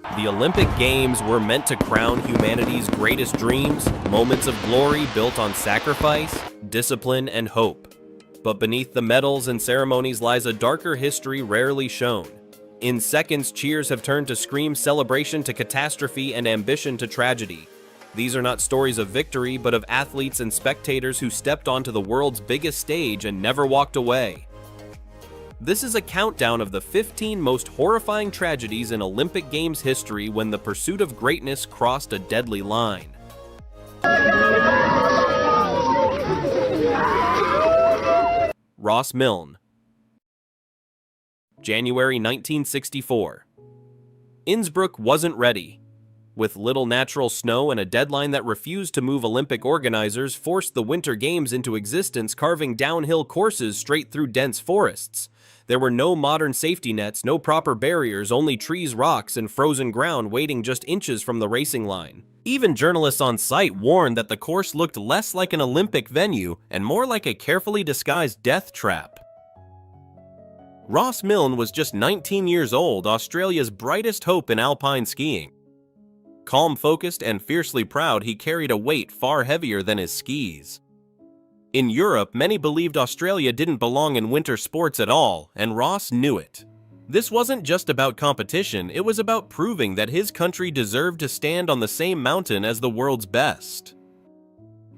The Olympic Games were meant to crown humanity's greatest dreams, moments of glory built on sacrifice, discipline, and hope. But beneath the medals and ceremonies lies a darker history rarely shown. In seconds, cheers have turned to screams, celebration to catastrophe, and ambition to tragedy. These are not stories of victory, but of athletes and spectators who stepped onto the world's biggest stage and never walked away. This is a countdown of the 15 most horrifying tragedies in Olympic Games history when the pursuit of greatness crossed a deadly line. Ross Milne. January 1964. Innsbruck wasn't ready. With little natural snow and a deadline that refused to move, Olympic organizers forced the Winter Games into existence, carving downhill courses straight through dense forests. There were no modern safety nets, no proper barriers, only trees, rocks, and frozen ground waiting just inches from the racing line. Even journalists on site warned that the course looked less like an Olympic venue and more like a carefully disguised death trap. Ross Milne was just 19 years old, Australia's brightest hope in alpine skiing. Calm, focused, and fiercely proud, he carried a weight far heavier than his skis. In Europe, many believed Australia didn't belong in winter sports at all, and Ross knew it. This wasn't just about competition, it was about proving that his country deserved to stand on the same mountain as the world's best.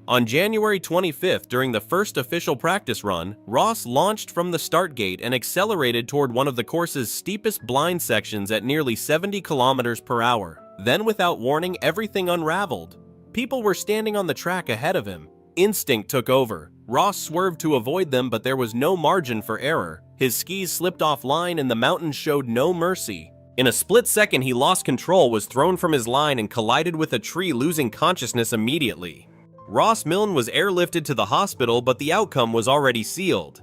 On January 25th, during the first official practice run, Ross launched from the start gate and accelerated toward one of the course's steepest blind sections at nearly 70 kilometers per hour. Then, without warning, everything unraveled. People were standing on the track ahead of him. Instinct took over. Ross swerved to avoid them, but there was no margin for error. His skis slipped offline and the mountains showed no mercy. In a split second, he lost control, was thrown from his line, and collided with a tree, losing consciousness immediately. Ross Milne was airlifted to the hospital, but the outcome was already sealed.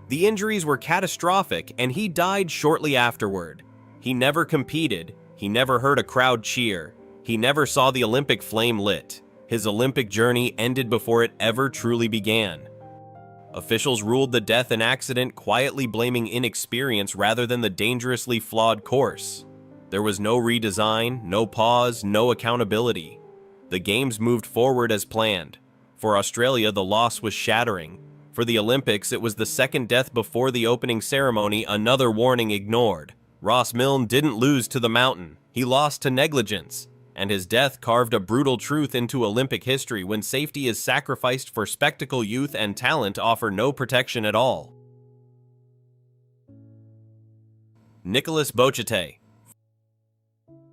The injuries were catastrophic, and he died shortly afterward. He never competed. He never heard a crowd cheer. He never saw the Olympic flame lit. His Olympic journey ended before it ever truly began. Officials ruled the death an accident, quietly blaming inexperience rather than the dangerously flawed course. There was no redesign, no pause, no accountability. The Games moved forward as planned. For Australia, the loss was shattering. For the Olympics, it was the second death before the opening ceremony, another warning ignored. Ross Milne didn't lose to the mountain. He lost to negligence. And his death carved a brutal truth into Olympic history: when safety is sacrificed for spectacle, youth and talent offer no protection at all. Nicolas Bochete.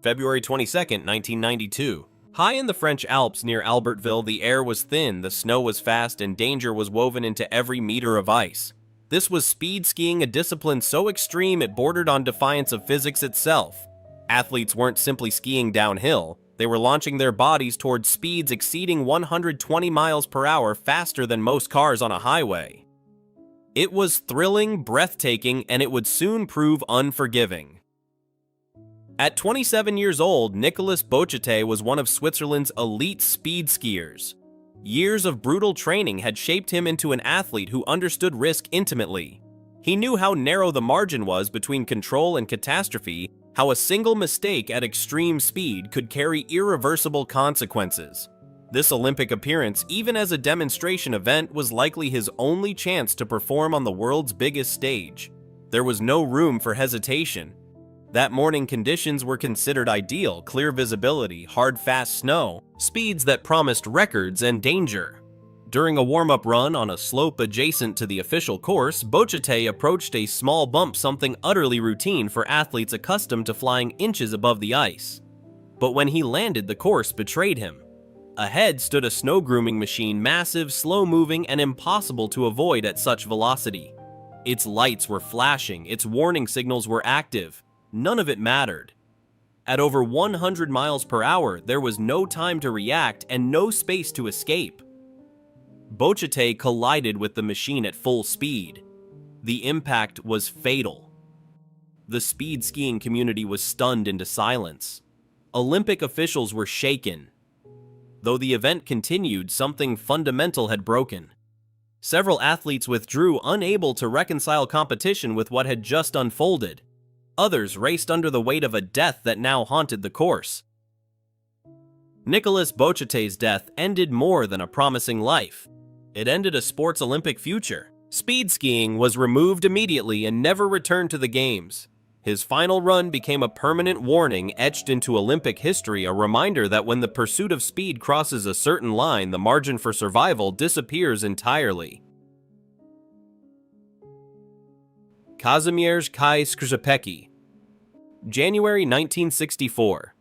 February 22, 1992. High in the French Alps near Albertville, the air was thin, the snow was fast, and danger was woven into every meter of ice. This was speed skiing, a discipline so extreme it bordered on defiance of physics itself. Athletes weren't simply skiing downhill, they were launching their bodies toward speeds exceeding 120 miles per hour, faster than most cars on a highway. It was thrilling, breathtaking, and it would soon prove unforgiving. At 27 years old, Nicolas Bochete was one of Switzerland's elite speed skiers. Years of brutal training had shaped him into an athlete who understood risk intimately. He knew how narrow the margin was between control and catastrophe, how a single mistake at extreme speed could carry irreversible consequences. This Olympic appearance, even as a demonstration event, was likely his only chance to perform on the world's biggest stage. There was no room for hesitation. That morning, conditions were considered ideal: clear visibility, hard, fast snow, speeds that promised records and danger. During a warm-up run on a slope adjacent to the official course, Bochete approached a small bump, something utterly routine for athletes accustomed to flying inches above the ice. But when he landed, the course betrayed him. Ahead stood a snow grooming machine, massive, slow-moving, and impossible to avoid at such velocity. Its lights were flashing, its warning signals were active. None of it mattered. At over 100 miles per hour, there was no time to react and no space to escape. Bochete collided with the machine at full speed. The impact was fatal. The speed skiing community was stunned into silence. Olympic officials were shaken. Though the event continued, something fundamental had broken. Several athletes withdrew, unable to reconcile competition with what had just unfolded. Others raced under the weight of a death that now haunted the course. Nicolas Bochate's death ended more than a promising life. It ended a sports Olympic future. Speed skiing was removed immediately and never returned to the Games. His final run became a permanent warning etched into Olympic history, a reminder that when the pursuit of speed crosses a certain line, the margin for survival disappears entirely. Kazimierz Kai Skrzypecki. January 1964.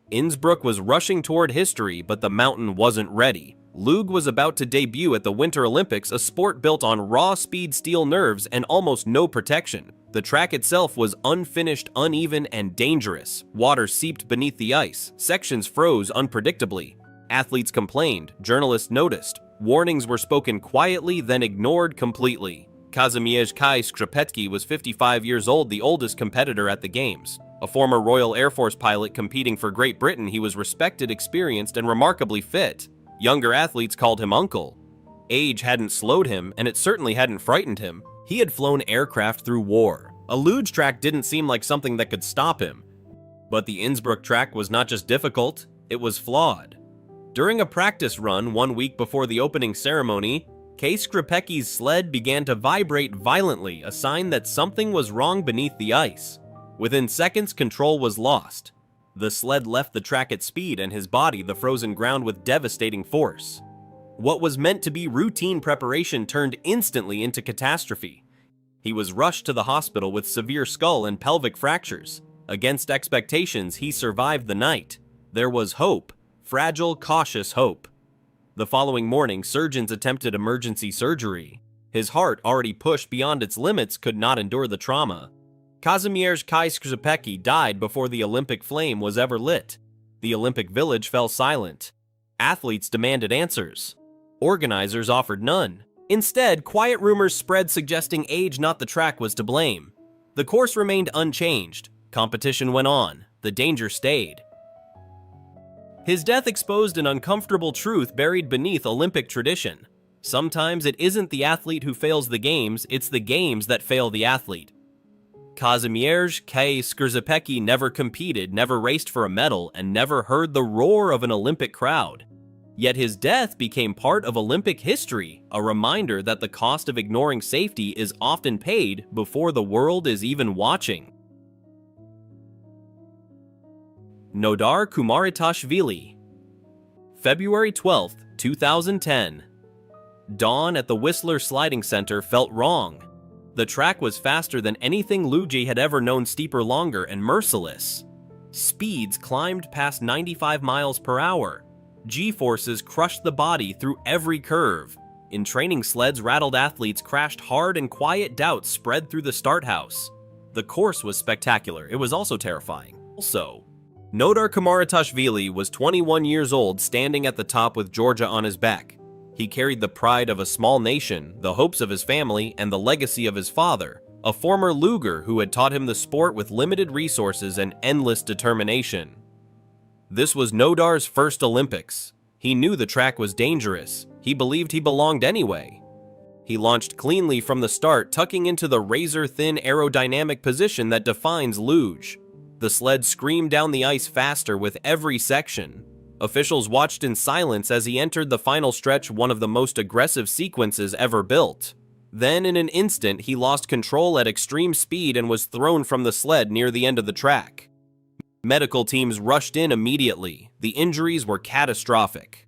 Innsbruck was rushing toward history, but the mountain wasn't ready. Luge was about to debut at the Winter Olympics, a sport built on raw speed steel nerves and almost no protection. The track itself was unfinished, uneven, and dangerous. Water seeped beneath the ice. Sections froze unpredictably. Athletes complained. Journalists noticed. Warnings were spoken quietly, then ignored completely. Kazimierz Kai Skrzypecki was 55 years old, the oldest competitor at the Games. A former Royal Air Force pilot competing for Great Britain, he was respected, experienced, and remarkably fit. Younger athletes called him uncle. Age hadn't slowed him, and it certainly hadn't frightened him. He had flown aircraft through war. A luge track didn't seem like something that could stop him. But the Innsbruck track was not just difficult, it was flawed. During a practice run 1 week before the opening ceremony, Kai Skrzypecki's sled began to vibrate violently, a sign that something was wrong beneath the ice. Within seconds, control was lost. The sled left the track at speed and his body the frozen ground with devastating force. What was meant to be routine preparation turned instantly into catastrophe. He was rushed to the hospital with severe skull and pelvic fractures. Against expectations, he survived the night. There was hope, fragile, cautious hope. The following morning, surgeons attempted emergency surgery. His heart, already pushed beyond its limits, could not endure the trauma. Kazimierz Kai Skrzypecki died before the Olympic flame was ever lit. The Olympic Village fell silent. Athletes demanded answers. Organizers offered none. Instead, quiet rumors spread suggesting age, not the track, was to blame. The course remained unchanged. Competition went on. The danger stayed. His death exposed an uncomfortable truth buried beneath Olympic tradition. Sometimes it isn't the athlete who fails the Games, it's the Games that fail the athlete. Kazimierz Kai Skrzypecki never competed, never raced for a medal, and never heard the roar of an Olympic crowd. Yet his death became part of Olympic history, a reminder that the cost of ignoring safety is often paid before the world is even watching. Nodar Kumaritashvili. February 12, 2010. Dawn at the Whistler Sliding Center felt wrong. The track was faster than anything Luge had ever known, steeper, longer, and merciless. Speeds climbed past 95 miles per hour. G-forces crushed the body through every curve. In training sleds, rattled athletes crashed hard and quiet doubts spread through the start house. The course was spectacular. It was also terrifying. Nodar Kumaritashvili was 21 years old, standing at the top with Georgia on his back. He carried the pride of a small nation, the hopes of his family, and the legacy of his father, a former luger who had taught him the sport with limited resources and endless determination. This was Nodar's first Olympics. He knew the track was dangerous. He believed he belonged anyway. He launched cleanly from the start, tucking into the razor-thin aerodynamic position that defines luge. The sled screamed down the ice faster with every section. Officials watched in silence as he entered the final stretch, one of the most aggressive sequences ever built. Then, in an instant, he lost control at extreme speed and was thrown from the sled near the end of the track. Medical teams rushed in immediately. The injuries were catastrophic.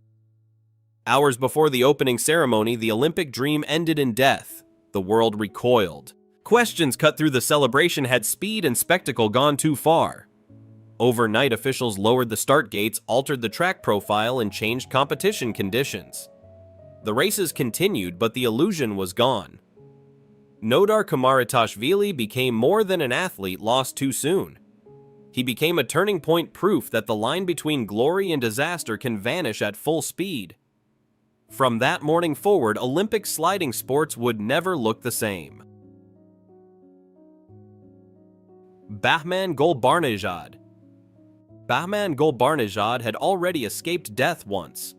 Hours before the opening ceremony, the Olympic dream ended in death. The world recoiled. Questions cut through the celebration. Had speed and spectacle gone too far? Overnight, officials lowered the start gates, altered the track profile, and changed competition conditions. The races continued, but the illusion was gone. Nodar Kumaritashvili became more than an athlete lost too soon. He became a turning point, proof that the line between glory and disaster can vanish at full speed. From that morning forward, Olympic sliding sports would never look the same. Bahman Golbarnezhad. Bahman Golbarnezhad had already escaped death once.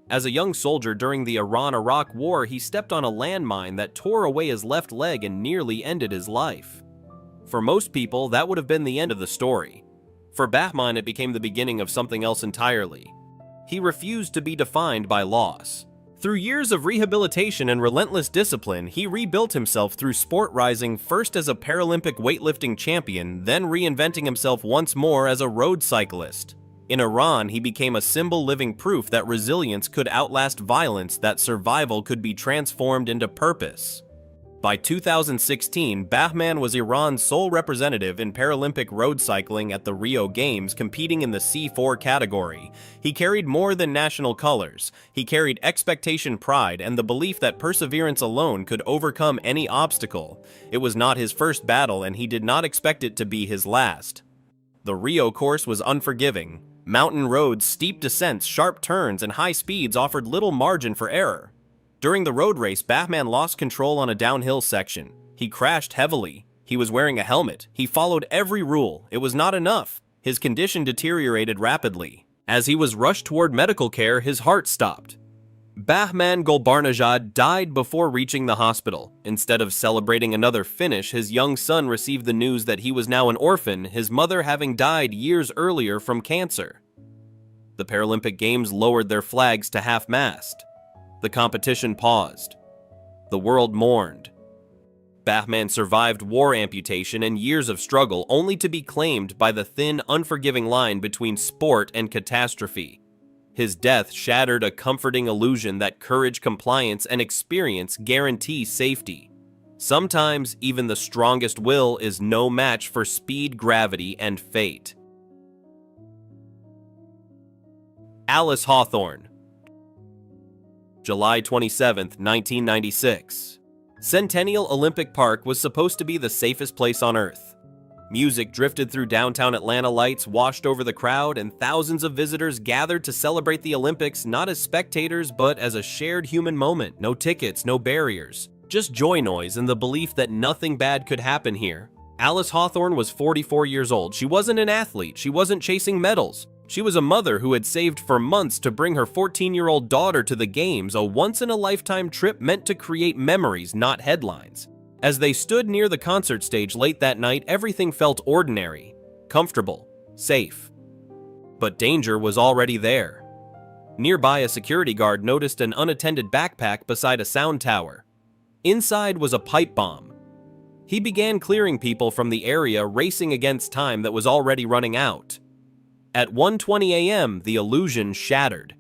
As a young soldier during the Iran-Iraq War, he stepped on a landmine that tore away his left leg and nearly ended his life. For most people, that would have been the end of the story. For Bahman, it became the beginning of something else entirely. He refused to be defined by loss. Through years of rehabilitation and relentless discipline, he rebuilt himself through sport, rising first as a Paralympic weightlifting champion, then reinventing himself once more as a road cyclist. In Iran, he became a symbol living proof that resilience could outlast violence, that survival could be transformed into purpose. By 2016, Bahman was Iran's sole representative in Paralympic road cycling at the Rio Games, competing in the C4 category. He carried more than national colors. He carried expectation, pride, and the belief that perseverance alone could overcome any obstacle. It was not his first battle, and he did not expect it to be his last. The Rio course was unforgiving. Mountain roads, steep descents, sharp turns, and high speeds offered little margin for error. During the road race, Bahman lost control on a downhill section. He crashed heavily. He was wearing a helmet. He followed every rule. It was not enough. His condition deteriorated rapidly. As he was rushed toward medical care, his heart stopped. Bahman Golbarnezhad died before reaching the hospital. Instead of celebrating another finish, his young son received the news that he was now an orphan, his mother having died years earlier from cancer. The Paralympic Games lowered their flags to half-mast. The competition paused. The world mourned. Bahman survived war amputation and years of struggle, only to be claimed by the thin, unforgiving line between sport and catastrophe. His death shattered a comforting illusion that courage, compliance, and experience guarantee safety. Sometimes, even the strongest will is no match for speed, gravity, and fate. Alice Hawthorne. July 27, 1996. Centennial Olympic Park was supposed to be the safest place on Earth. Music drifted through downtown Atlanta, lights washed over the crowd, and thousands of visitors gathered to celebrate the Olympics not as spectators but as a shared human moment. No tickets, no barriers, just joy, noise, and the belief that nothing bad could happen here. Alice Hawthorne was 44 years old. She wasn't an athlete. She wasn't chasing medals. She was a mother who had saved for months to bring her 14-year-old daughter to the games, a once-in-a-lifetime trip meant to create memories, not headlines. As they stood near the concert stage late that night, everything felt ordinary, comfortable, safe. But danger was already there. Nearby, a security guard noticed an unattended backpack beside a sound tower. Inside was a pipe bomb. He began clearing people from the area, racing against time that was already running out. At 1:20 a.m., the illusion shattered.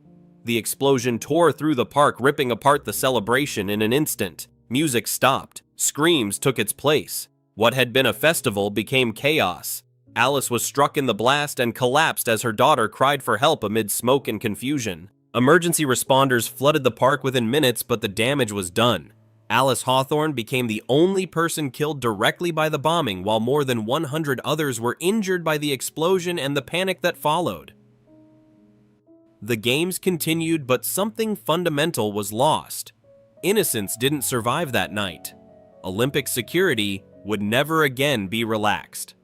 The explosion tore through the park, ripping apart the celebration in an instant. Music stopped. Screams took its place. What had been a festival became chaos. Alice was struck in the blast and collapsed as her daughter cried for help amid smoke and confusion. Emergency responders flooded the park within minutes, but the damage was done. Alice Hawthorne became the only person killed directly by the bombing, while more than 100 others were injured by the explosion and the panic that followed. The games continued, but something fundamental was lost. Innocence didn't survive that night. Olympic security would never again be relaxed.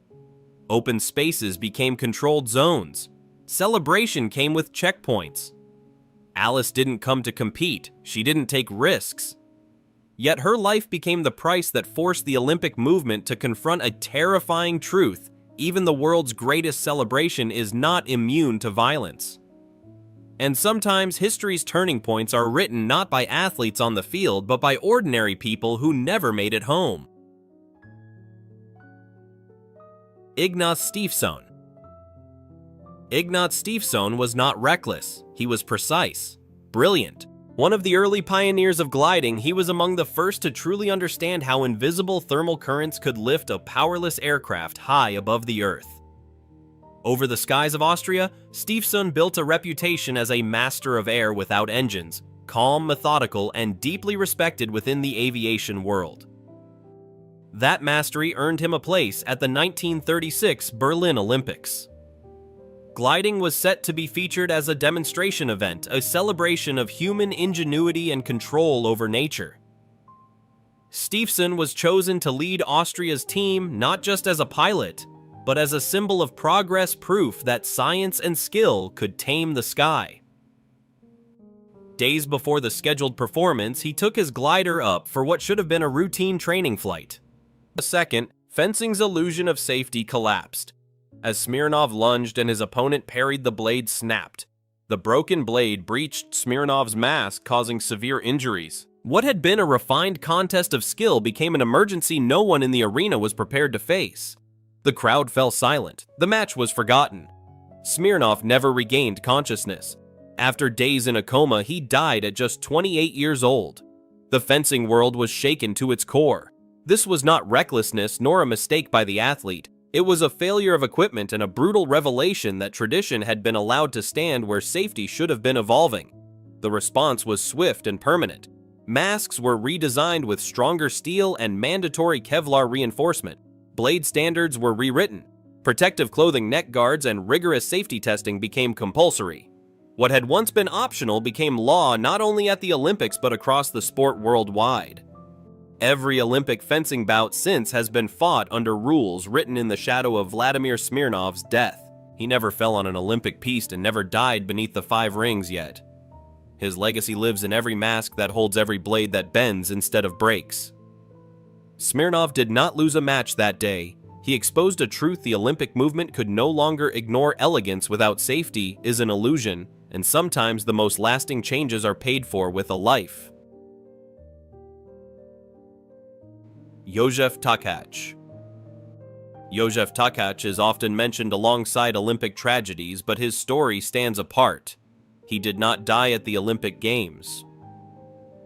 Open spaces became controlled zones. Celebration came with checkpoints. Alice didn't come to compete. She didn't take risks. Yet her life became the price that forced the Olympic movement to confront a terrifying truth: even the world's greatest celebration is not immune to violence. And sometimes history's turning points are written not by athletes on the field, but by ordinary people who never made it home. Ignaz Stiefsohn. Ignaz Stiefsohn was not reckless. He was precise, brilliant. One of the early pioneers of gliding, he was among the first to truly understand how invisible thermal currents could lift a powerless aircraft high above the earth. Over the skies of Austria, Stiefsohn built a reputation as a master of air without engines, calm, methodical, and deeply respected within the aviation world. That mastery earned him a place at the 1936 Berlin Olympics. Gliding was set to be featured as a demonstration event, a celebration of human ingenuity and control over nature. Stiefsohn was chosen to lead Austria's team not just as a pilot, but as a symbol of progress, proof that science and skill could tame the sky. Days before the scheduled performance, he took his glider up for what should have been a routine training flight. A second, Fencing's illusion of safety collapsed. As Smirnov lunged and his opponent parried, the blade snapped. The broken blade breached Smirnov's mask, causing severe injuries. What had been a refined contest of skill became an emergency no one in the arena was prepared to face. The crowd fell silent. The match was forgotten. Smirnov never regained consciousness. After days in a coma, he died at just 28 years old. The fencing world was shaken to its core. This was not recklessness nor a mistake by the athlete. It was a failure of equipment and a brutal revelation that tradition had been allowed to stand where safety should have been evolving. The response was swift and permanent. Masks were redesigned with stronger steel and mandatory Kevlar reinforcement. Blade standards were rewritten. Protective clothing, neck guards, and rigorous safety testing became compulsory. What had once been optional became law not only at the Olympics but across the sport worldwide. Every Olympic fencing bout since has been fought under rules written in the shadow of Vladimir Smirnov's death. He never fell on an Olympic piste and never died beneath the 5 rings yet. His legacy lives in every mask that holds every blade that bends instead of breaks. Smirnov did not lose a match that day. He exposed a truth the Olympic movement could no longer ignore. Elegance without safety is an illusion, and sometimes the most lasting changes are paid for with a life. József Tkach. József Tkach is often mentioned alongside Olympic tragedies, but his story stands apart. He did not die at the Olympic Games.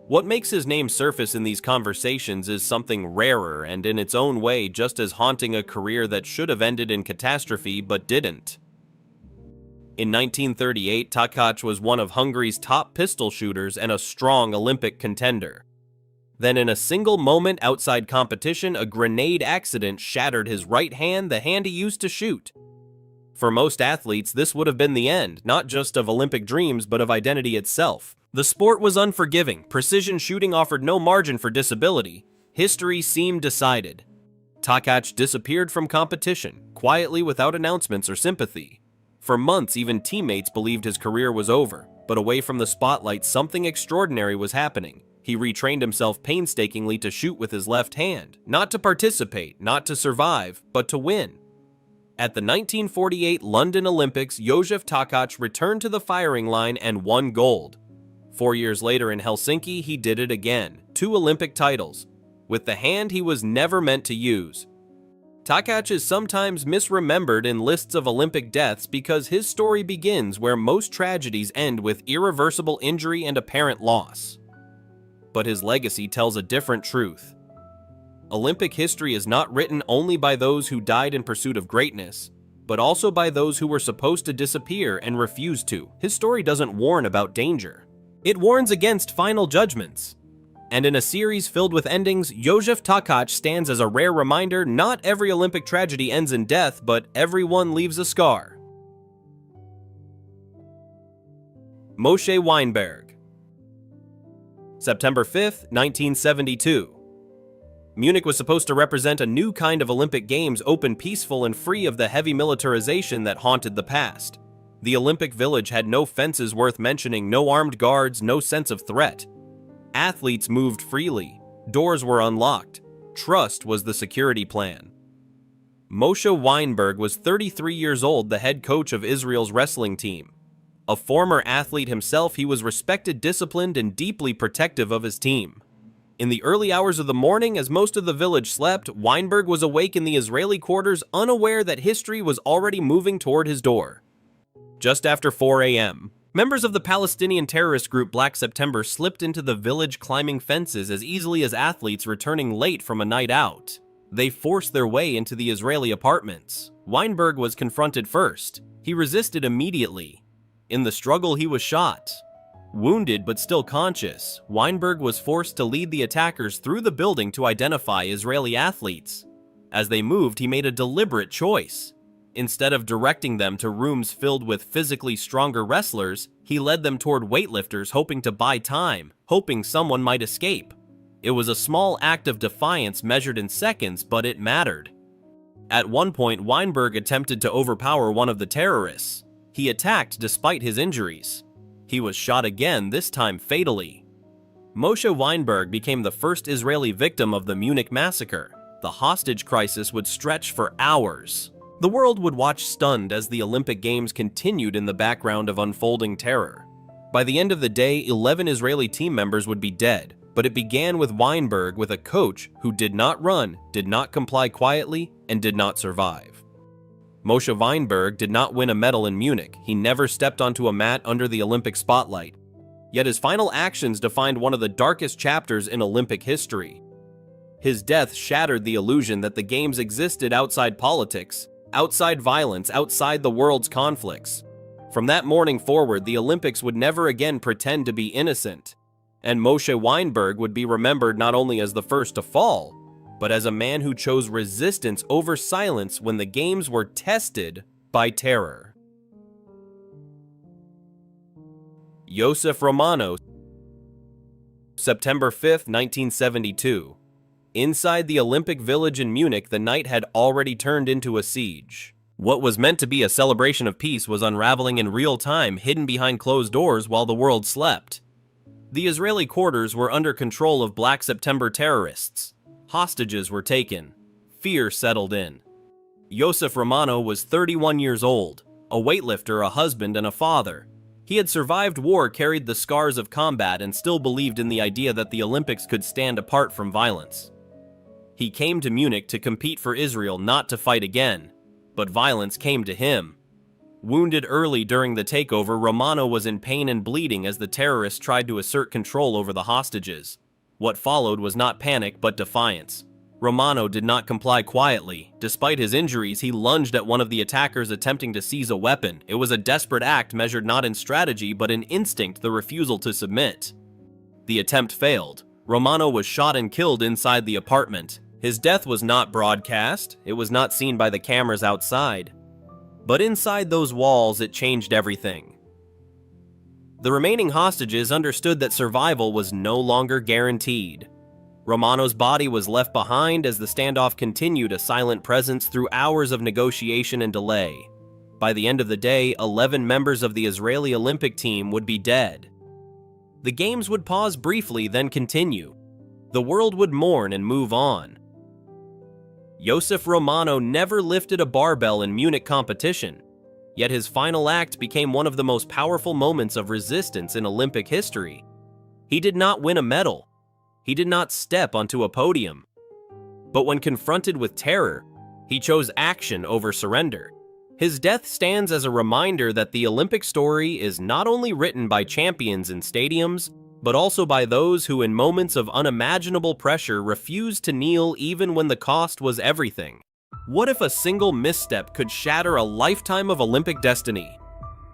What makes his name surface in these conversations is something rarer and in its own way just as haunting, a career that should have ended in catastrophe but didn't. In 1938, Tkach was one of Hungary's top pistol shooters and a strong Olympic contender. Then in a single moment outside competition, a grenade accident shattered his right hand, the hand he used to shoot. For most athletes, this would have been the end, not just of Olympic dreams, but of identity itself. The sport was unforgiving. Precision shooting offered no margin for disability. History seemed decided. Tkach disappeared from competition, quietly without announcements or sympathy. For months, even teammates believed his career was over, but away from the spotlight, something extraordinary was happening. He retrained himself painstakingly to shoot with his left hand, not to participate, not to survive, but to win. At the 1948 London Olympics, József Tkach returned to the firing line and won gold. 4 years later in Helsinki, he did it again, 2 Olympic titles, with the hand he was never meant to use. Tkach is sometimes misremembered in lists of Olympic deaths because his story begins where most tragedies end, with irreversible injury and apparent loss. But his legacy tells a different truth. Olympic history is not written only by those who died in pursuit of greatness, but also by those who were supposed to disappear and refused to. His story doesn't warn about danger. It warns against final judgments. And in a series filled with endings, József Tkach stands as a rare reminder: not every Olympic tragedy ends in death, but everyone leaves a scar. Moshe Weinberg. September 5th, 1972. Munich was supposed to represent a new kind of Olympic Games, open, peaceful, and free of the heavy militarization that haunted the past. The Olympic Village had no fences worth mentioning, no armed guards, no sense of threat. Athletes moved freely. Doors were unlocked. Trust was the security plan. Moshe Weinberg was 33 years old, the head coach of Israel's wrestling team. A former athlete himself, he was respected, disciplined, and deeply protective of his team. In the early hours of the morning, as most of the village slept, Weinberg was awake in the Israeli quarters, unaware that history was already moving toward his door. Just after 4 a.m., members of the Palestinian terrorist group Black September slipped into the village, climbing fences as easily as athletes returning late from a night out. They forced their way into the Israeli apartments. Weinberg was confronted first. He resisted immediately. In the struggle, he was shot. Wounded but still conscious, Weinberg was forced to lead the attackers through the building to identify Israeli athletes. As they moved, he made a deliberate choice. Instead of directing them to rooms filled with physically stronger wrestlers, he led them toward weightlifters, hoping to buy time, hoping someone might escape. It was a small act of defiance measured in seconds, but it mattered. At one point, Weinberg attempted to overpower one of the terrorists. He attacked despite his injuries. He was shot again, this time fatally. Moshe Weinberg became the first Israeli victim of the Munich massacre. the hostage crisis would stretch for hours. The world would watch stunned as the Olympic Games continued in the background of unfolding terror. By the end of the day, 11 Israeli team members would be dead, but it began with Weinberg with a coach who did not run, did not comply quietly, and did not survive. Moshe Weinberg did not win a medal in Munich. He never stepped onto a mat under the Olympic spotlight. Yet his final actions defined one of the darkest chapters in Olympic history. His death shattered the illusion that the Games existed outside politics, outside violence, outside the world's conflicts. From that morning forward, the Olympics would never again pretend to be innocent, and Moshe Weinberg would be remembered not only as the first to fall, but as a man who chose resistance over silence when the Games were tested by terror. Yosef Romano, September 5, 1972. Inside the Olympic Village in Munich, the night had already turned into a siege. What was meant to be a celebration of peace was unraveling in real time, hidden behind closed doors while the world slept. The Israeli quarters were under control of Black September terrorists. Hostages were taken. Fear settled in. Yosef Romano was 31 years old, a weightlifter, a husband, and a father. He had survived war, carried the scars of combat, and still believed in the idea that the Olympics could stand apart from violence. He came to Munich to compete for Israel, not to fight again, but violence came to him. Wounded early during the takeover, Romano was in pain and bleeding as the terrorists tried to assert control over the hostages. What followed was not panic, but defiance. Romano did not comply quietly. Despite his injuries, he lunged at one of the attackers attempting to seize a weapon. It was a desperate act measured not in strategy, but in instinct, the refusal to submit. The attempt failed. Romano was shot and killed inside the apartment. His death was not broadcast. It was not seen by the cameras outside. But inside those walls, it changed everything. The remaining hostages understood that survival was no longer guaranteed. Romano's body was left behind as the standoff continued, a silent presence through hours of negotiation and delay. By the end of the day, 11 members of the Israeli Olympic team would be dead. The Games would pause briefly, then continue. The world would mourn and move on. Yosef Romano never lifted a barbell in Munich competition, yet his final act became one of the most powerful moments of resistance in Olympic history. He did not win a medal. He did not step onto a podium. But when confronted with terror, he chose action over surrender. His death stands as a reminder that the Olympic story is not only written by champions in stadiums, but also by those who in moments of unimaginable pressure refused to kneel even when the cost was everything. What if a single misstep could shatter a lifetime of Olympic destiny?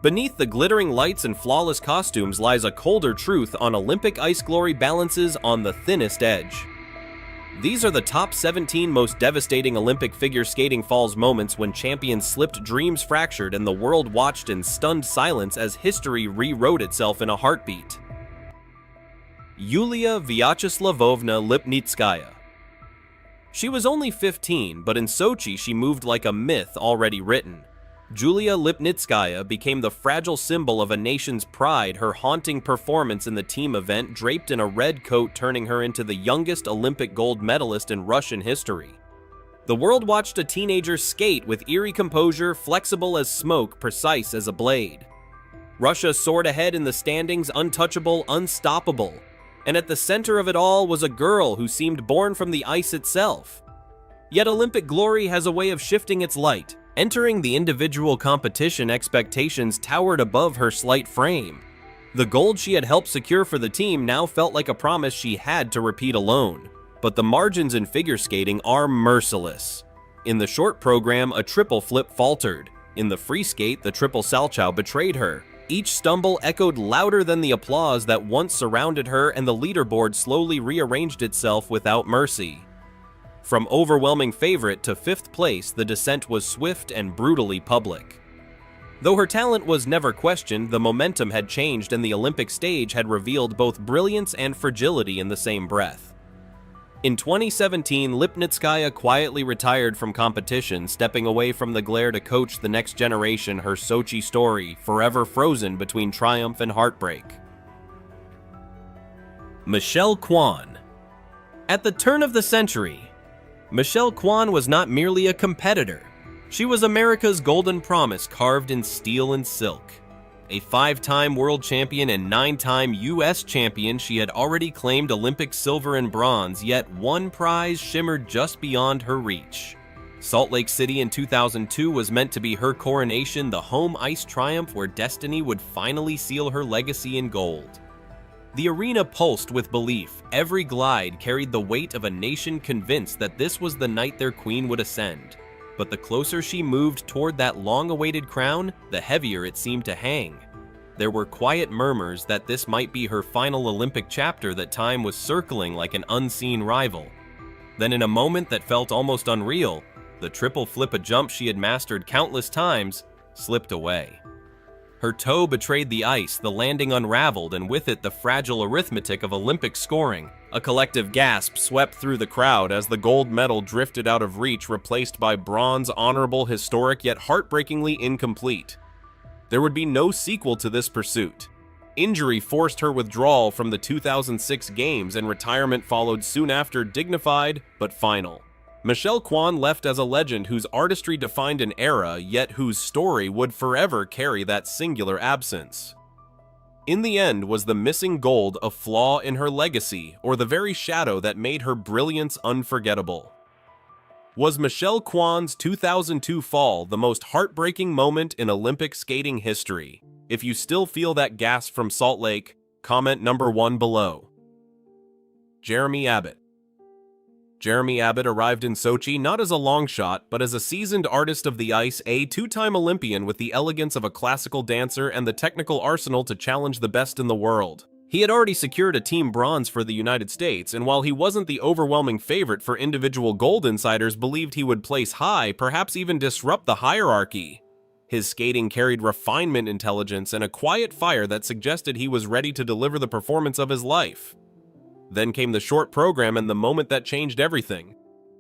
Beneath the glittering lights and flawless costumes lies a colder truth on Olympic ice glory balances on the thinnest edge. These are the top 17 most devastating Olympic figure skating falls moments when champions slipped, dreams fractured, and the world watched in stunned silence as history rewrote itself in a heartbeat. Yulia Vyacheslavovna Lipnitskaya. She was only 15, but in Sochi she moved like a myth already written. Julia Lipnitskaya became the fragile symbol of a nation's pride, her haunting performance in the team event draped in a red coat turning her into the youngest Olympic gold medalist in Russian history. The world watched a teenager skate with eerie composure, flexible as smoke, precise as a blade. Russia soared ahead in the standings, untouchable, unstoppable. And at the center of it all was a girl who seemed born from the ice itself. Yet Olympic glory has a way of shifting its light. Entering the individual competition, expectations towered above her slight frame. The gold she had helped secure for the team now felt like a promise she had to repeat alone. But the margins in figure skating are merciless. In the short program, a triple flip faltered. In the free skate, the triple salchow betrayed her. Each stumble echoed louder than the applause that once surrounded her, and the leaderboard slowly rearranged itself without mercy. From overwhelming favorite to 5th place, the descent was swift and brutally public. Though her talent was never questioned, the momentum had changed and the Olympic stage had revealed both brilliance and fragility in the same breath. In 2017, Lipnitskaya quietly retired from competition, stepping away from the glare to coach the next generation, her Sochi story forever frozen between triumph and heartbreak. Michelle Kwan. At the turn of the century, Michelle Kwan was not merely a competitor. She was America's golden promise carved in steel and silk. A 5-time world champion and 9-time U.S. champion, she had already claimed Olympic silver and bronze, yet one prize shimmered just beyond her reach. Salt Lake City in 2002 was meant to be her coronation, the home ice triumph where destiny would finally seal her legacy in gold. The arena pulsed with belief. Every glide carried the weight of a nation convinced that this was the night their queen would ascend. But the closer she moved toward that long-awaited crown, the heavier it seemed to hang. There were quiet murmurs that this might be her final Olympic chapter, that time was circling like an unseen rival. Then in a moment that felt almost unreal, the triple flip, a jump she had mastered countless times, slipped away. Her toe betrayed the ice, the landing unraveled, and with it the fragile arithmetic of Olympic scoring. A collective gasp swept through the crowd as the gold medal drifted out of reach, replaced by bronze, honorable, historic, yet heartbreakingly incomplete. There would be no sequel to this pursuit. Injury forced her withdrawal from the 2006 Games, and retirement followed soon after, dignified but final. Michelle Kwan left as a legend whose artistry defined an era, yet whose story would forever carry that singular absence. In the end, was the missing gold a flaw in her legacy, or the very shadow that made her brilliance unforgettable? Was Michelle Kwan's 2002 fall the most heartbreaking moment in Olympic skating history? If you still feel that gasp from Salt Lake, comment number 1 below. Jeremy Abbott. Jeremy Abbott arrived in Sochi not as a long shot, but as a seasoned artist of the ice, a 2-time Olympian with the elegance of a classical dancer and the technical arsenal to challenge the best in the world. He had already secured a team bronze for the United States, and while he wasn't the overwhelming favorite for individual gold, insiders believed he would place high, perhaps even disrupt the hierarchy. His skating carried refinement, intelligence, and a quiet fire that suggested he was ready to deliver the performance of his life. Then came the short program and the moment that changed everything.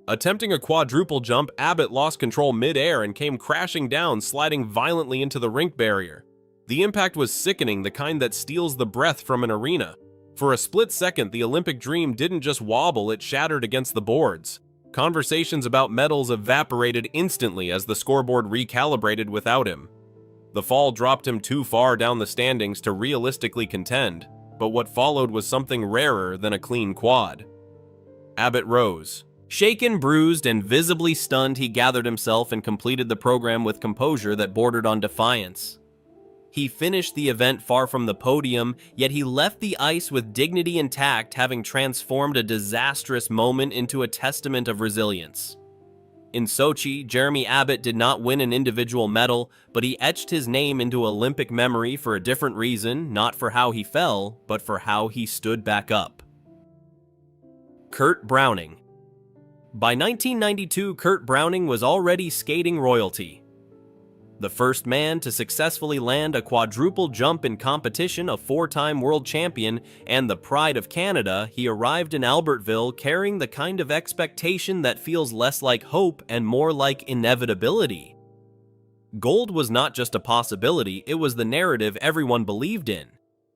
Attempting a quadruple jump, Abbott lost control mid-air and came crashing down, sliding violently into the rink barrier. The impact was sickening, the kind that steals the breath from an arena. For a split second, the Olympic dream didn't just wobble, it shattered against the boards. Conversations about medals evaporated instantly as the scoreboard recalibrated without him. The fall dropped him too far down the standings to realistically contend. But what followed was something rarer than a clean quad. Abbott rose. Shaken, bruised, and visibly stunned, he gathered himself and completed the program with composure that bordered on defiance. He finished the event far from the podium, yet he left the ice with dignity intact, having transformed a disastrous moment into a testament of resilience. In Sochi, Jeremy Abbott did not win an individual medal, but he etched his name into Olympic memory for a different reason, not for how he fell, but for how he stood back up. Kurt Browning. By 1992, Kurt Browning was already skating royalty. The first man to successfully land a quadruple jump in competition, a 4-time world champion, and the pride of Canada, he arrived in Albertville carrying the kind of expectation that feels less like hope and more like inevitability. Gold was not just a possibility, it was the narrative everyone believed in.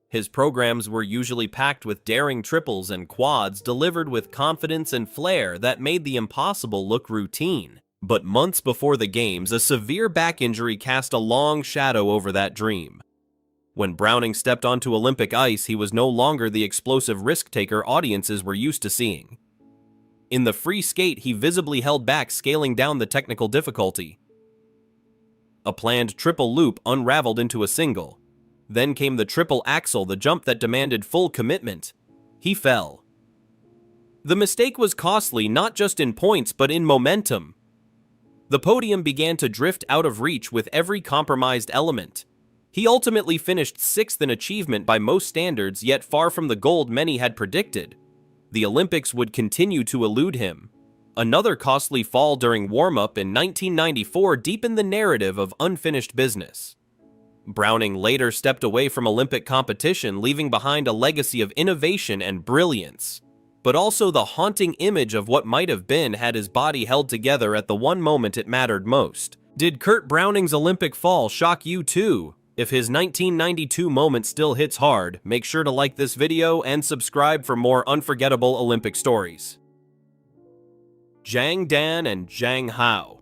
His programs were usually packed with daring triples and quads delivered with confidence and flair that made the impossible look routine. But months before the Games, a severe back injury cast a long shadow over that dream. When Browning stepped onto Olympic ice, he was no longer the explosive risk-taker audiences were used to seeing. In the free skate, he visibly held back, scaling down the technical difficulty. A planned triple loop unraveled into a single. Then came the triple axel, the jump that demanded full commitment. He fell. The mistake was costly, not just in points, but in momentum. The podium began to drift out of reach with every compromised element. He ultimately finished 6th in achievement by most standards, yet far from the gold many had predicted. The Olympics would continue to elude him. Another costly fall during warm-up in 1994 deepened the narrative of unfinished business. Browning later stepped away from Olympic competition, leaving behind a legacy of innovation and brilliance, but also the haunting image of what might have been had his body held together at the one moment it mattered most. Did Kurt Browning's Olympic fall shock you too? If his 1992 moment still hits hard, make sure to like this video and subscribe for more unforgettable Olympic stories. Jang Dan and Jang Hao.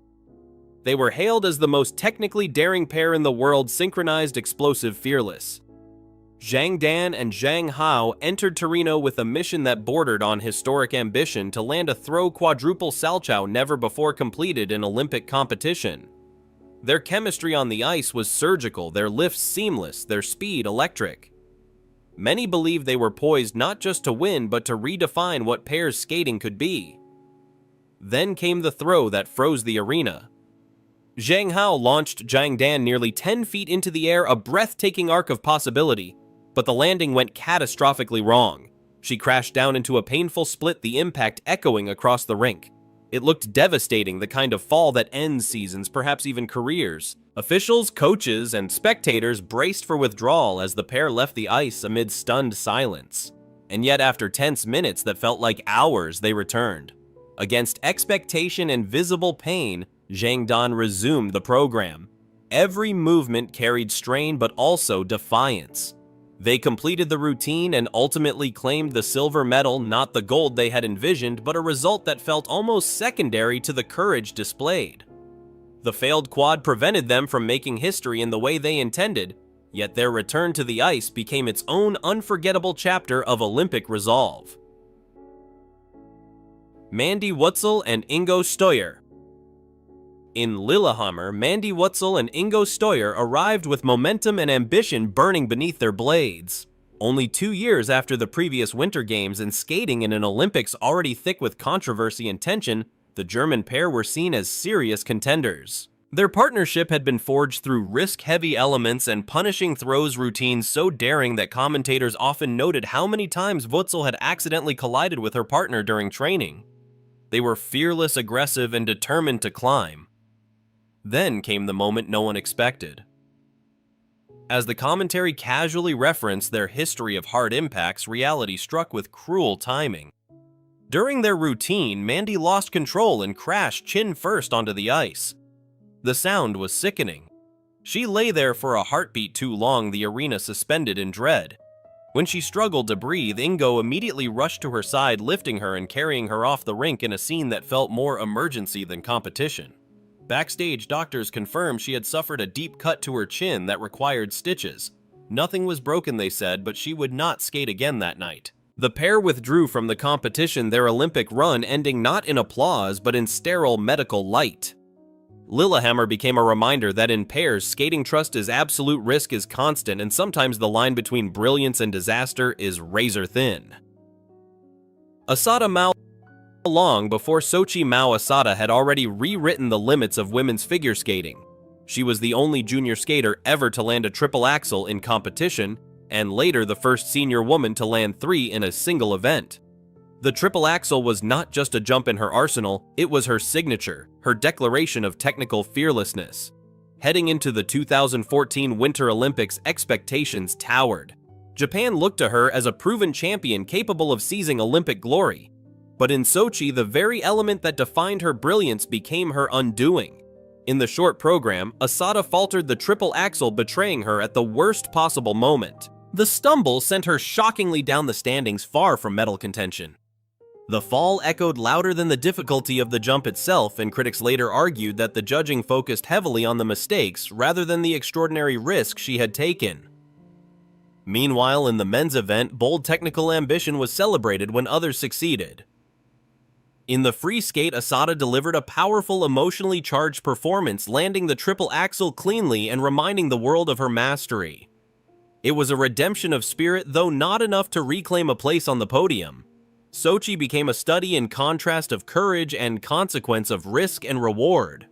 They were hailed as the most technically daring pair in the world, synchronized, explosive, fearless. Jang Dan and Jang Hao entered Torino with a mission that bordered on historic ambition to land a throw quadruple salchow never before completed in Olympic competition. Their chemistry on the ice was surgical, their lifts seamless, their speed electric. Many believed they were poised not just to win, but to redefine what pairs skating could be. Then came the throw that froze the arena. Jang Hao launched Jang Dan nearly 10 feet into the air, a breathtaking arc of possibility, but the landing went catastrophically wrong. She crashed down into a painful split, the impact echoing across the rink. It looked devastating, the kind of fall that ends seasons, perhaps even careers. Officials, coaches, and spectators braced for withdrawal as the pair left the ice amid stunned silence. And yet after tense minutes that felt like hours, they returned. Against expectation and visible pain, Jang Dan resumed the program. Every movement carried strain but also defiance. They completed the routine and ultimately claimed the silver medal, not the gold they had envisioned, but a result that felt almost secondary to the courage displayed. The failed quad prevented them from making history in the way they intended, yet their return to the ice became its own unforgettable chapter of Olympic resolve. Mandy Wetzel and Ingo Steuer. In Lillehammer, Mandy Wetzel and Ingo Steuer arrived with momentum and ambition burning beneath their blades. Only 2 years after the previous Winter Games and skating in an Olympics already thick with controversy and tension, the German pair were seen as serious contenders. Their partnership had been forged through risk-heavy elements and punishing throws routines so daring that commentators often noted how many times Wetzel had accidentally collided with her partner during training. They were fearless, aggressive, and determined to climb. Then came the moment no one expected. As the commentary casually referenced their history of hard impacts, reality struck with cruel timing. During their routine, Mandy lost control and crashed chin first onto the ice. The sound was sickening. She lay there for a heartbeat too long, the arena suspended in dread. When she struggled to breathe, Ingo immediately rushed to her side, lifting her and carrying her off the rink in a scene that felt more emergency than competition. Backstage, doctors confirmed she had suffered a deep cut to her chin that required stitches. Nothing was broken, they said, but she would not skate again that night. The pair withdrew from the competition, their Olympic run ending not in applause but in sterile medical light. Lillehammer became a reminder that in pairs, skating trust is absolute, risk is constant, and sometimes the line between brilliance and disaster is razor thin. Asada Mao. Long before Sochi, Mao Asada had already rewritten the limits of women's figure skating. She was the only junior skater ever to land a triple axel in competition, and later the first senior woman to land 3 in a single event. The triple axel was not just a jump in her arsenal, it was her signature, her declaration of technical fearlessness. Heading into the 2014 Winter Olympics, expectations towered. Japan looked to her as a proven champion capable of seizing Olympic glory. But in Sochi, the very element that defined her brilliance became her undoing. In the short program, Asada faltered the triple axel, betraying her at the worst possible moment. The stumble sent her shockingly down the standings, far from medal contention. The fall echoed louder than the difficulty of the jump itself, and critics later argued that the judging focused heavily on the mistakes rather than the extraordinary risk she had taken. Meanwhile, in the men's event, bold technical ambition was celebrated when others succeeded. In the free skate, Asada delivered a powerful, emotionally charged performance, landing the triple axel cleanly and reminding the world of her mastery. It was a redemption of spirit, though not enough to reclaim a place on the podium. Sochi became a study in contrast of courage and consequence of risk and reward.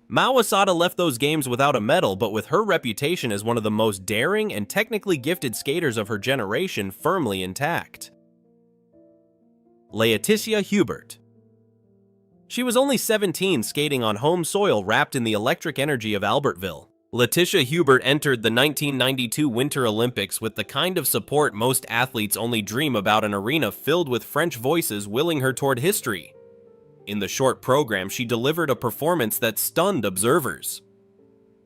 Mao Asada left those games without a medal, but with her reputation as one of the most daring and technically gifted skaters of her generation firmly intact. Leticia Hubert. She was only 17, skating on home soil wrapped in the electric energy of Albertville. Leticia Hubert entered the 1992 Winter Olympics with the kind of support most athletes only dream about, an arena filled with French voices willing her toward history. In the short program, she delivered a performance that stunned observers.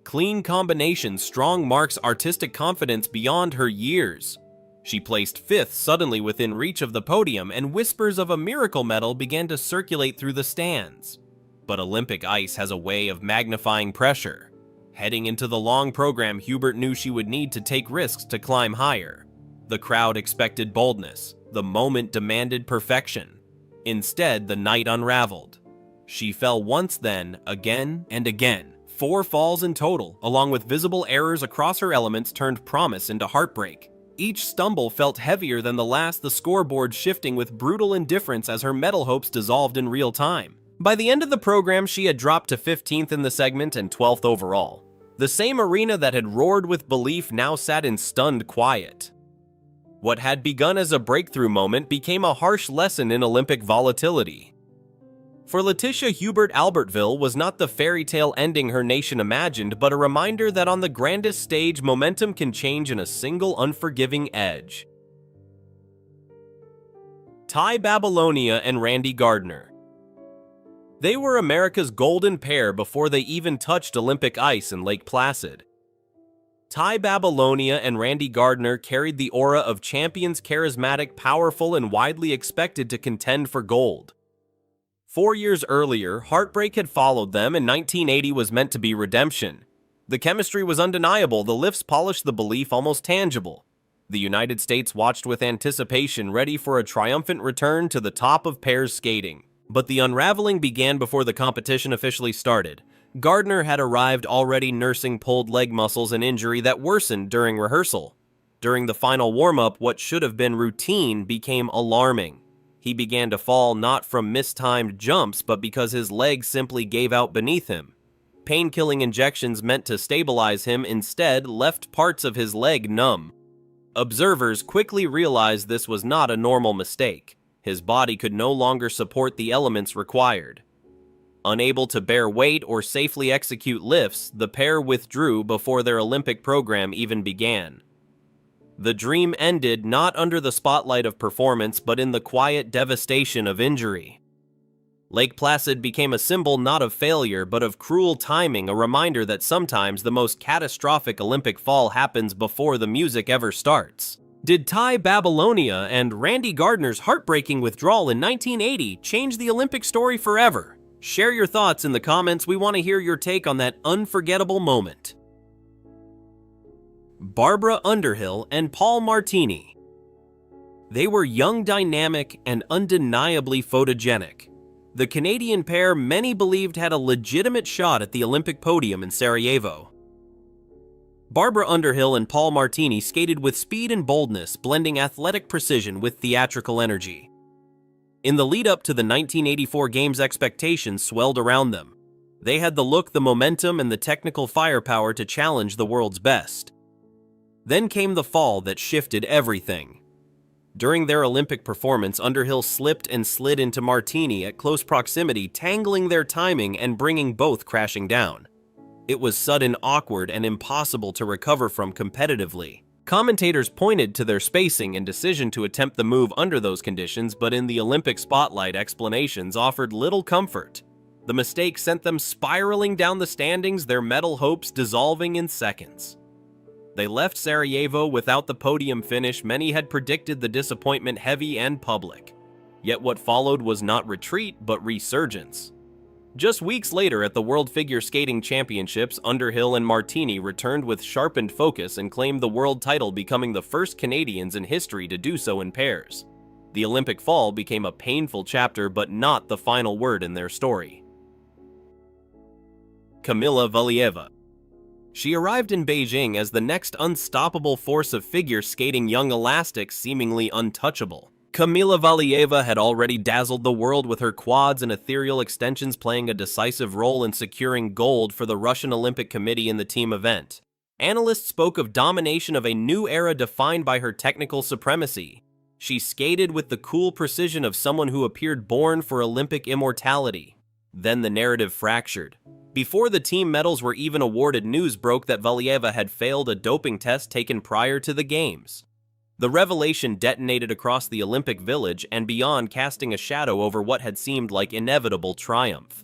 Clean combinations, strong marks, artistic confidence beyond her years. She placed 5th, suddenly within reach of the podium, and whispers of a miracle medal began to circulate through the stands. But Olympic ice has a way of magnifying pressure. Heading into the long program, Hubert knew she would need to take risks to climb higher. The crowd expected boldness. The moment demanded perfection. Instead, the night unraveled. She fell once, then, again and again. 4 falls in total, along with visible errors across her elements, turned promise into heartbreak. Each stumble felt heavier than the last, the scoreboard shifting with brutal indifference as her medal hopes dissolved in real time. By the end of the program, she had dropped to 15th in the segment and 12th overall. The same arena that had roared with belief now sat in stunned quiet. What had begun as a breakthrough moment became a harsh lesson in Olympic volatility. For Leticia Hubert, Albertville was not the fairy tale ending her nation imagined, but a reminder that on the grandest stage, momentum can change in a single unforgiving edge. Tai Babilonia and Randy Gardner. They were America's golden pair before they even touched Olympic ice in Lake Placid. Tai Babilonia and Randy Gardner carried the aura of champions, charismatic, powerful, and widely expected to contend for gold. 4 years earlier, heartbreak had followed them, and 1980 was meant to be redemption. The chemistry was undeniable, the lifts polished the belief almost tangible. The United States watched with anticipation, ready for a triumphant return to the top of pairs skating. But the unraveling began before the competition officially started. Gardner had arrived already nursing pulled leg muscles, an injury that worsened during rehearsal. During the final warm-up, what should have been routine became alarming. He began to fall not from mistimed jumps, but because his legs simply gave out beneath him. Pain-killing injections meant to stabilize him instead left parts of his leg numb. Observers quickly realized this was not a normal mistake. His body could no longer support the elements required. Unable to bear weight or safely execute lifts, the pair withdrew before their Olympic program even began. The dream ended not under the spotlight of performance, but in the quiet devastation of injury. Lake Placid became a symbol not of failure, but of cruel timing, a reminder that sometimes the most catastrophic Olympic fall happens before the music ever starts. Did Tai Babilonia and Randy Gardner's heartbreaking withdrawal in 1980 change the Olympic story forever? Share your thoughts in the comments. We want to hear your take on that unforgettable moment. Barbara Underhill and Paul Martini. They were young, dynamic, and undeniably photogenic. The Canadian pair many believed had a legitimate shot at the Olympic podium in Sarajevo. Barbara Underhill and Paul Martini skated with speed and boldness, blending athletic precision with theatrical energy. In the lead-up to the 1984 Games, expectations swelled around them. They had the look, the momentum, and the technical firepower to challenge the world's best. Then came the fall that shifted everything. During their Olympic performance, Underhill slipped and slid into Martini at close proximity, tangling their timing and bringing both crashing down. It was sudden, awkward, and impossible to recover from competitively. Commentators pointed to their spacing and decision to attempt the move under those conditions, but in the Olympic spotlight, explanations offered little comfort. The mistake sent them spiraling down the standings, their medal hopes dissolving in seconds. They left Sarajevo without the podium finish. Many had predicted the disappointment heavy and public. Yet what followed was not retreat, but resurgence. Just weeks later at the World Figure Skating Championships, Underhill and Martini returned with sharpened focus and claimed the world title, becoming the first Canadians in history to do so in pairs. The Olympic fall became a painful chapter, but not the final word in their story. Kamila Valieva. She arrived in Beijing as the next unstoppable force of figure skating, young, elastic, seemingly untouchable. Kamila Valieva had already dazzled the world with her quads and ethereal extensions, playing a decisive role in securing gold for the Russian Olympic Committee in the team event. Analysts spoke of domination of a new era defined by her technical supremacy. She skated with the cool precision of someone who appeared born for Olympic immortality. Then the narrative fractured. Before the team medals were even awarded, news broke that Valieva had failed a doping test taken prior to the Games. The revelation detonated across the Olympic Village and beyond, casting a shadow over what had seemed like inevitable triumph.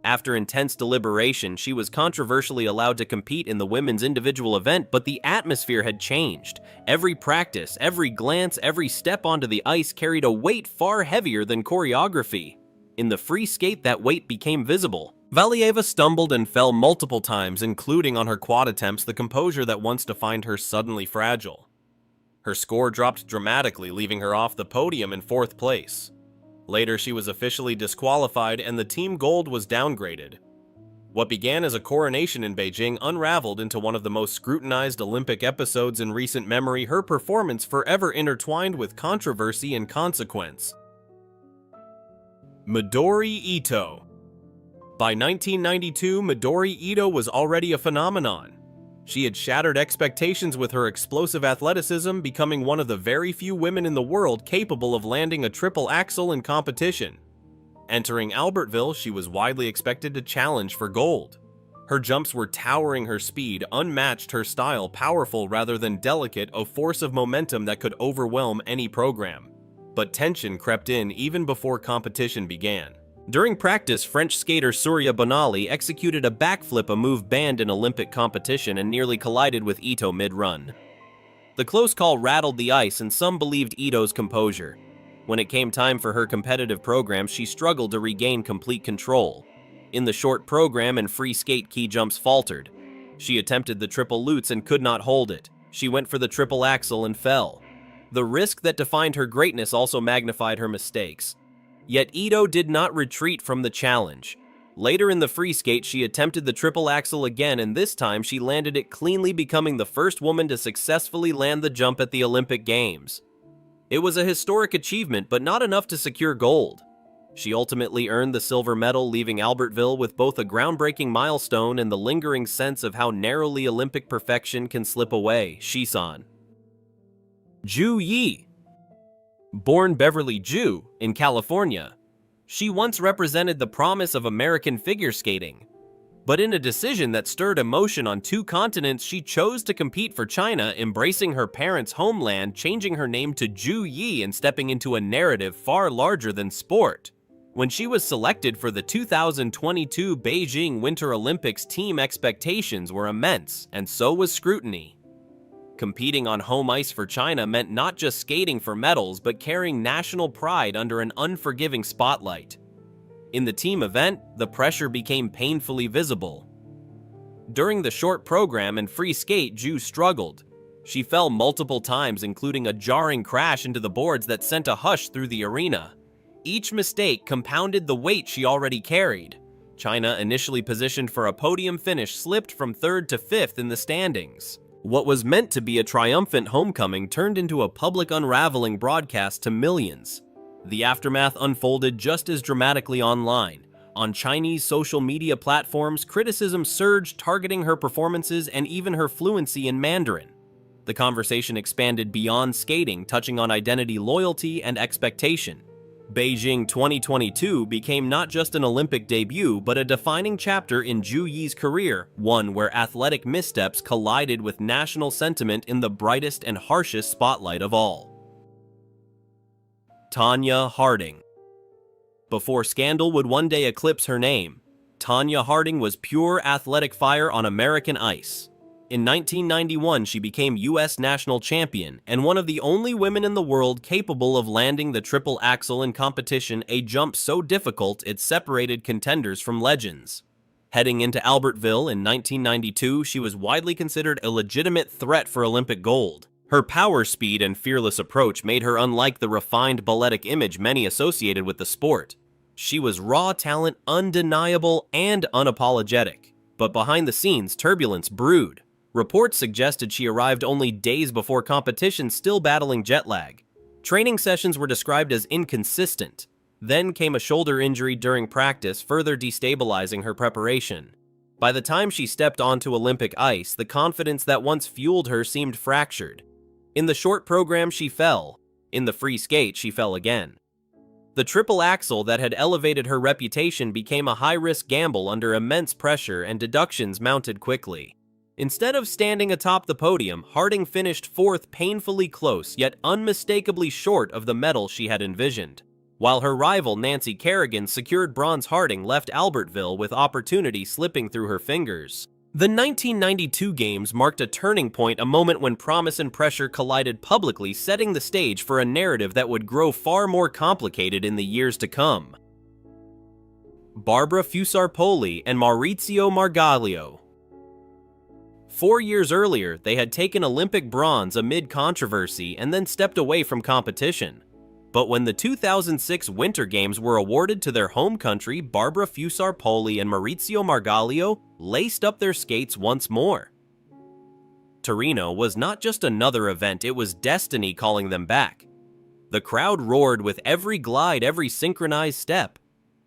After intense deliberation, she was controversially allowed to compete in the women's individual event, but the atmosphere had changed. Every practice, every glance, every step onto the ice carried a weight far heavier than choreography. In the free skate, that weight became visible. Valieva stumbled and fell multiple times, including on her quad attempts, the composure that once defined her suddenly fragile. Her score dropped dramatically, leaving her off the podium in 4th place. Later, she was officially disqualified and the team gold was downgraded. What began as a coronation in Beijing unraveled into one of the most scrutinized Olympic episodes in recent memory, her performance forever intertwined with controversy and consequence. Midori Ito. By 1992, Midori Ito was already a phenomenon. She had shattered expectations with her explosive athleticism, becoming one of the very few women in the world capable of landing a triple axel in competition. Entering Albertville, she was widely expected to challenge for gold. Her jumps were towering, her speed unmatched, her style powerful rather than delicate, a force of momentum that could overwhelm any program. But tension crept in even before competition began. During practice, French skater Surya Bonali executed a backflip, a move banned in Olympic competition, and nearly collided with Ito mid-run. The close call rattled the ice, and some believed Ito's composure. When it came time for her competitive program, she struggled to regain complete control. In the short program and free skate, key jumps faltered. She attempted the triple lutz and could not hold it. She went for the triple axel and fell. The risk that defined her greatness also magnified her mistakes. Yet Ito did not retreat from the challenge. Later in the free skate, she attempted the triple axel again, and this time she landed it cleanly, becoming the first woman to successfully land the jump at the Olympic Games. It was a historic achievement, but not enough to secure gold. She ultimately earned the silver medal, leaving Albertville with both a groundbreaking milestone and the lingering sense of how narrowly Olympic perfection can slip away. Shisan. Zhu Yi. Born Beverly Zhu in California, she once represented the promise of American figure skating. But in a decision that stirred emotion on 2 continents, she chose to compete for China, embracing her parents' homeland, changing her name to Zhu Yi and stepping into a narrative far larger than sport. When she was selected for the 2022 Beijing Winter Olympics, team expectations were immense, and so was scrutiny. Competing on home ice for China meant not just skating for medals, but carrying national pride under an unforgiving spotlight. In the team event, the pressure became painfully visible. During the short program and free skate, Zhu struggled. She fell multiple times, including a jarring crash into the boards that sent a hush through the arena. Each mistake compounded the weight she already carried. China, initially positioned for a podium finish, slipped from 3rd to 5th in the standings. What was meant to be a triumphant homecoming turned into a public unraveling broadcast to millions. The aftermath unfolded just as dramatically online. On Chinese social media platforms, criticism surged, targeting her performances and even her fluency in Mandarin. The conversation expanded beyond skating, touching on identity, loyalty, and expectation. Beijing 2022 became not just an Olympic debut, but a defining chapter in Zhu Yi's career, one where athletic missteps collided with national sentiment in the brightest and harshest spotlight of all. Tonya Harding. Before scandal would one day eclipse her name, Tonya Harding was pure athletic fire on American ice. In 1991, she became U.S. national champion and one of the only women in the world capable of landing the triple axel in competition, a jump so difficult it separated contenders from legends. Heading into Albertville in 1992, she was widely considered a legitimate threat for Olympic gold. Her power, speed, and fearless approach made her unlike the refined balletic image many associated with the sport. She was raw talent, undeniable, and unapologetic. But behind the scenes, turbulence brewed. Reports suggested she arrived only days before competition, still battling jet lag. Training sessions were described as inconsistent. Then came a shoulder injury during practice, further destabilizing her preparation. By the time she stepped onto Olympic ice, the confidence that once fueled her seemed fractured. In the short program, she fell. In the free skate, she fell again. The triple axel that had elevated her reputation became a high-risk gamble under immense pressure, and deductions mounted quickly. Instead of standing atop the podium, Harding finished 4th, painfully close, yet unmistakably short of the medal she had envisioned. while her rival Nancy Kerrigan's secured bronze Harding left Albertville with opportunity slipping through her fingers. The 1992 Games marked a turning point, a moment when promise and pressure collided publicly, setting the stage for a narrative that would grow far more complicated in the years to come. Barbara Fusar-Poli and Maurizio Margaglio. 4 years earlier, they had taken Olympic bronze amid controversy and then stepped away from competition. But when the 2006 Winter Games were awarded to their home country, Barbara Fusar-Poli and Maurizio Margaglio laced up their skates once more. Torino was not just another event, it was destiny calling them back. The crowd roared with every glide, every synchronized step.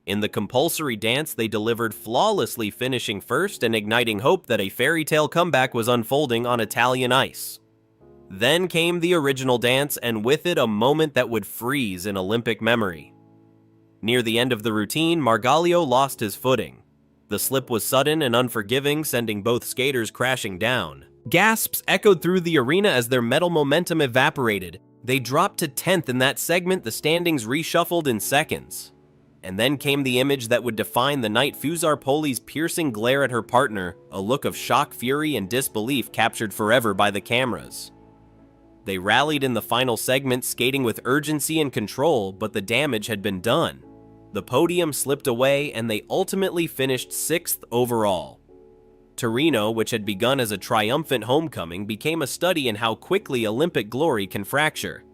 In the compulsory dance, they delivered flawlessly, finishing first and igniting hope that a fairy tale comeback was unfolding on Italian ice. Then came the original dance, and with it a moment that would freeze in Olympic memory. Near the end of the routine, Margaglio lost his footing. The slip was sudden and unforgiving, sending both skaters crashing down. Gasps echoed through the arena as their medal momentum evaporated. They dropped to 10th in that segment, the standings reshuffled in seconds. And then came the image that would define the night, Fusar-Poli's piercing glare at her partner, a look of shock, fury, and disbelief captured forever by the cameras. They rallied in the final segment, skating with urgency and control, but the damage had been done. The podium slipped away, and they ultimately finished 6th overall. Torino, which had begun as a triumphant homecoming, became a study in how quickly Olympic glory can fracture.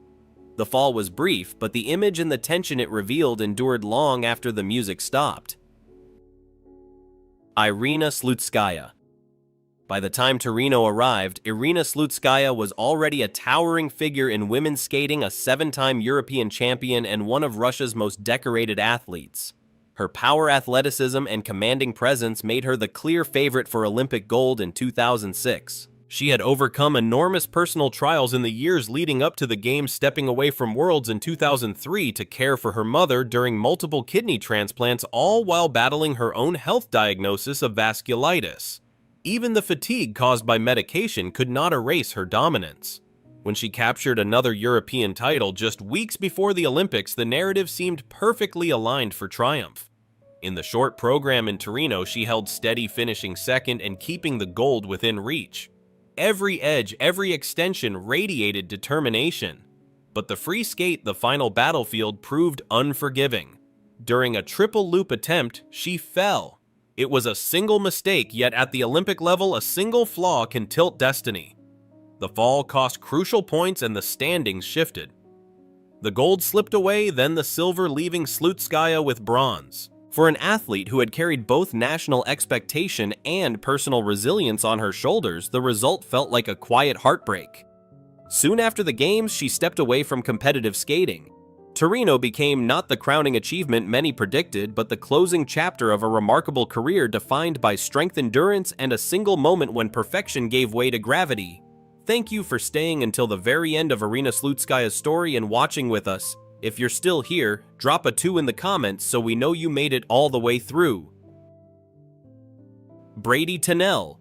The fall was brief, but the image and the tension it revealed endured long after the music stopped. Irina Slutskaya. By the time Torino arrived, Irina Slutskaya was already a towering figure in women's skating, a 7-time European champion and one of Russia's most decorated athletes. Her power, athleticism, and commanding presence made her the clear favorite for Olympic gold in 2006. She had overcome enormous personal trials in the years leading up to the Games, stepping away from Worlds in 2003 to care for her mother during multiple kidney transplants, all while battling her own health diagnosis of vasculitis. Even the fatigue caused by medication could not erase her dominance. When she captured another European title just weeks before the Olympics, the narrative seemed perfectly aligned for triumph. In the short program in Torino, she held steady, finishing second and keeping the gold within reach. Every edge, every extension radiated determination. But the free skate, the final battlefield, proved unforgiving. During a triple loop attempt, she fell. It was a single mistake, yet at the Olympic level, a single flaw can tilt destiny. The fall cost crucial points and the standings shifted. The gold slipped away, then the silver, leaving Slutskaya with bronze. For an athlete who had carried both national expectation and personal resilience on her shoulders, the result felt like a quiet heartbreak. Soon after the Games, she stepped away from competitive skating. Torino became not the crowning achievement many predicted, but the closing chapter of a remarkable career defined by strength, endurance, and a single moment when perfection gave way to gravity. Thank you for staying until the very end of Irina Slutskaya's story and watching with us. If you're still here, drop a 2 in the comments so we know you made it all the way through. Brady Tennell.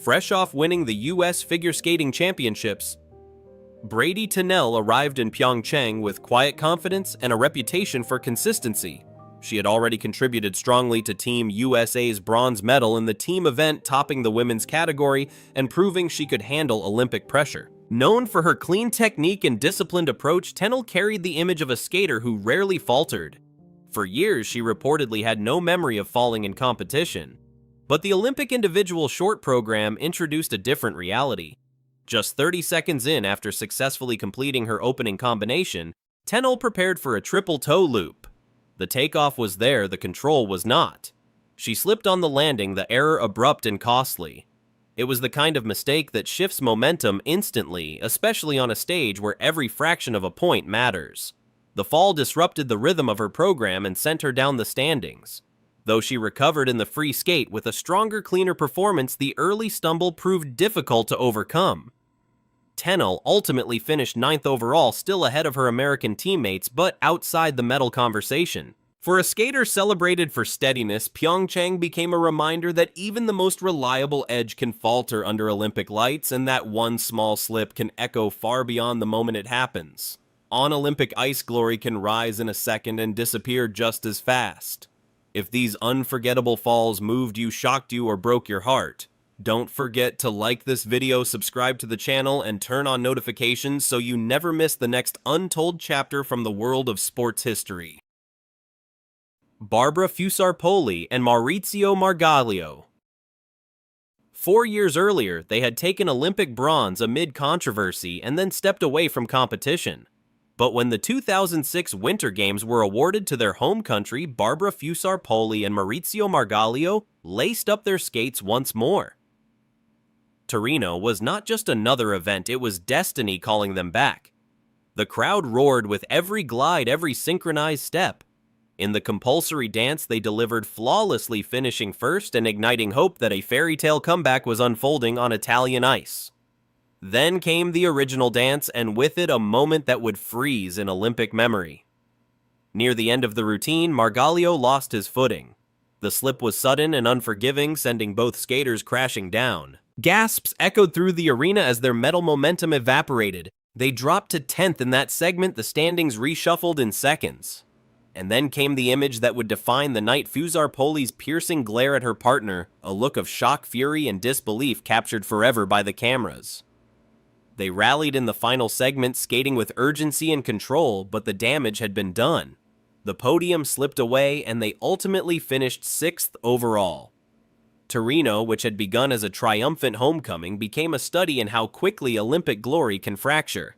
Fresh off winning the U.S. Figure Skating Championships, Brady Tennell arrived in Pyeongchang with quiet confidence and a reputation for consistency. She had already contributed strongly to Team USA's bronze medal in the team event, topping the women's category and proving she could handle Olympic pressure. Known for her clean technique and disciplined approach, Tennell carried the image of a skater who rarely faltered. For years, she reportedly had no memory of falling in competition. But the Olympic individual short program introduced a different reality. Just 30 seconds in, after successfully completing her opening combination, Tennell prepared for a triple toe loop. The takeoff was there, the control was not. She slipped on the landing, the error abrupt and costly. It was the kind of mistake that shifts momentum instantly, especially on a stage where every fraction of a point matters. The fall disrupted the rhythm of her program and sent her down the standings. Though she recovered in the free skate with a stronger, cleaner performance, the early stumble proved difficult to overcome. Tennell ultimately finished 9th overall, still ahead of her American teammates, but outside the medal conversation. For a skater celebrated for steadiness, Pyeongchang became a reminder that even the most reliable edge can falter under Olympic lights, and that one small slip can echo far beyond the moment it happens. on Olympic ice glory can rise in a second and disappear just as fast. If these unforgettable falls moved you, shocked you, or broke your heart, don't forget to like this video, subscribe to the channel, and turn on notifications so you never miss the next untold chapter from the world of sports history. Barbara Fusar-Poli and Maurizio Margaglio. 4 years earlier, they had taken Olympic bronze amid controversy and then stepped away from competition. But when the 2006 Winter Games were awarded to their home country, Barbara Fusar-Poli and Maurizio Margaglio laced up their skates once more. Torino was not just another event, it was destiny calling them back. The crowd roared with every glide, every synchronized step. In the compulsory dance, they delivered flawlessly, finishing first and igniting hope that a fairy tale comeback was unfolding on Italian ice. Then came the original dance, and with it a moment that would freeze in Olympic memory. Near the end of the routine, Margaglio lost his footing. The slip was sudden and unforgiving, sending both skaters crashing down. Gasps echoed through the arena as their medal momentum evaporated. They dropped to 10th in that segment, the standings reshuffled in seconds. And then came the image that would define the night, Fusar-Poli's piercing glare at her partner, a look of shock, fury, and disbelief captured forever by the cameras. They rallied in the final segment, skating with urgency and control, but the damage had been done. The podium slipped away, and they ultimately finished 6th overall. Torino, which had begun as a triumphant homecoming, became a study in how quickly Olympic glory can fracture.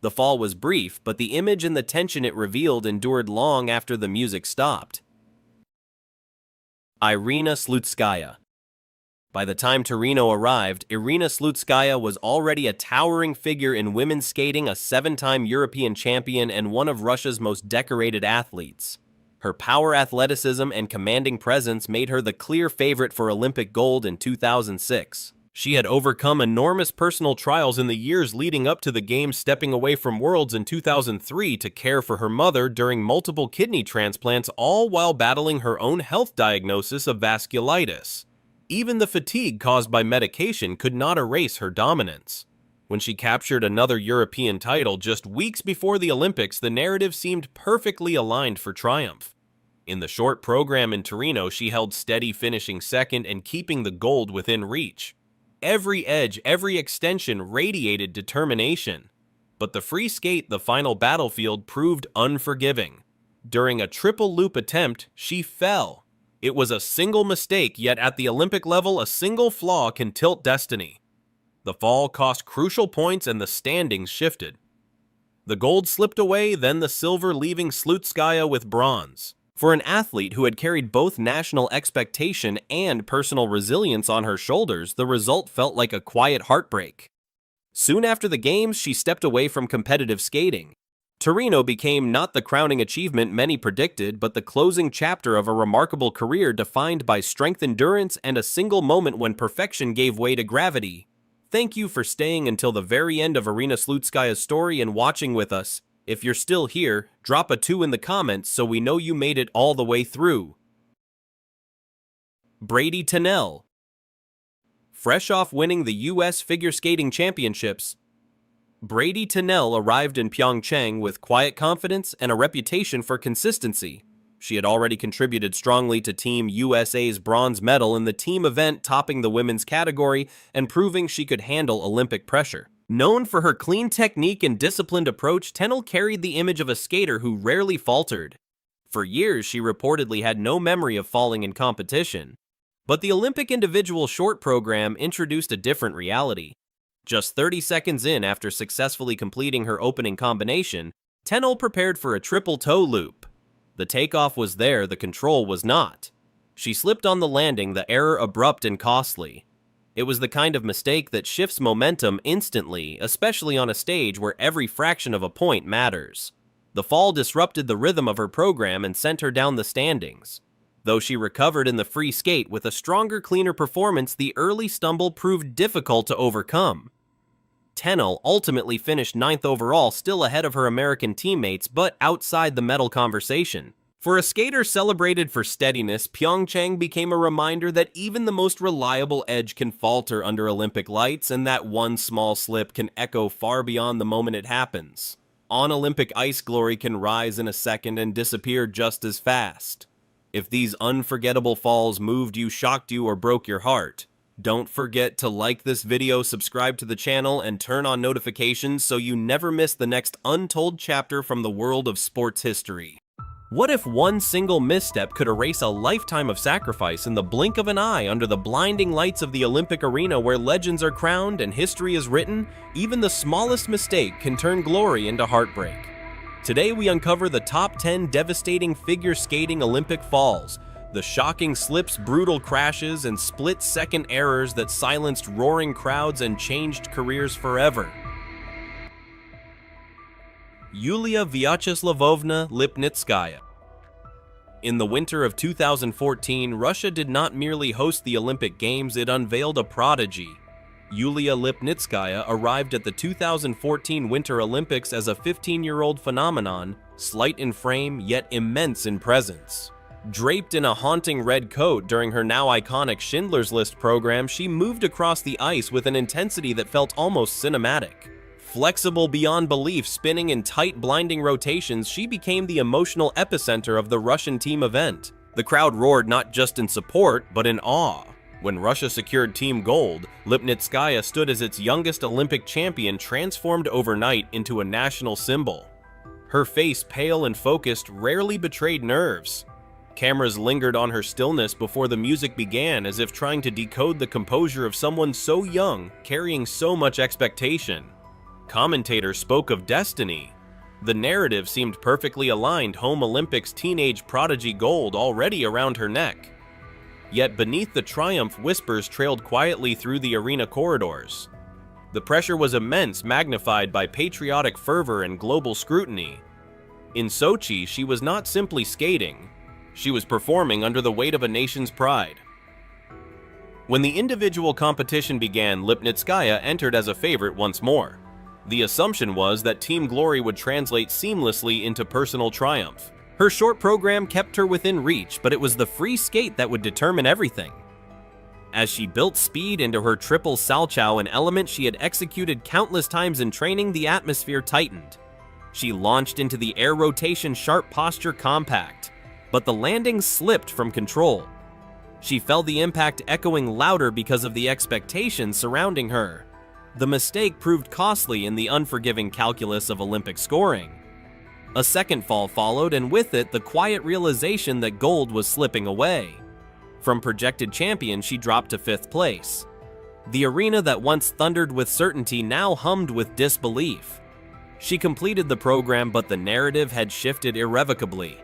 The fall was brief, but the image and the tension it revealed endured long after the music stopped. Irina Slutskaya. By the time Torino arrived, Irina Slutskaya was already a towering figure in women's skating, a 7-time European champion and one of Russia's most decorated athletes. Her power, athleticism, and commanding presence made her the clear favorite for Olympic gold in 2006. She had overcome enormous personal trials in the years leading up to the Games, stepping away from Worlds in 2003 to care for her mother during multiple kidney transplants, all while battling her own health diagnosis of vasculitis. Even the fatigue caused by medication could not erase her dominance. When she captured another European title just weeks before the Olympics, the narrative seemed perfectly aligned for triumph. In the short program in Torino, she held steady, finishing second and keeping the gold within reach. Every edge, every extension radiated determination. But the free skate, the final battlefield, proved unforgiving. During a triple loop attempt, she fell. It was a single mistake, yet at the Olympic level, a single flaw can tilt destiny. The fall cost crucial points and the standings shifted. The gold slipped away, then the silver, leaving Slutskaya with bronze. For an athlete who had carried both national expectation and personal resilience on her shoulders, the result felt like a quiet heartbreak. Soon after the Games, she stepped away from competitive skating. Torino became not the crowning achievement many predicted, but the closing chapter of a remarkable career defined by strength, endurance, and a single moment when perfection gave way to gravity. Thank you for staying until the very end of Irina Slutskaya's story and watching with us. If you're still here, drop a 2 in the comments so we know you made it all the way through. Brady Tennell. Fresh off winning the U.S. Figure Skating Championships, Brady Tennell arrived in Pyeongchang with quiet confidence and a reputation for consistency. She had already contributed strongly to Team USA's bronze medal in the team event, topping the women's category and proving she could handle Olympic pressure. Known for her clean technique and disciplined approach, Tennell carried the image of a skater who rarely faltered. For years, she reportedly had no memory of falling in competition. But the Olympic individual short program introduced a different reality. Just 30 seconds in, after successfully completing her opening combination, Tennell prepared for a triple toe loop. The takeoff was there, the control was not. She slipped on the landing, the error abrupt and costly. It was the kind of mistake that shifts momentum instantly, especially on a stage where every fraction of a point matters. The fall disrupted the rhythm of her program and sent her down the standings. Though she recovered in the free skate with a stronger, cleaner performance, the early stumble proved difficult to overcome. Tennell ultimately finished 9th overall, still ahead of her American teammates, but outside the medal conversation. For a skater celebrated for steadiness, Pyeongchang became a reminder that even the most reliable edge can falter under Olympic lights, and that one small slip can echo far beyond the moment it happens. on-Olympic ice glory can rise in a second and disappear just as fast. If these unforgettable falls moved you, shocked you, or broke your heart, don't forget to like this video, subscribe to the channel, and turn on notifications so you never miss the next untold chapter from the world of sports history. What if one single misstep could erase a lifetime of sacrifice in the blink of an eye under the blinding lights of the Olympic arena where legends are crowned and history is written? Even the smallest mistake can turn glory into heartbreak. Today we uncover the top 10 devastating figure skating Olympic falls, the shocking slips, brutal crashes, and split-second errors that silenced roaring crowds and changed careers forever. Yulia Vyacheslavovna Lipnitskaya. In the winter of 2014, Russia did not merely host the Olympic Games, it unveiled a prodigy. Yulia Lipnitskaya arrived at the 2014 Winter Olympics as a 15-year-old phenomenon, slight in frame yet immense in presence. Draped in a haunting red coat during her now iconic Schindler's List program, she moved across the ice with an intensity that felt almost cinematic. Flexible beyond belief, spinning in tight, blinding rotations, she became the emotional epicenter of the Russian team event. The crowd roared not just in support, but in awe. When Russia secured team gold, Lipnitskaya stood as its youngest Olympic champion, transformed overnight into a national symbol. Her face, pale and focused, rarely betrayed nerves. Cameras lingered on her stillness before the music began, as if trying to decode the composure of someone so young, carrying so much expectation. Commentators spoke of destiny. The narrative seemed perfectly aligned, home Olympics teenage prodigy gold already around her neck. Yet beneath the triumph, whispers trailed quietly through the arena corridors. The pressure was immense, magnified by patriotic fervor and global scrutiny. In Sochi, she was not simply skating. She was performing under the weight of a nation's pride. When the individual competition began, Lipnitskaya entered as a favorite once more. The assumption was that team glory would translate seamlessly into personal triumph. Her short program kept her within reach, but it was the free skate that would determine everything. As she built speed into her triple salchow, an element she had executed countless times in training, the atmosphere tightened. She launched into the air rotation, sharp posture, compact. But the landing slipped from control. She felt the impact echoing louder because of the expectations surrounding her. The mistake proved costly in the unforgiving calculus of Olympic scoring. A second fall followed, and with it, the quiet realization that gold was slipping away. From projected champion, she dropped to 5th place. The arena that once thundered with certainty now hummed with disbelief. She completed the program, but the narrative had shifted irrevocably.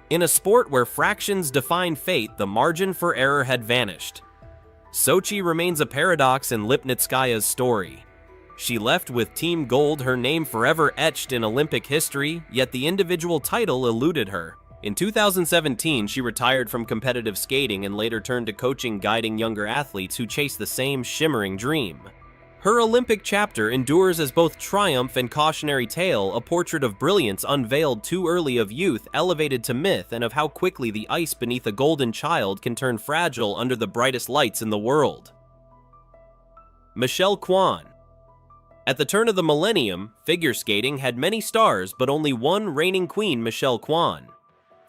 In a sport where fractions define fate, the margin for error had vanished. Sochi remains a paradox in Lipnitskaya's story. She left with team gold, her name forever etched in Olympic history, yet the individual title eluded her. In 2017, she retired from competitive skating and later turned to coaching, guiding younger athletes who chase the same shimmering dream. Her Olympic chapter endures as both triumph and cautionary tale, a portrait of brilliance unveiled too early, of youth elevated to myth, and of how quickly the ice beneath a golden child can turn fragile under the brightest lights in the world. Michelle Kwan. At the turn of the millennium, figure skating had many stars, but only one reigning queen, Michelle Kwan.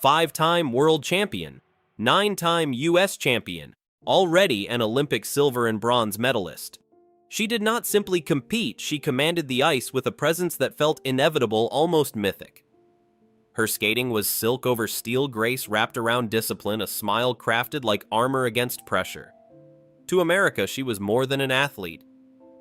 5-time world champion, 9-time US champion, already an Olympic silver and bronze medalist. She did not simply compete, she commanded the ice with a presence that felt inevitable, almost mythic. Her skating was silk over steel, grace wrapped around discipline, a smile crafted like armor against pressure. To America, she was more than an athlete.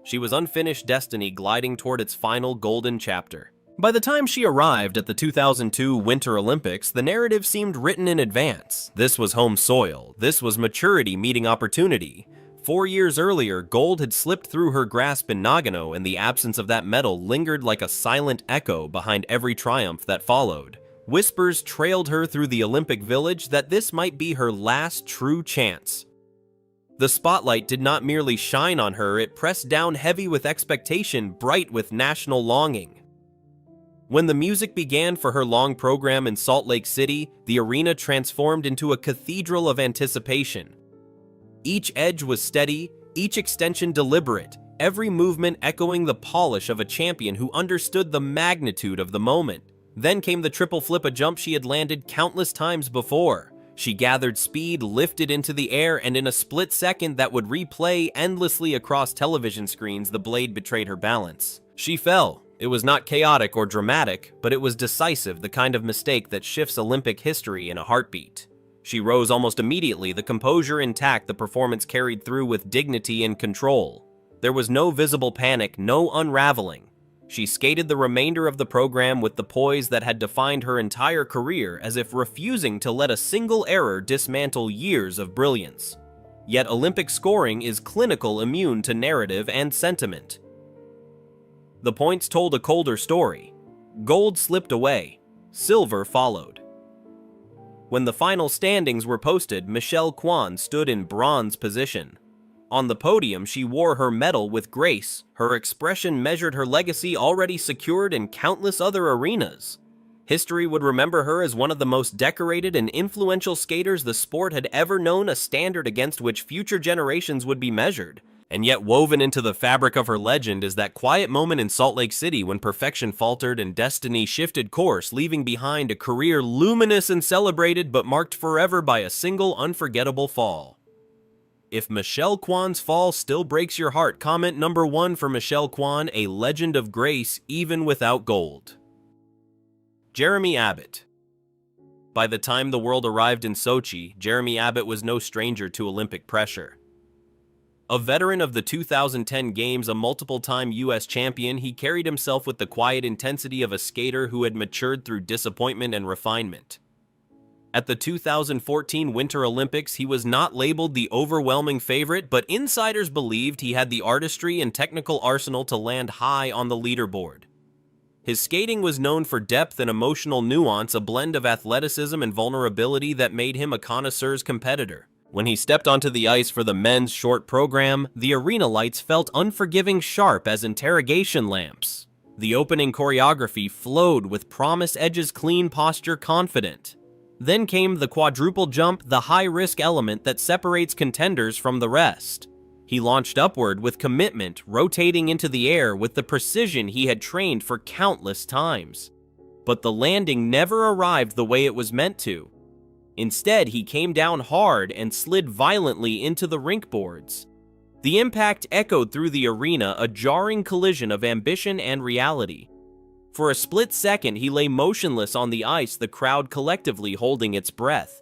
She was unfinished destiny gliding toward its final golden chapter. By the time she arrived at the 2002 Winter Olympics, the narrative seemed written in advance. This was home soil. This was maturity meeting opportunity. 4 years earlier, gold had slipped through her grasp in Nagano, and the absence of that medal lingered like a silent echo behind every triumph that followed. Whispers trailed her through the Olympic Village that this might be her last true chance. The spotlight did not merely shine on her, it pressed down heavy with expectation, bright with national longing. When the music began for her long program in Salt Lake City, the arena transformed into a cathedral of anticipation. Each edge was steady, each extension deliberate, every movement echoing the polish of a champion who understood the magnitude of the moment. Then came the triple flip, a jump she had landed countless times before. She gathered speed, lifted into the air, and in a split second that would replay endlessly across television screens, the blade betrayed her balance. She fell. It was not chaotic or dramatic, but it was decisive, the kind of mistake that shifts Olympic history in a heartbeat. She rose almost immediately, the composure intact, the performance carried through with dignity and control. There was no visible panic, no unraveling. She skated the remainder of the program with the poise that had defined her entire career, as if refusing to let a single error dismantle years of brilliance. Yet Olympic scoring is clinical, immune to narrative and sentiment. The points told a colder story. Gold slipped away. Silver followed. When the final standings were posted, Michelle Kwan stood in bronze position. On the podium, she wore her medal with grace. Her expression measured her legacy already secured in countless other arenas. History would remember her as one of the most decorated and influential skaters the sport had ever known, a standard against which future generations would be measured. And yet woven into the fabric of her legend is that quiet moment in Salt Lake City when perfection faltered and destiny shifted course, leaving behind a career luminous and celebrated but marked forever by a single unforgettable fall. If Michelle Kwan's fall still breaks your heart, comment number 1 for Michelle Kwan, a legend of grace even without gold. Jeremy Abbott. By the time the world arrived in Sochi, Jeremy Abbott was no stranger to Olympic pressure. A veteran of the 2010 Games, a multiple-time U.S. champion, he carried himself with the quiet intensity of a skater who had matured through disappointment and refinement. At the 2014 Winter Olympics, he was not labeled the overwhelming favorite, but insiders believed he had the artistry and technical arsenal to land high on the leaderboard. His skating was known for depth and emotional nuance, a blend of athleticism and vulnerability that made him a connoisseur's competitor. When he stepped onto the ice for the men's short program, the arena lights felt unforgiving, sharp as interrogation lamps. The opening choreography flowed with promise, edges clean, posture confident. Then came the quadruple jump, the high-risk element that separates contenders from the rest. He launched upward with commitment, rotating into the air with the precision he had trained for countless times. But the landing never arrived the way it was meant to. Instead, he came down hard and slid violently into the rink boards. The impact echoed through the arena, a jarring collision of ambition and reality. For a split second, he lay motionless on the ice, the crowd collectively holding its breath.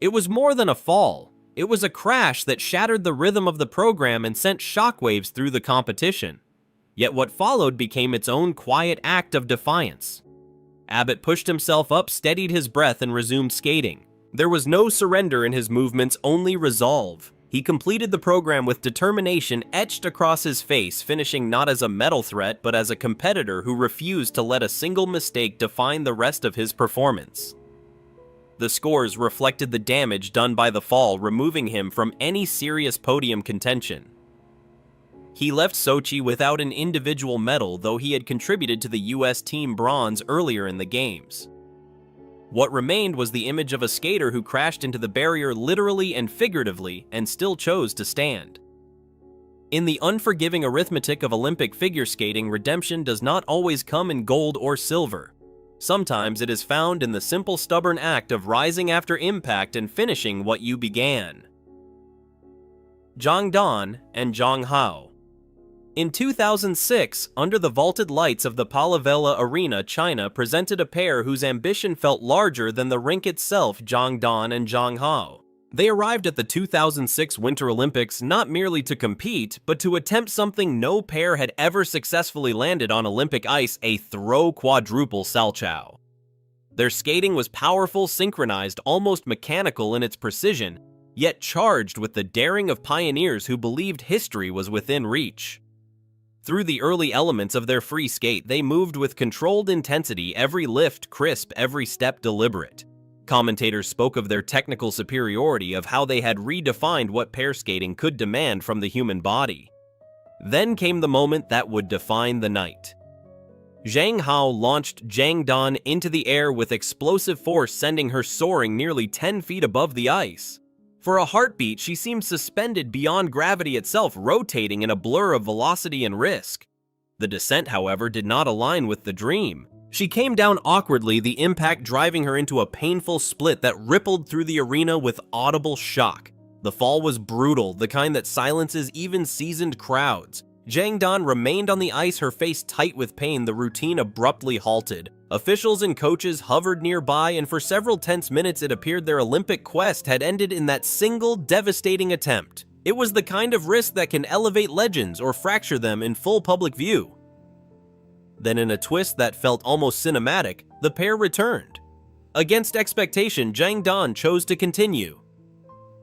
It was more than a fall. It was a crash that shattered the rhythm of the program and sent shockwaves through the competition. Yet what followed became its own quiet act of defiance. Abbott pushed himself up, steadied his breath, and resumed skating. There was no surrender in his movements, only resolve. He completed the program with determination etched across his face, finishing not as a medal threat, but as a competitor who refused to let a single mistake define the rest of his performance. The scores reflected the damage done by the fall, removing him from any serious podium contention. He left Sochi without an individual medal, though he had contributed to the U.S. team bronze earlier in the Games. What remained was the image of a skater who crashed into the barrier literally and figuratively and still chose to stand. In the unforgiving arithmetic of Olympic figure skating, redemption does not always come in gold or silver. Sometimes it is found in the simple, stubborn act of rising after impact and finishing what you began. Jang Dan and Jang Hao. In 2006, under the vaulted lights of the Palavela Arena, China presented a pair whose ambition felt larger than the rink itself, Jang Dan and Jang Hao. They arrived at the 2006 Winter Olympics not merely to compete, but to attempt something no pair had ever successfully landed on Olympic ice, a throw quadruple salchow. Their skating was powerful, synchronized, almost mechanical in its precision, yet charged with the daring of pioneers who believed history was within reach. Through the early elements of their free skate, they moved with controlled intensity, every lift crisp, every step deliberate. Commentators spoke of their technical superiority, of how they had redefined what pair skating could demand from the human body. Then came the moment that would define the night. Jang Hao launched Jang Dan into the air with explosive force, sending her soaring nearly 10 feet above the ice. For a heartbeat, she seemed suspended beyond gravity itself, rotating in a blur of velocity and risk. The descent, however, did not align with the dream. She came down awkwardly, the impact driving her into a painful split that rippled through the arena with audible shock. The fall was brutal, the kind that silences even seasoned crowds. Jang Dan remained on the ice, her face tight with pain. The routine abruptly halted. Officials and coaches hovered nearby, and for several tense minutes it appeared their Olympic quest had ended in that single devastating attempt. It was the kind of risk that can elevate legends or fracture them in full public view. Then, in a twist that felt almost cinematic, the pair returned. Against expectation, Jang Dan chose to continue.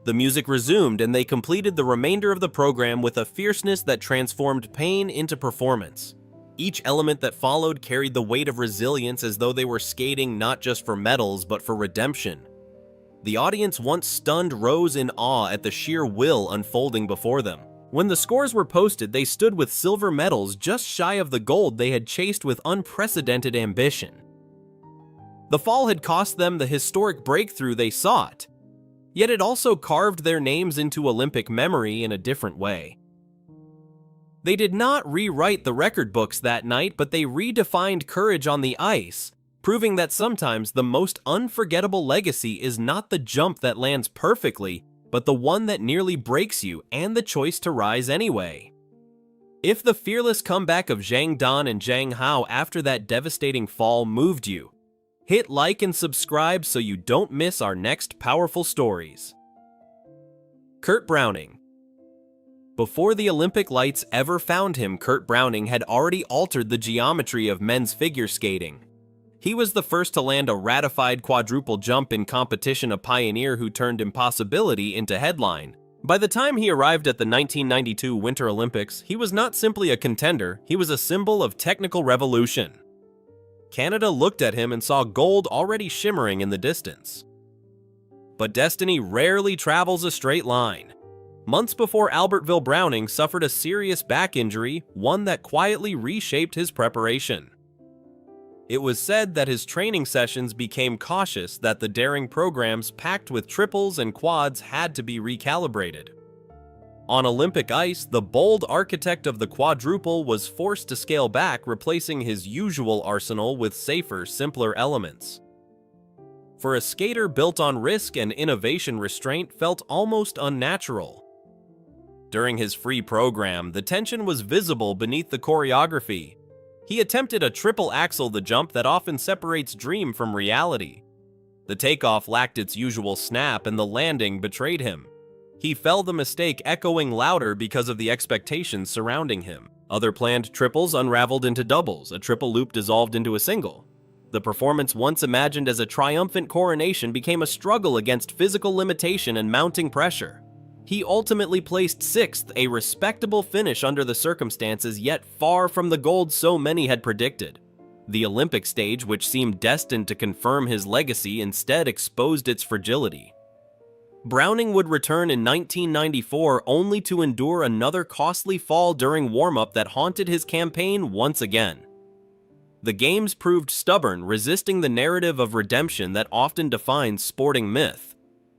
The music resumed, and they completed the remainder of the program with a fierceness that transformed pain into performance. Each element that followed carried the weight of resilience, as though they were skating not just for medals but for redemption. The audience, once stunned, rose in awe at the sheer will unfolding before them. When the scores were posted, they stood with silver medals just shy of the gold they had chased with unprecedented ambition. The fall had cost them the historic breakthrough they sought. Yet it also carved their names into Olympic memory in a different way. They did not rewrite the record books that night, but they redefined courage on the ice, proving that sometimes the most unforgettable legacy is not the jump that lands perfectly, but the one that nearly breaks you and the choice to rise anyway. If the fearless comeback of Jang Dan and Jang Hao after that devastating fall moved you, hit like and subscribe so you don't miss our next powerful stories. Kurt Browning. Before the Olympic lights ever found him, Kurt Browning had already altered the geometry of men's figure skating. He was the first to land a ratified quadruple jump in competition, a pioneer who turned impossibility into headline. By the time he arrived at the 1992 Winter Olympics, he was not simply a contender, he was a symbol of technical revolution. Canada looked at him and saw gold already shimmering in the distance. But destiny rarely travels a straight line. Months before Albertville, Browning suffered a serious back injury, one that quietly reshaped his preparation. It was said that his training sessions became cautious, that the daring programs packed with triples and quads had to be recalibrated. On Olympic ice, the bold architect of the quadruple was forced to scale back, replacing his usual arsenal with safer, simpler elements. For a skater built on risk and innovation, restraint felt almost unnatural. During his free program, the tension was visible beneath the choreography. He attempted a triple axel, the jump that often separates dream from reality. The takeoff lacked its usual snap, and the landing betrayed him. He fell, the mistake echoing louder because of the expectations surrounding him. Other planned triples unraveled into doubles, a triple loop dissolved into a single. The performance, once imagined as a triumphant coronation, became a struggle against physical limitation and mounting pressure. He ultimately placed sixth, a respectable finish under the circumstances, yet far from the gold so many had predicted. The Olympic stage, which seemed destined to confirm his legacy, instead exposed its fragility. Browning would return in 1994 only to endure another costly fall during warm-up that haunted his campaign once again. The Games proved stubborn, resisting the narrative of redemption that often defines sporting myth.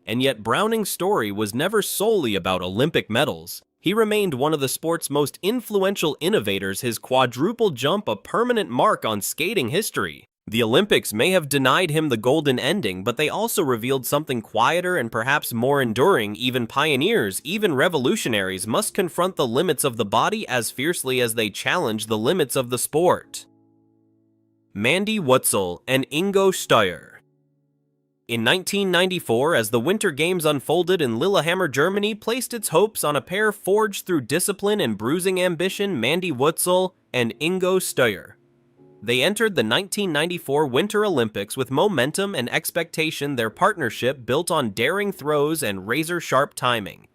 And yet Browning's story was never solely about Olympic medals. He remained one of the sport's most influential innovators, his quadruple jump a permanent mark on skating history. The Olympics may have denied him the golden ending, but they also revealed something quieter and perhaps more enduring. Even pioneers, even revolutionaries, must confront the limits of the body as fiercely as they challenge the limits of the sport. Mandy Wetzel and Ingo Steuer. In 1994, as the Winter Games unfolded in Lillehammer, Germany placed its hopes on a pair forged through discipline and bruising ambition, Mandy Wetzel and Ingo Steuer. They entered the 1994 Winter Olympics with momentum and expectation, their partnership built on daring throws and razor-sharp timing.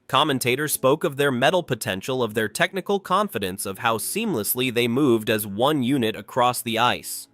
Commentators spoke of their medal potential, of their technical confidence, of how seamlessly they moved as one unit across the ice.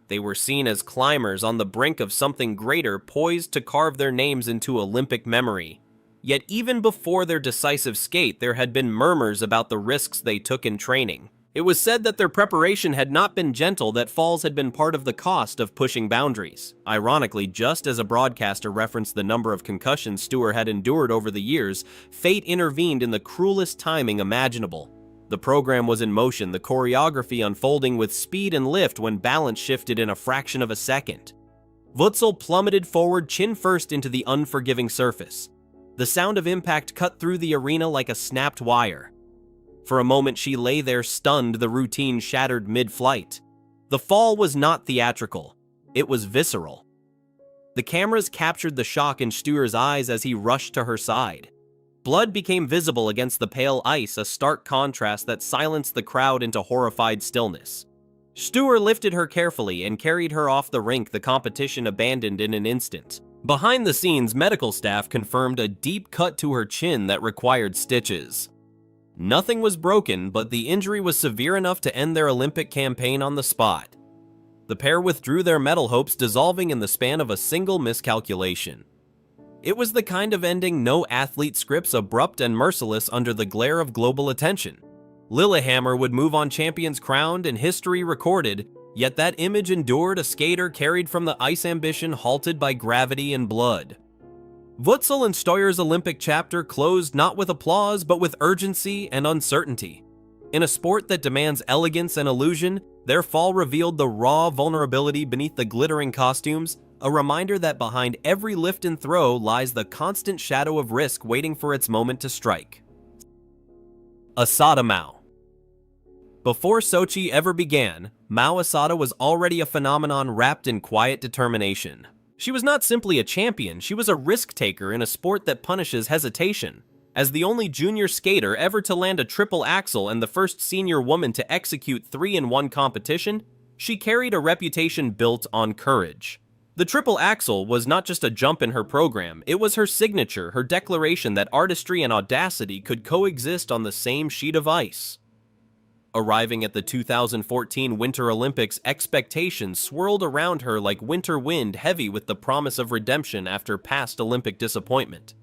They were seen as climbers on the brink of something greater, poised to carve their names into Olympic memory. Yet even before their decisive skate, there had been murmurs about the risks they took in training. It was said that their preparation had not been gentle, that falls had been part of the cost of pushing boundaries. Ironically, just as a broadcaster referenced the number of concussions Stewart had endured over the years, fate intervened in the cruelest timing imaginable. The program was in motion, the choreography unfolding with speed and lift when balance shifted in a fraction of a second. Wetzel plummeted forward chin first into the unforgiving surface. The sound of impact cut through the arena like a snapped wire. For a moment she lay there stunned, the routine shattered mid-flight. The fall was not theatrical, it was visceral. The cameras captured the shock in Stewart's eyes as he rushed to her side. Blood became visible against the pale ice, a stark contrast that silenced the crowd into horrified stillness. Stewart lifted her carefully and carried her off the rink, the competition abandoned in an instant. Behind the scenes, medical staff confirmed a deep cut to her chin that required stitches. Nothing was broken, but the injury was severe enough to end their Olympic campaign on the spot. The pair withdrew their medal hopes, dissolving in the span of a single miscalculation. It was the kind of ending no athlete scripts, abrupt and merciless under the glare of global attention. Lillehammer would move on, champions crowned and history recorded, yet that image endured, a skater carried from the ice, ambition halted by gravity and blood. Wetzel and Steuer's Olympic chapter closed not with applause but with urgency and uncertainty. In a sport that demands elegance and illusion, their fall revealed the raw vulnerability beneath the glittering costumes, a reminder that behind every lift and throw lies the constant shadow of risk waiting for its moment to strike. Asada Mao. Before Sochi ever began, Mao Asada was already a phenomenon wrapped in quiet determination. She was not simply a champion, she was a risk-taker in a sport that punishes hesitation. As the only junior skater ever to land a triple axel and the first senior woman to execute 3 in one competition, she carried a reputation built on courage. The triple axel was not just a jump in her program, it was her signature, her declaration that artistry and audacity could coexist on the same sheet of ice. Arriving at the 2014 Winter Olympics, expectations swirled around her like winter wind, heavy with the promise of redemption after past Olympic disappointment.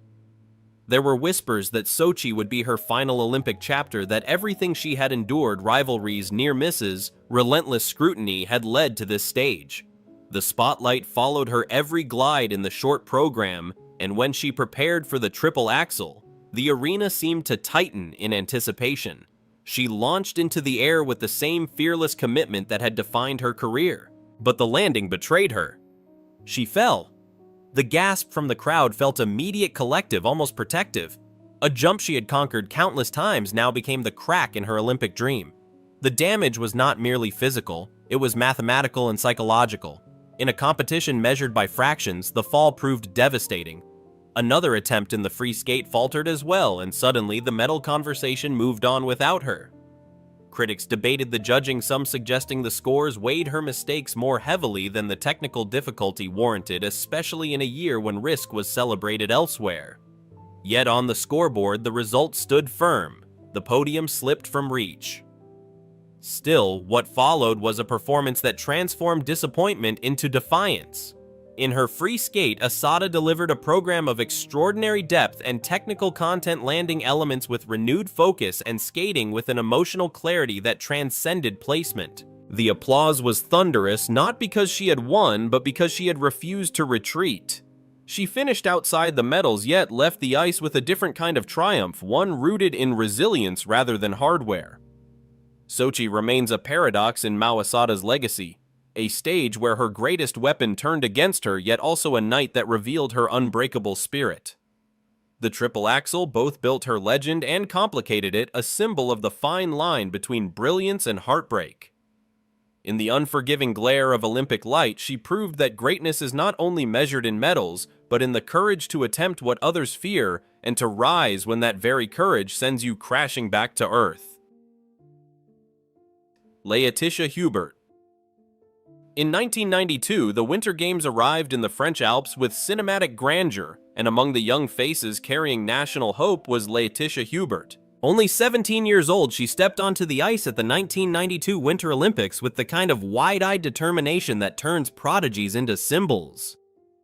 There were whispers that Sochi would be her final Olympic chapter, that everything she had endured, rivalries, near misses, relentless scrutiny, had led to this stage. The spotlight followed her every glide in the short program, and when she prepared for the triple axel, the arena seemed to tighten in anticipation. She launched into the air with the same fearless commitment that had defined her career, but the landing betrayed her. She fell. The gasp from the crowd felt immediate, collective, almost protective. A jump she had conquered countless times now became the crack in her Olympic dream. The damage was not merely physical, it was mathematical and psychological. In a competition measured by fractions, the fall proved devastating. Another attempt in the free skate faltered as well, and suddenly the medal conversation moved on without her. Critics debated the judging, some suggesting the scores weighed her mistakes more heavily than the technical difficulty warranted, especially in a year when risk was celebrated elsewhere. Yet on the scoreboard, the result stood firm. The podium slipped from reach. Still, what followed was a performance that transformed disappointment into defiance. In her free skate, Asada delivered a program of extraordinary depth and technical content, landing elements with renewed focus and skating with an emotional clarity that transcended placement. The applause was thunderous, not because she had won, but because she had refused to retreat. She finished outside the medals, yet left the ice with a different kind of triumph, one rooted in resilience rather than hardware. Sochi remains a paradox in Mao Asada's legacy. A stage where her greatest weapon turned against her, yet also a night that revealed her unbreakable spirit. The triple axel both built her legend and complicated it, a symbol of the fine line between brilliance and heartbreak. In the unforgiving glare of Olympic light, she proved that greatness is not only measured in medals, but in the courage to attempt what others fear, and to rise when that very courage sends you crashing back to earth. Leticia Hubert. In 1992, the Winter Games arrived in the French Alps with cinematic grandeur, and among the young faces carrying national hope was Leticia Hubert. Only 17 years old, she stepped onto the ice at the 1992 Winter Olympics with the kind of wide-eyed determination that turns prodigies into symbols.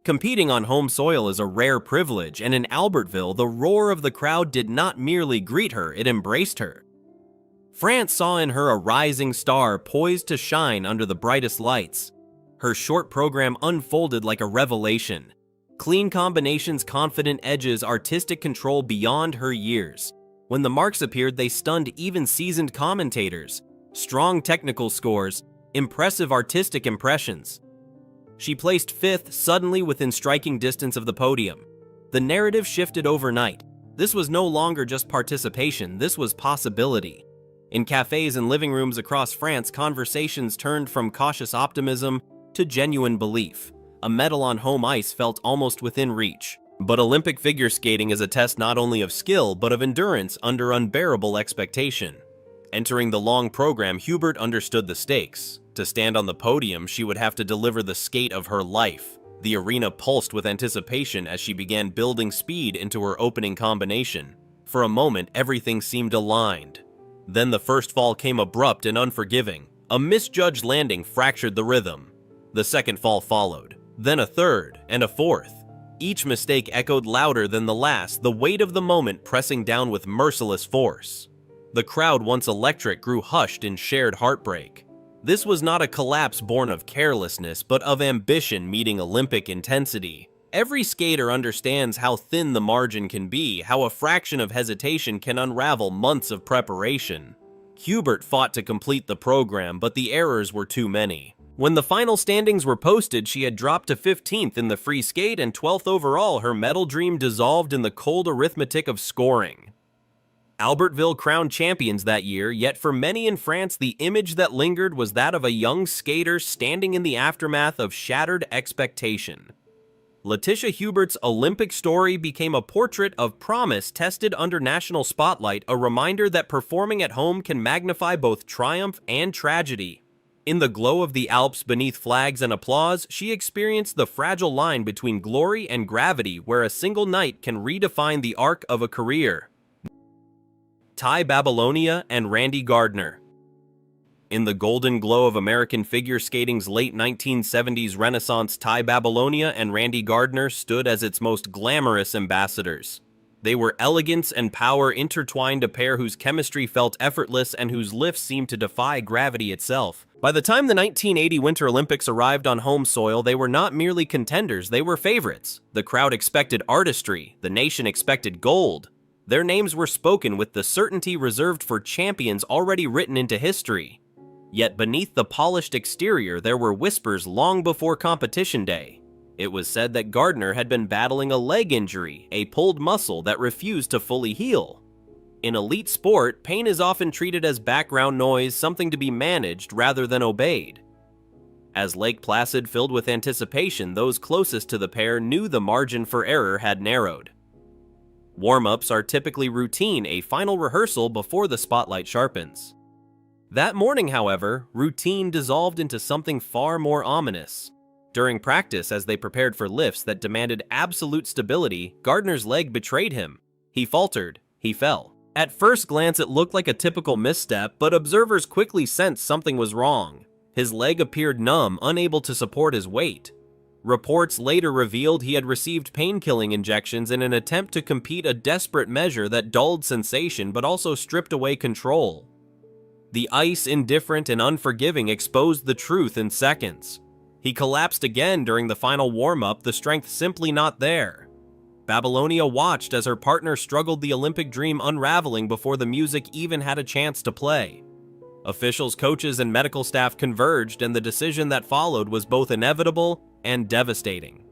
Competing on home soil is a rare privilege, and in Albertville, the roar of the crowd did not merely greet her, it embraced her. France saw in her a rising star poised to shine under the brightest lights. Her short program unfolded like a revelation. Clean combinations, confident edges, artistic control beyond her years. When the marks appeared, they stunned even seasoned commentators. Strong technical scores, impressive artistic impressions. She placed 5th, suddenly within striking distance of the podium. The narrative shifted overnight. This was no longer just participation, this was possibility. In cafes and living rooms across France, conversations turned from cautious optimism to genuine belief. A medal on home ice felt almost within reach. But Olympic figure skating is a test not only of skill, but of endurance under unbearable expectation. Entering the long program, Hubert understood the stakes. To stand on the podium, she would have to deliver the skate of her life. The arena pulsed with anticipation as she began building speed into her opening combination. For a moment, everything seemed aligned. Then the first fall came abrupt and unforgiving. A misjudged landing fractured the rhythm. The second fall followed, then a third and a fourth. Each mistake echoed louder than the last, the weight of the moment pressing down with merciless force. The crowd, once electric, grew hushed in shared heartbreak. This was not a collapse born of carelessness, but of ambition meeting Olympic intensity. Every skater understands how thin the margin can be, how a fraction of hesitation can unravel months of preparation. Hubert fought to complete the program, but the errors were too many. When the final standings were posted, she had dropped to 15th in the free skate and 12th overall. Her medal dream dissolved in the cold arithmetic of scoring. Albertville crowned champions that year, yet for many in France, the image that lingered was that of a young skater standing in the aftermath of shattered expectation. Leticia Hubert's Olympic story became a portrait of promise tested under national spotlight, a reminder that performing at home can magnify both triumph and tragedy. In the glow of the Alps beneath flags and applause, she experienced the fragile line between glory and gravity, where a single night can redefine the arc of a career. Tai Babilonia and Randy Gardner. In the golden glow of American figure skating's late 1970s renaissance, Tai Babilonia and Randy Gardner stood as its most glamorous ambassadors. They were elegance and power intertwined, a pair whose chemistry felt effortless and whose lifts seemed to defy gravity itself. By the time the 1980 Winter Olympics arrived on home soil, they were not merely contenders, they were favorites. The crowd expected artistry, the nation expected gold. Their names were spoken with the certainty reserved for champions already written into history. Yet beneath the polished exterior, there were whispers long before competition day. It was said that Gardner had been battling a leg injury, a pulled muscle that refused to fully heal. In elite sport, pain is often treated as background noise, something to be managed rather than obeyed. As Lake Placid filled with anticipation, those closest to the pair knew the margin for error had narrowed. Warm-ups are typically routine, a final rehearsal before the spotlight sharpens. That morning, however, routine dissolved into something far more ominous. During practice, as they prepared for lifts that demanded absolute stability, Gardner's leg betrayed him. He faltered, he fell. At first glance, it looked like a typical misstep, but observers quickly sensed something was wrong. His leg appeared numb, unable to support his weight. Reports later revealed he had received pain-killing injections in an attempt to compete, a desperate measure that dulled sensation but also stripped away control. The ice, indifferent and unforgiving, exposed the truth in seconds. He collapsed again during the final warm-up, the strength simply not there. Babilonia watched as her partner struggled, the Olympic dream unraveling before the music even had a chance to play. Officials, coaches, and medical staff converged, and the decision that followed was both inevitable and devastating.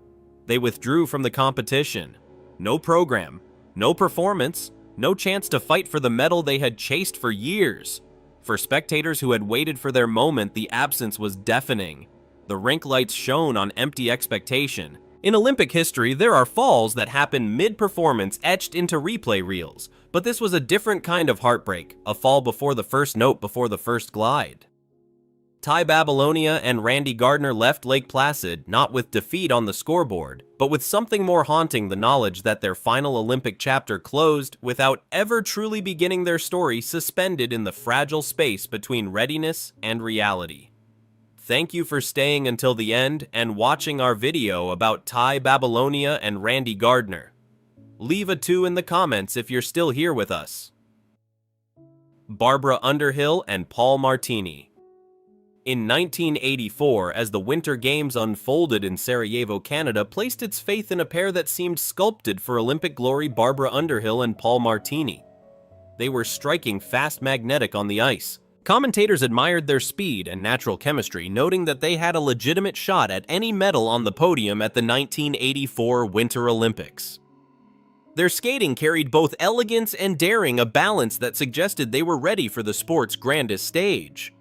They withdrew from the competition. No program, no performance, no chance to fight for the medal they had chased for years. For spectators who had waited for their moment, the absence was deafening. The rink lights shone on empty expectation. In Olympic history, there are falls that happen mid-performance etched into replay reels, but this was a different kind of heartbreak, a fall before the first note, before the first glide. Tai Babilonia and Randy Gardner left Lake Placid not with defeat on the scoreboard, but with something more haunting, the knowledge that their final Olympic chapter closed without ever truly beginning their story, suspended in the fragile space between readiness and reality. Thank you for staying until the end and watching our video about Tai Babilonia and Randy Gardner. Leave a 2 in the comments if you're still here with us. Barbara Underhill and Paul Martini. In 1984, as the Winter Games unfolded in Sarajevo, Canada placed its faith in a pair that seemed sculpted for Olympic glory, Barbara Underhill and Paul Martini. They were striking fast, magnetic on the ice. Commentators admired their speed and natural chemistry, noting that they had a legitimate shot at any medal on the podium at the 1984 Winter Olympics. Their skating carried both elegance and daring, a balance that suggested they were ready for the sport's grandest stage.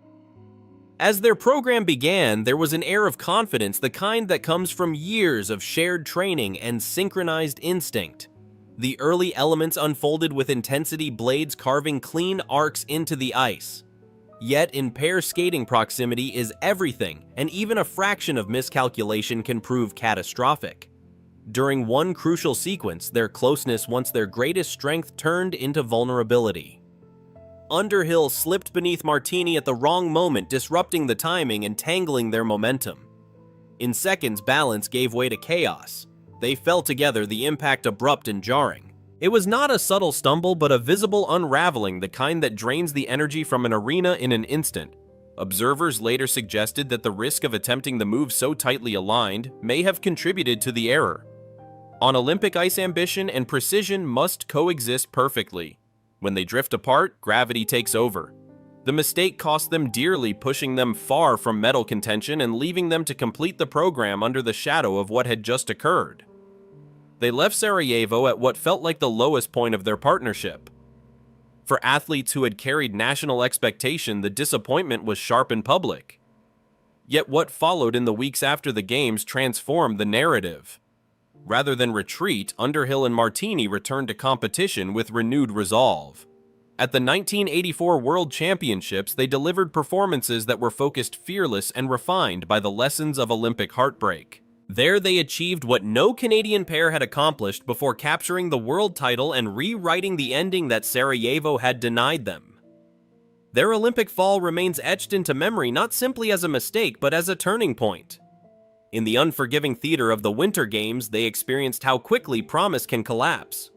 As their program began, there was an air of confidence, the kind that comes from years of shared training and synchronized instinct. The early elements unfolded with intensity, blades carving clean arcs into the ice. Yet in pair skating, proximity is everything, and even a fraction of miscalculation can prove catastrophic. During one crucial sequence, their closeness, once their greatest strength, turned into vulnerability. Underhill slipped beneath Martini at the wrong moment, disrupting the timing and tangling their momentum. In seconds, balance gave way to chaos. They fell together, the impact abrupt and jarring. It was not a subtle stumble, but a visible unraveling, the kind that drains the energy from an arena in an instant. Observers later suggested that the risk of attempting the move so tightly aligned may have contributed to the error. On Olympic ice, ambition and precision must coexist perfectly. When they drift apart, gravity takes over. The mistake cost them dearly, pushing them far from medal contention and leaving them to complete the program under the shadow of what had just occurred. They left Sarajevo at what felt like the lowest point of their partnership. For athletes who had carried national expectation, the disappointment was sharp and public. Yet what followed in the weeks after the Games transformed the narrative. Rather than retreat, Underhill and Martini returned to competition with renewed resolve. At the 1984 World Championships, they delivered performances that were focused, fearless, and refined by the lessons of Olympic heartbreak. There they achieved what no Canadian pair had accomplished before capturing the world title and rewriting the ending that Sarajevo had denied them. Their Olympic fall remains etched into memory not simply as a mistake, but as a turning point. In the unforgiving theater of the Winter Games, they experienced how quickly promise can collapse.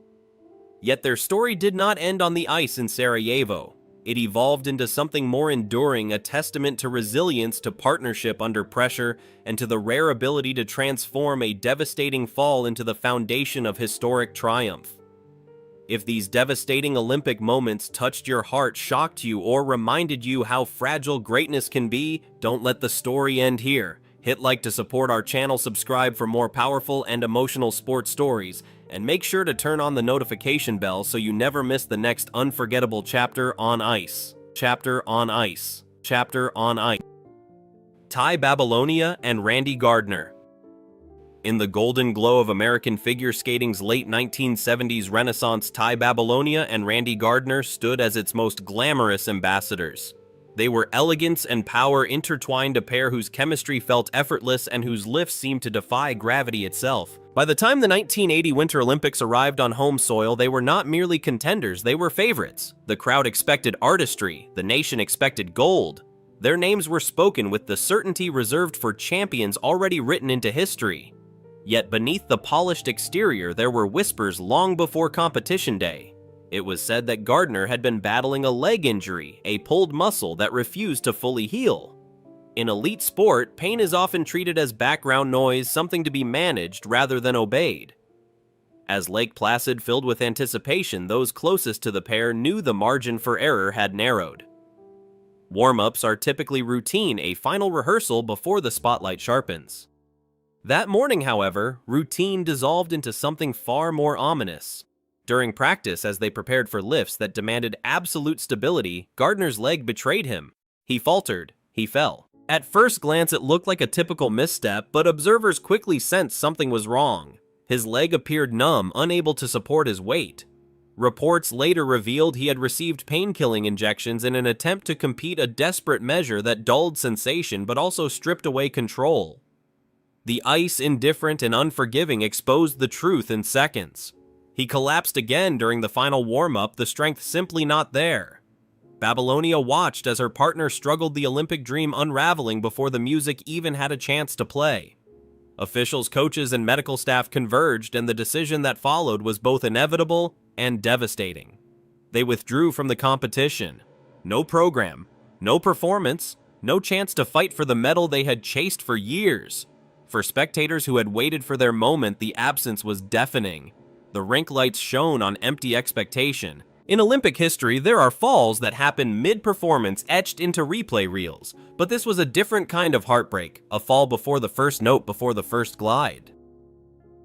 Yet their story did not end on the ice in Sarajevo. It evolved into something more enduring, a testament to resilience, to partnership under pressure, and to the rare ability to transform a devastating fall into the foundation of historic triumph. If these devastating Olympic moments touched your heart, shocked you, or reminded you how fragile greatness can be, don't let the story end here. Hit like to support our channel, subscribe for more powerful and emotional sports stories, and make sure to turn on the notification bell so you never miss the next unforgettable chapter on ice. Chapter on ice. Chapter on ice. Tai Babilonia and Randy Gardner. In the golden glow of American figure skating's late 1970s renaissance, Tai Babilonia and Randy Gardner stood as its most glamorous ambassadors. They were elegance and power intertwined, a pair whose chemistry felt effortless and whose lifts seemed to defy gravity itself. By the time the 1980 Winter Olympics arrived on home soil, they were not merely contenders, they were favorites. The crowd expected artistry, the nation expected gold. Their names were spoken with the certainty reserved for champions already written into history. Yet beneath the polished exterior, there were whispers long before competition day. It was said that Gardner had been battling a leg injury, a pulled muscle that refused to fully heal. In elite sport, pain is often treated as background noise, something to be managed rather than obeyed. As Lake Placid filled with anticipation, those closest to the pair knew the margin for error had narrowed. Warm-ups are typically routine, a final rehearsal before the spotlight sharpens. That morning, however, routine dissolved into something far more ominous. During practice, as they prepared for lifts that demanded absolute stability, Gardner's leg betrayed him. He faltered. He fell. At first glance, it looked like a typical misstep, but observers quickly sensed something was wrong. His leg appeared numb, unable to support his weight. Reports later revealed he had received pain-killing injections in an attempt to compete, a desperate measure that dulled sensation but also stripped away control. The ice, indifferent and unforgiving, exposed the truth in seconds. He collapsed again during the final warm-up, the strength simply not there. Babilonia watched as her partner struggled, the Olympic dream unraveling before the music even had a chance to play. Officials, coaches, and medical staff converged, and the decision that followed was both inevitable and devastating. They withdrew from the competition. No program, no performance, no chance to fight for the medal they had chased for years. For spectators who had waited for their moment, the absence was deafening. The rink lights shone on empty expectation. In Olympic history, there are falls that happen mid-performance etched into replay reels, but this was a different kind of heartbreak, a fall before the first note before the first glide.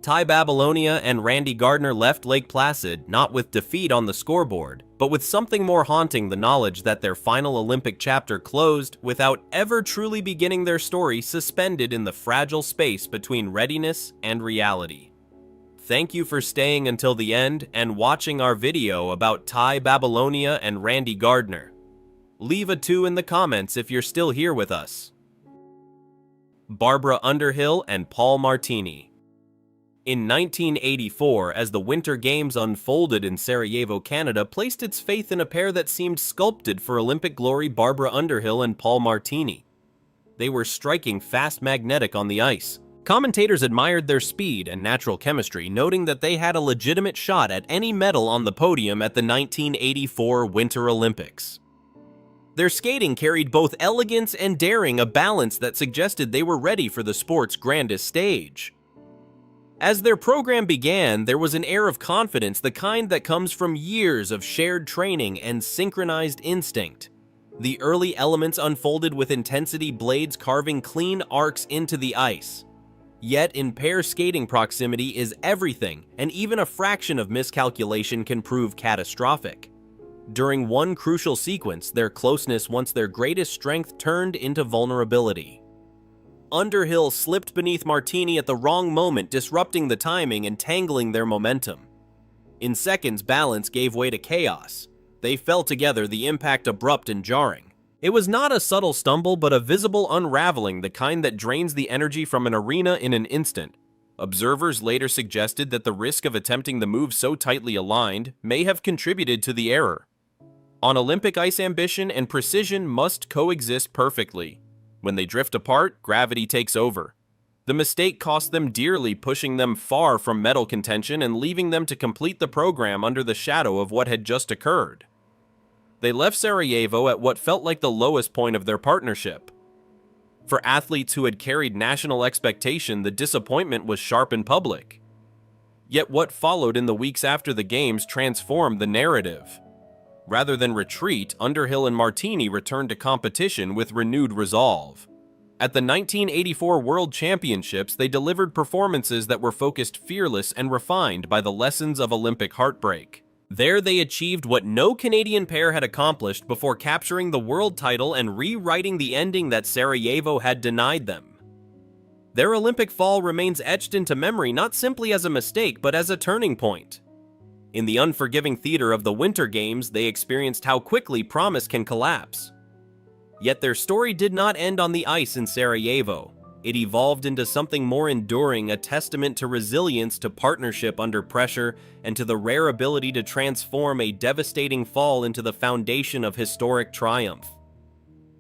Tai Babilonia and Randy Gardner left Lake Placid not with defeat on the scoreboard, but with something more haunting, the knowledge that their final Olympic chapter closed without ever truly beginning their story, suspended in the fragile space between readiness and reality. Thank you for staying until the end and watching our video about Tai Babilonia and Randy Gardner. Leave a 2 in the comments if you're still here with us. Barbara Underhill and Paul Martini. In 1984, as the Winter Games unfolded in Sarajevo, Canada placed its faith in a pair that seemed sculpted for Olympic glory, Barbara Underhill and Paul Martini. They were striking fast, magnetic on the ice. Commentators admired their speed and natural chemistry, noting that they had a legitimate shot at any medal on the podium at the 1984 Winter Olympics. Their skating carried both elegance and daring, a balance that suggested they were ready for the sport's grandest stage. As their program began, there was an air of confidence, the kind that comes from years of shared training and synchronized instinct. The early elements unfolded with intensity, blades carving clean arcs into the ice. Yet in pair skating, proximity is everything, and even a fraction of miscalculation can prove catastrophic. During one crucial sequence, their closeness, once their greatest strength, turned into vulnerability. Underhill slipped beneath Martini at the wrong moment, disrupting the timing and tangling their momentum. In seconds, balance gave way to chaos. They fell together, the impact abrupt and jarring. It was not a subtle stumble, but a visible unraveling, the kind that drains the energy from an arena in an instant. Observers later suggested that the risk of attempting the move so tightly aligned may have contributed to the error. On Olympic ice, ambition and precision must coexist perfectly. When they drift apart, gravity takes over. The mistake cost them dearly, pushing them far from medal contention and leaving them to complete the program under the shadow of what had just occurred. They left Sarajevo at what felt like the lowest point of their partnership. For athletes who had carried national expectation, the disappointment was sharp and public. Yet what followed in the weeks after the games transformed the narrative. Rather than retreat, Underhill and Martini returned to competition with renewed resolve. At the 1984 World Championships, they delivered performances that were focused, fearless, and refined by the lessons of Olympic heartbreak. There they achieved what no Canadian pair had accomplished before capturing the world title and rewriting the ending that Sarajevo had denied them. Their Olympic fall remains etched into memory not simply as a mistake, but as a turning point. In the unforgiving theater of the Winter Games, they experienced how quickly promise can collapse. Yet their story did not end on the ice in Sarajevo. It evolved into something more enduring, a testament to resilience, to partnership under pressure, and to the rare ability to transform a devastating fall into the foundation of historic triumph.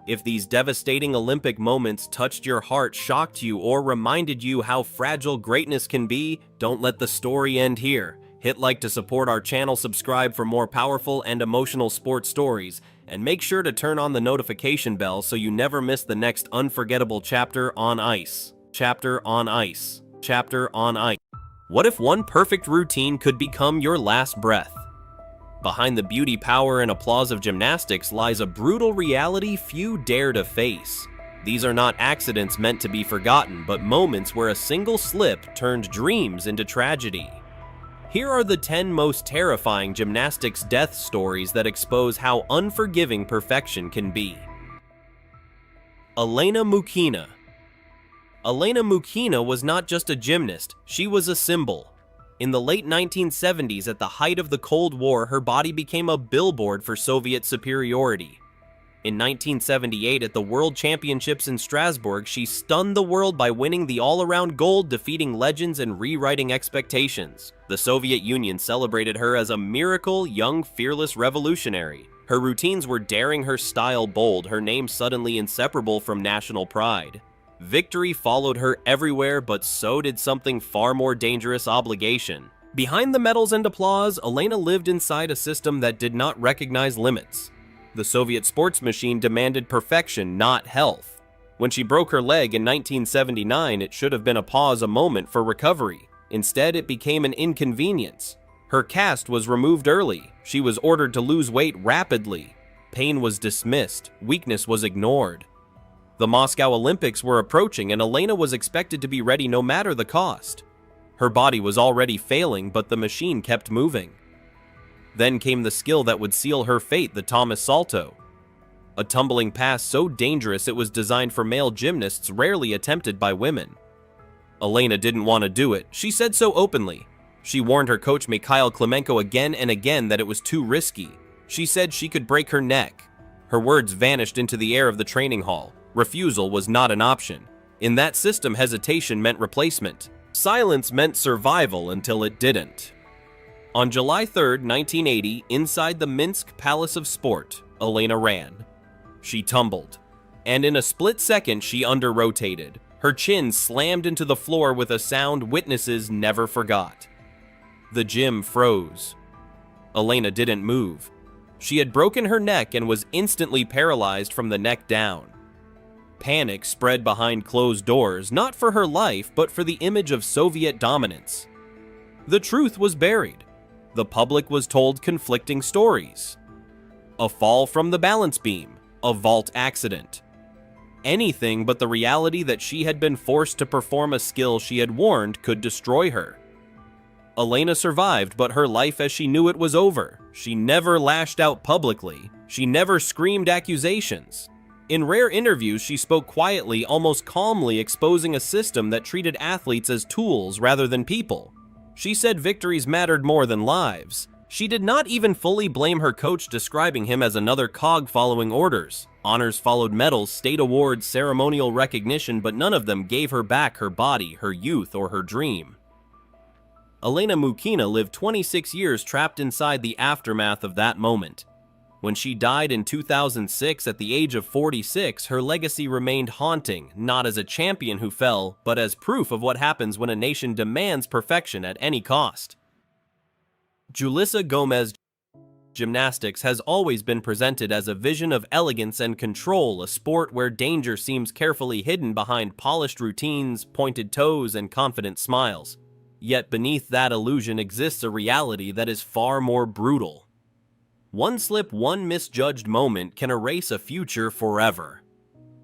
If these devastating Olympic moments touched your heart, shocked you, or reminded you how fragile greatness can be, don't let the story end here. Hit like to support our channel, subscribe for more powerful and emotional sports stories, and make sure to turn on the notification bell so you never miss the next unforgettable chapter on ice. Chapter on ice. Chapter on ice. What if one perfect routine could become your last breath? Behind the beauty, power, and applause of gymnastics lies a brutal reality few dare to face. These are not accidents meant to be forgotten, but moments where a single slip turned dreams into tragedy. Here are the 10 most terrifying gymnastics death stories that expose how unforgiving perfection can be. Elena Mukhina. Elena Mukhina was not just a gymnast, she was a symbol. In the late 1970s, at the height of the Cold War, her body became a billboard for Soviet superiority. In 1978, at the World Championships in Strasbourg, she stunned the world by winning the all-around gold, defeating legends and rewriting expectations. The Soviet Union celebrated her as a miracle, young, fearless revolutionary. Her routines were daring, her style bold, her name suddenly inseparable from national pride. Victory followed her everywhere, but so did something far more dangerous: obligation. Behind the medals and applause, Elena lived inside a system that did not recognize limits. The Soviet sports machine demanded perfection, not health. When she broke her leg in 1979, it should have been a pause, a moment for recovery. Instead, it became an inconvenience. Her cast was removed early. She was ordered to lose weight rapidly. Pain was dismissed. Weakness was ignored. The Moscow Olympics were approaching, and Elena was expected to be ready no matter the cost. Her body was already failing, but the machine kept moving. Then came the skill that would seal her fate, the Thomas Salto. A tumbling pass so dangerous it was designed for male gymnasts, rarely attempted by women. Elena didn't want to do it. She said so openly. She warned her coach Mikhail Klemenko again and again that it was too risky. She said she could break her neck. Her words vanished into the air of the training hall. Refusal was not an option. In that system, hesitation meant replacement. Silence meant survival until it didn't. On July 3, 1980, inside the Minsk Palace of Sport, Elena ran. She tumbled, and in a split second she under-rotated. Her chin slammed into the floor with a sound witnesses never forgot. The gym froze. Elena didn't move. She had broken her neck and was instantly paralyzed from the neck down. Panic spread behind closed doors, not for her life, but for the image of Soviet dominance. The truth was buried. The public was told conflicting stories. A fall from the balance beam, a vault accident. Anything but the reality that she had been forced to perform a skill she had warned could destroy her. Elena survived, but her life as she knew it was over. She never lashed out publicly. She never screamed accusations. In rare interviews, she spoke quietly, almost calmly, exposing a system that treated athletes as tools rather than people. She said victories mattered more than lives. She did not even fully blame her coach, describing him as another cog following orders. Honors followed medals, state awards, ceremonial recognition, but none of them gave her back her body, her youth, or her dream. Elena Mukhina lived 26 years trapped inside the aftermath of that moment. When she died in 2006 at the age of 46, her legacy remained haunting, not as a champion who fell, but as proof of what happens when a nation demands perfection at any cost. Julissa Gomez gymnastics has always been presented as a vision of elegance and control, a sport where danger seems carefully hidden behind polished routines, pointed toes, and confident smiles. Yet beneath that illusion exists a reality that is far more brutal. One slip, one misjudged moment can erase a future forever.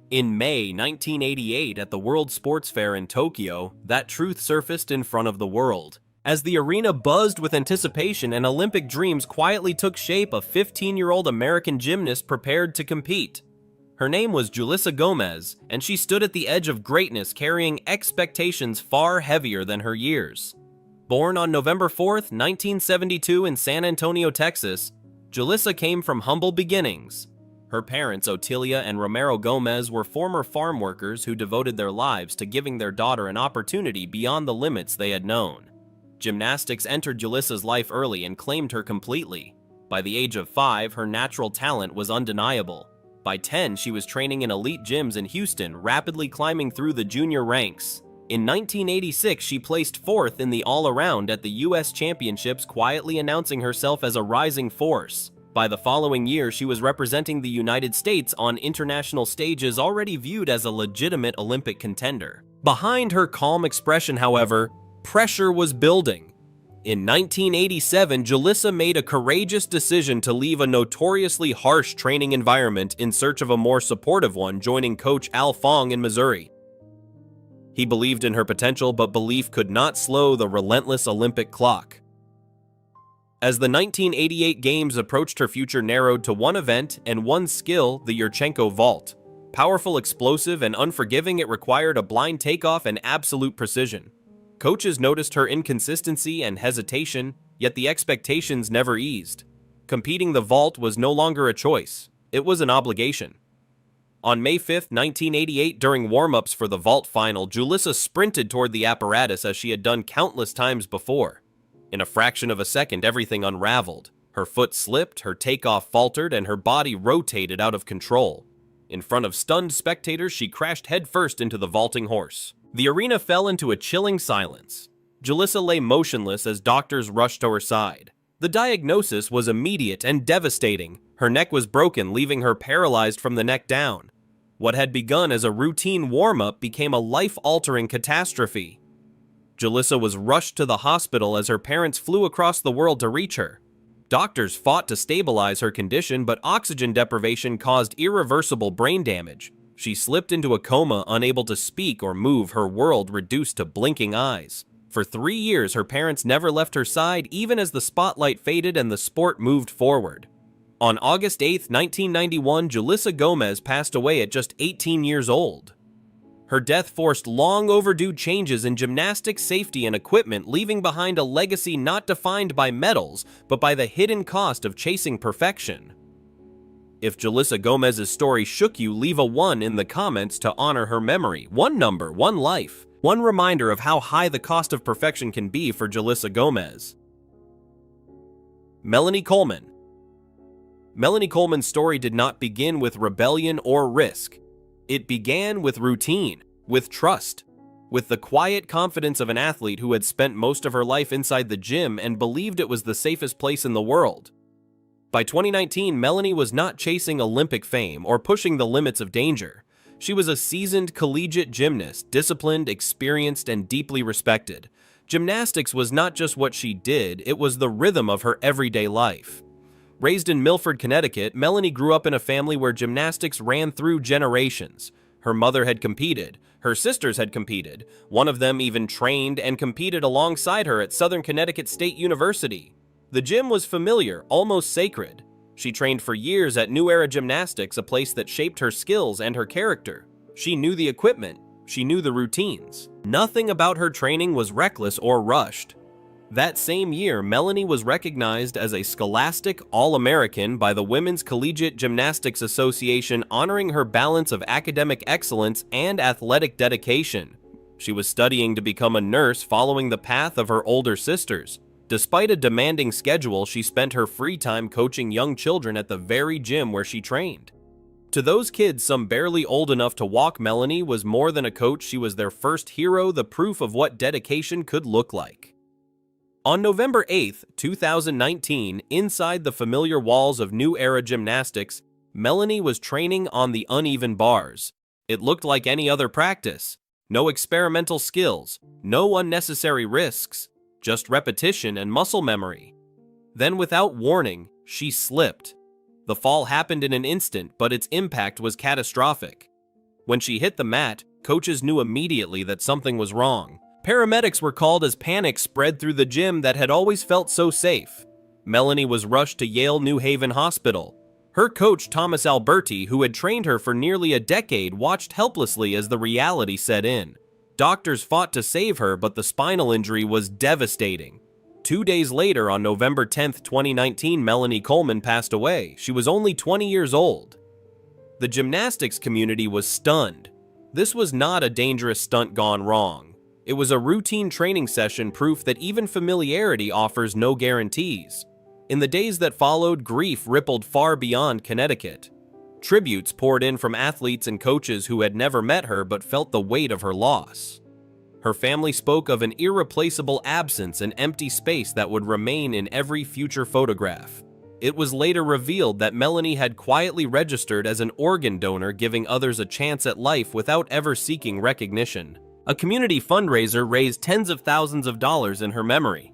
In May 1988 at the World Sports Fair in Tokyo, that truth surfaced in front of the world. As the arena buzzed with anticipation and Olympic dreams quietly took shape, a 15-year-old American gymnast prepared to compete. Her name was Julissa Gomez, and she stood at the edge of greatness, carrying expectations far heavier than her years. Born on November 4, 1972 in San Antonio, Texas, Julissa came from humble beginnings. Her parents, Otilia and Romero Gomez, were former farm workers who devoted their lives to giving their daughter an opportunity beyond the limits they had known. Gymnastics entered Julissa's life early and claimed her completely. By the age of 5, her natural talent was undeniable. By 10, she was training in elite gyms in Houston, rapidly climbing through the junior ranks. In 1986, she placed 4th in the all-around at the U.S. Championships, quietly announcing herself as a rising force. By the following year, she was representing the United States on international stages, already viewed as a legitimate Olympic contender. Behind her calm expression, however, pressure was building. In 1987, Julissa made a courageous decision to leave a notoriously harsh training environment in search of a more supportive one, joining coach Al Fong in Missouri. He believed in her potential, but belief could not slow the relentless Olympic clock. As the 1988 Games approached, her future narrowed to one event and one skill, the Yurchenko vault. Powerful, explosive, and unforgiving, it required a blind takeoff and absolute precision. Coaches noticed her inconsistency and hesitation, yet the expectations never eased. Competing the vault was no longer a choice, it was an obligation. On May 5, 1988, during warm-ups for the vault final, Julissa sprinted toward the apparatus as she had done countless times before. In a fraction of a second, everything unraveled. Her foot slipped, her takeoff faltered, and her body rotated out of control. In front of stunned spectators, she crashed headfirst into the vaulting horse. The arena fell into a chilling silence. Julissa lay motionless as doctors rushed to her side. The diagnosis was immediate and devastating. Her neck was broken, leaving her paralyzed from the neck down. What had begun as a routine warm-up became a life-altering catastrophe. Julissa was rushed to the hospital as her parents flew across the world to reach her. Doctors fought to stabilize her condition, but oxygen deprivation caused irreversible brain damage. She slipped into a coma, unable to speak or move, her world reduced to blinking eyes. For 3 years, her parents never left her side, even as the spotlight faded and the sport moved forward. On August 8, 1991, Julissa Gomez passed away at just 18 years old. Her death forced long overdue changes in gymnastics safety and equipment, leaving behind a legacy not defined by medals, but by the hidden cost of chasing perfection. If Julissa Gomez's story shook you, leave a 1 in the comments to honor her memory. One number, one life. One reminder of how high the cost of perfection can be for Julissa Gomez. Melanie Coleman. Melanie Coleman's story did not begin with rebellion or risk. It began with routine, with trust, with the quiet confidence of an athlete who had spent most of her life inside the gym and believed it was the safest place in the world. By 2019, Melanie was not chasing Olympic fame or pushing the limits of danger. She was a seasoned collegiate gymnast, disciplined, experienced, and deeply respected. Gymnastics was not just what she did, it was the rhythm of her everyday life. Raised in Milford, Connecticut, Melanie grew up in a family where gymnastics ran through generations. Her mother had competed. Her sisters had competed. One of them even trained and competed alongside her at Southern Connecticut State University. The gym was familiar, almost sacred. She trained for years at New Era Gymnastics, a place that shaped her skills and her character. She knew the equipment. She knew the routines. Nothing about her training was reckless or rushed. That same year, Melanie was recognized as a Scholastic All-American by the Women's Collegiate Gymnastics Association, honoring her balance of academic excellence and athletic dedication. She was studying to become a nurse, following the path of her older sisters. Despite a demanding schedule, she spent her free time coaching young children at the very gym where she trained. To those kids, some barely old enough to walk, Melanie was more than a coach. She was their first hero, the proof of what dedication could look like. On November 8, 2019, inside the familiar walls of New Era Gymnastics, Melanie was training on the uneven bars. It looked like any other practice. No experimental skills, no unnecessary risks, just repetition and muscle memory. Then, without warning, she slipped. The fall happened in an instant, but its impact was catastrophic. When she hit the mat, coaches knew immediately that something was wrong. Paramedics were called as panic spread through the gym that had always felt so safe. Melanie was rushed to Yale New Haven Hospital. Her coach, Thomas Alberti, who had trained her for nearly a decade, watched helplessly as the reality set in. Doctors fought to save her, but the spinal injury was devastating. 2 days later, on November 10, 2019, Melanie Coleman passed away. She was only 20 years old. The gymnastics community was stunned. This was not a dangerous stunt gone wrong. It was a routine training session, proof that even familiarity offers no guarantees. In the days that followed, grief rippled far beyond Connecticut. Tributes poured in from athletes and coaches who had never met her but felt the weight of her loss. Her family spoke of an irreplaceable absence, an empty space that would remain in every future photograph. It was later revealed that Melanie had quietly registered as an organ donor, giving others a chance at life without ever seeking recognition. A community fundraiser raised tens of thousands of dollars in her memory.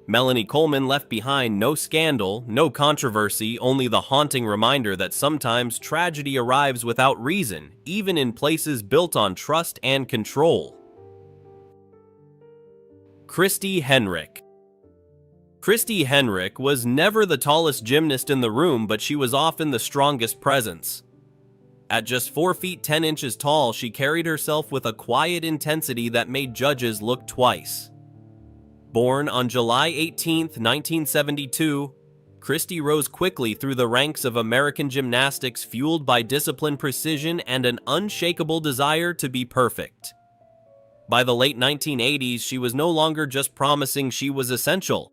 Melanie Coleman left behind no scandal, no controversy, only the haunting reminder that sometimes tragedy arrives without reason, even in places built on trust and control. Christy Henrich. Christy Henrich was never the tallest gymnast in the room, but she was often the strongest presence. At just 4 feet 10 inches tall, she carried herself with a quiet intensity that made judges look twice. Born on July 18, 1972, Christy rose quickly through the ranks of American gymnastics, fueled by discipline, precision, and an unshakable desire to be perfect. By the late 1980s, she was no longer just promising, she was essential.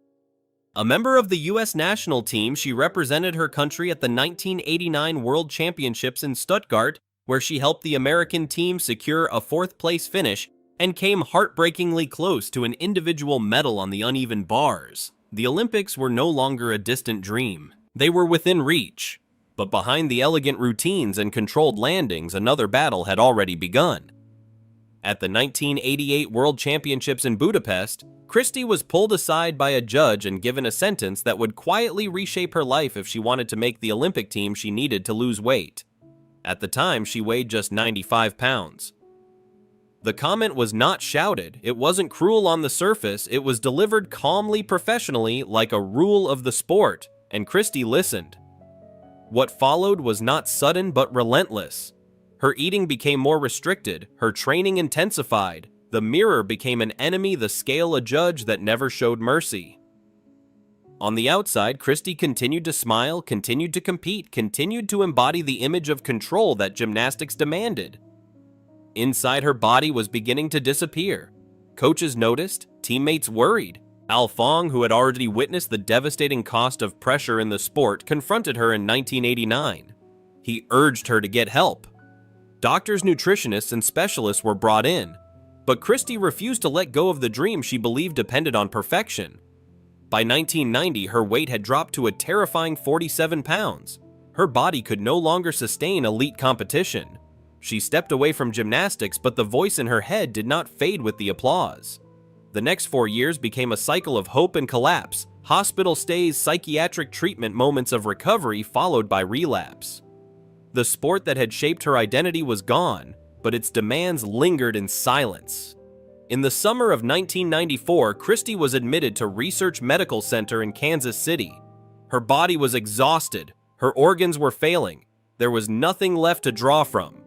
A member of the U.S. national team, she represented her country at the 1989 World Championships in Stuttgart, where she helped the American team secure a 4th-place finish and came heartbreakingly close to an individual medal on the uneven bars. The Olympics were no longer a distant dream. They were within reach. But behind the elegant routines and controlled landings, another battle had already begun. At the 1988 World Championships in Budapest, Christy was pulled aside by a judge and given a sentence that would quietly reshape her life if she wanted to make the Olympic team she needed to lose weight. At the time, she weighed just 95 pounds. The comment was not shouted, it wasn't cruel on the surface, it was delivered calmly, professionally, like a rule of the sport, and Christy listened. What followed was not sudden but relentless. Her eating became more restricted, her training intensified, the mirror became an enemy, the scale a judge that never showed mercy. On the outside, Christy continued to smile, continued to compete, continued to embody the image of control that gymnastics demanded. Inside, her body was beginning to disappear. Coaches noticed, teammates worried. Al Fong, who had already witnessed the devastating cost of pressure in the sport, confronted her in 1989. He urged her to get help. Doctors, nutritionists, and specialists were brought in, but Christy refused to let go of the dream she believed depended on perfection. By 1990, her weight had dropped to a terrifying 47 pounds. Her body could no longer sustain elite competition. She stepped away from gymnastics, but the voice in her head did not fade with the applause. The next 4 years became a cycle of hope and collapse, hospital stays, psychiatric treatment, moments of recovery followed by relapse. The sport that had shaped her identity was gone, but its demands lingered in silence. In the summer of 1994, Christy was admitted to Research Medical Center in Kansas City. Her body was exhausted, her organs were failing, there was nothing left to draw from.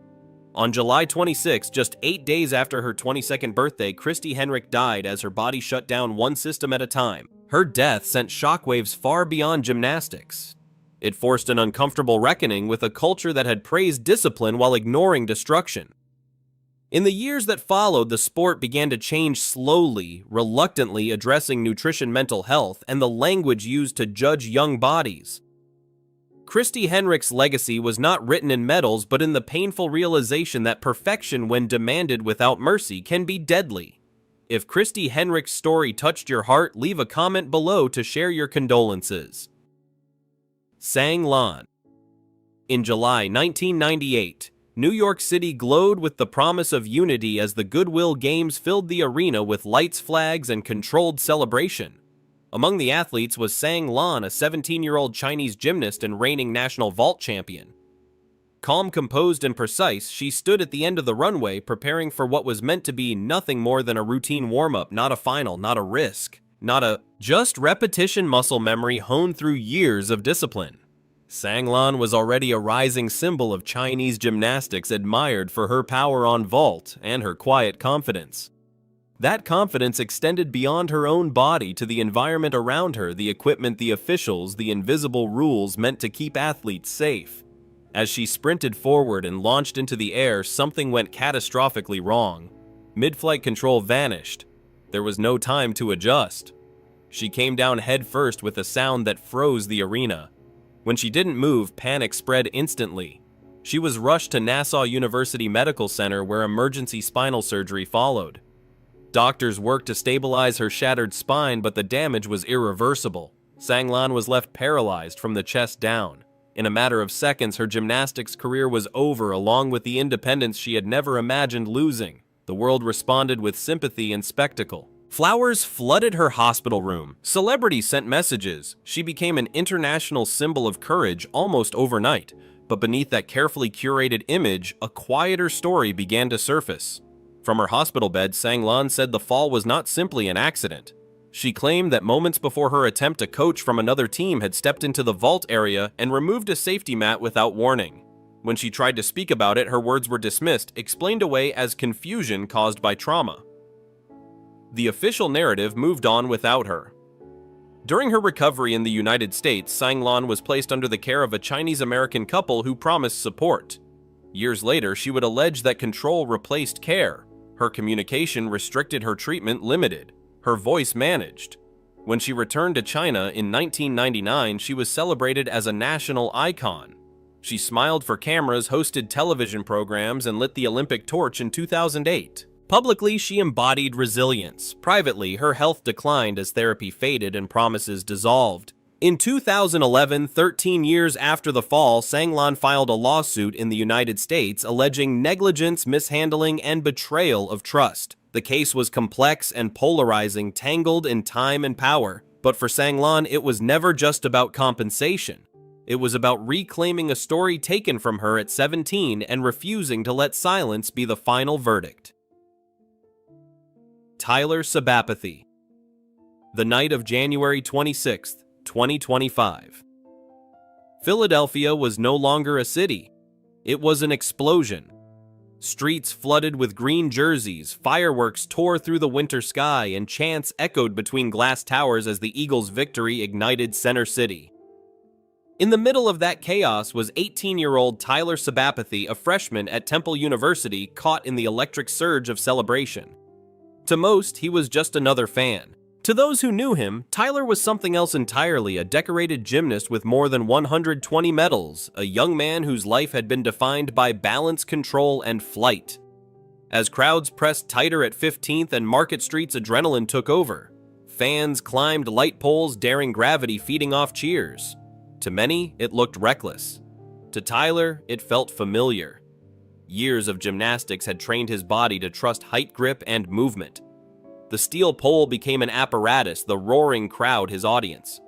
On July 26, just 8 days after her 22nd birthday, Christy Henrich died as her body shut down one system at a time. Her death sent shockwaves far beyond gymnastics. It forced an uncomfortable reckoning with a culture that had praised discipline while ignoring destruction. In the years that followed, the sport began to change slowly, reluctantly addressing nutrition, mental health, and the language used to judge young bodies. Christy Henrich's legacy was not written in medals, but in the painful realization that perfection, when demanded without mercy, can be deadly. If Christy Henrich's story touched your heart, leave a comment below to share your condolences. Sang Lan. In July 1998, New York City glowed with the promise of unity as the Goodwill Games filled the arena with lights, flags, and controlled celebration. Among the athletes was Sang Lan, a 17-year-old Chinese gymnast and reigning national vault champion. Calm, composed, and precise, she stood at the end of the runway, preparing for what was meant to be nothing more than a routine warm-up, not a final, not a risk, not a just repetition, muscle memory honed through years of discipline. Sang Lan was already a rising symbol of Chinese gymnastics, admired for her power on vault and her quiet confidence. That confidence extended beyond her own body to the environment around her, the equipment, the officials, the invisible rules meant to keep athletes safe. As she sprinted forward and launched into the air, something went catastrophically wrong. Mid-flight control vanished. There was no time to adjust. She came down headfirst with a sound that froze the arena. When she didn't move, panic spread instantly. She was rushed to Nassau University Medical Center, where emergency spinal surgery followed. Doctors worked to stabilize her shattered spine, but the damage was irreversible. Sang Lan was left paralyzed from the chest down. In a matter of seconds, her gymnastics career was over, along with the independence she had never imagined losing. The world responded with sympathy and spectacle. Flowers flooded her hospital room. Celebrities sent messages. She became an international symbol of courage almost overnight. But beneath that carefully curated image, a quieter story began to surface. From her hospital bed, Sang Lan said the fall was not simply an accident. She claimed that moments before her attempt, a coach from another team had stepped into the vault area and removed a safety mat without warning. When she tried to speak about it, her words were dismissed, explained away as confusion caused by trauma. The official narrative moved on without her. During her recovery in the United States, Sang Lan was placed under the care of a Chinese-American couple who promised support. Years later, she would allege that control replaced care. Her communication restricted, her treatment limited, her voice managed. When she returned to China in 1999, she was celebrated as a national icon. She smiled for cameras, hosted television programs, and lit the Olympic torch in 2008. Publicly, she embodied resilience. Privately, her health declined as therapy faded and promises dissolved. In 2011, 13 years after the fall, Sanglan filed a lawsuit in the United States alleging negligence, mishandling, and betrayal of trust. The case was complex and polarizing, tangled in time and power. But for Sanglan, it was never just about compensation. It was about reclaiming a story taken from her at 17 and refusing to let silence be the final verdict. Tyler Sabapathy. The night of January 26, 2025. Philadelphia was no longer a city. It was an explosion. Streets flooded with green jerseys, fireworks tore through the winter sky, and chants echoed between glass towers as the Eagles' victory ignited Center City. In the middle of that chaos was 18-year-old Tyler Sabapathy, a freshman at Temple University, caught in the electric surge of celebration. To most, he was just another fan. To those who knew him, Tyler was something else entirely, a decorated gymnast with more than 120 medals, a young man whose life had been defined by balance, control, and flight. As crowds pressed tighter at 15th and Market Street's adrenaline took over, fans climbed light poles, daring gravity, feeding off cheers. To many, it looked reckless. To Tyler, it felt familiar. Years of gymnastics had trained his body to trust height, grip, and movement. The steel pole became an apparatus, the roaring crowd his audience.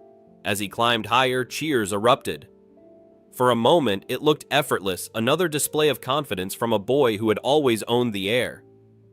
As he climbed higher, cheers erupted. For a moment, it looked effortless, another display of confidence from a boy who had always owned the air.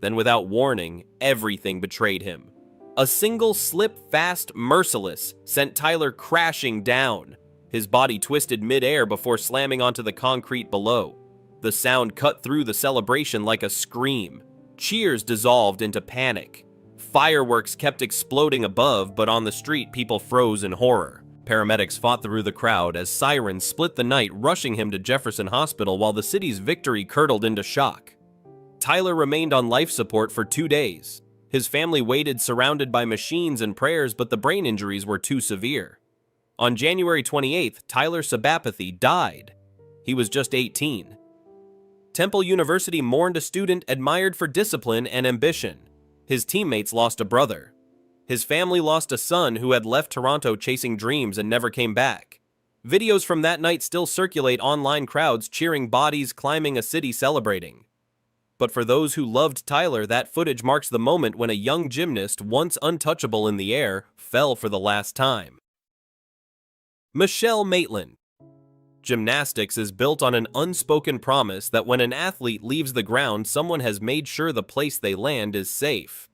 Then, without warning, everything betrayed him. A single slip, fast, merciless, sent Tyler crashing down. His body twisted mid-air before slamming onto the concrete below. The sound cut through the celebration like a scream. Cheers dissolved into panic. Fireworks kept exploding above, but on the street, people froze in horror. Paramedics fought through the crowd as sirens split the night, rushing him to Jefferson Hospital while the city's victory curdled into shock. Tyler remained on life support for 2 days. His family waited surrounded by machines and prayers, but the brain injuries were too severe. On January 28th, Tyler Sabapathy died. He was just 18. Temple University mourned a student admired for discipline and ambition. His teammates lost a brother. His family lost a son who had left Toronto chasing dreams and never came back. Videos from that night still circulate online, crowds cheering, bodies climbing, a city celebrating. But for those who loved Tyler, that footage marks the moment when a young gymnast, once untouchable in the air, fell for the last time. Michelle Maitland. Gymnastics is built on an unspoken promise that when an athlete leaves the ground, someone has made sure the place they land is safe.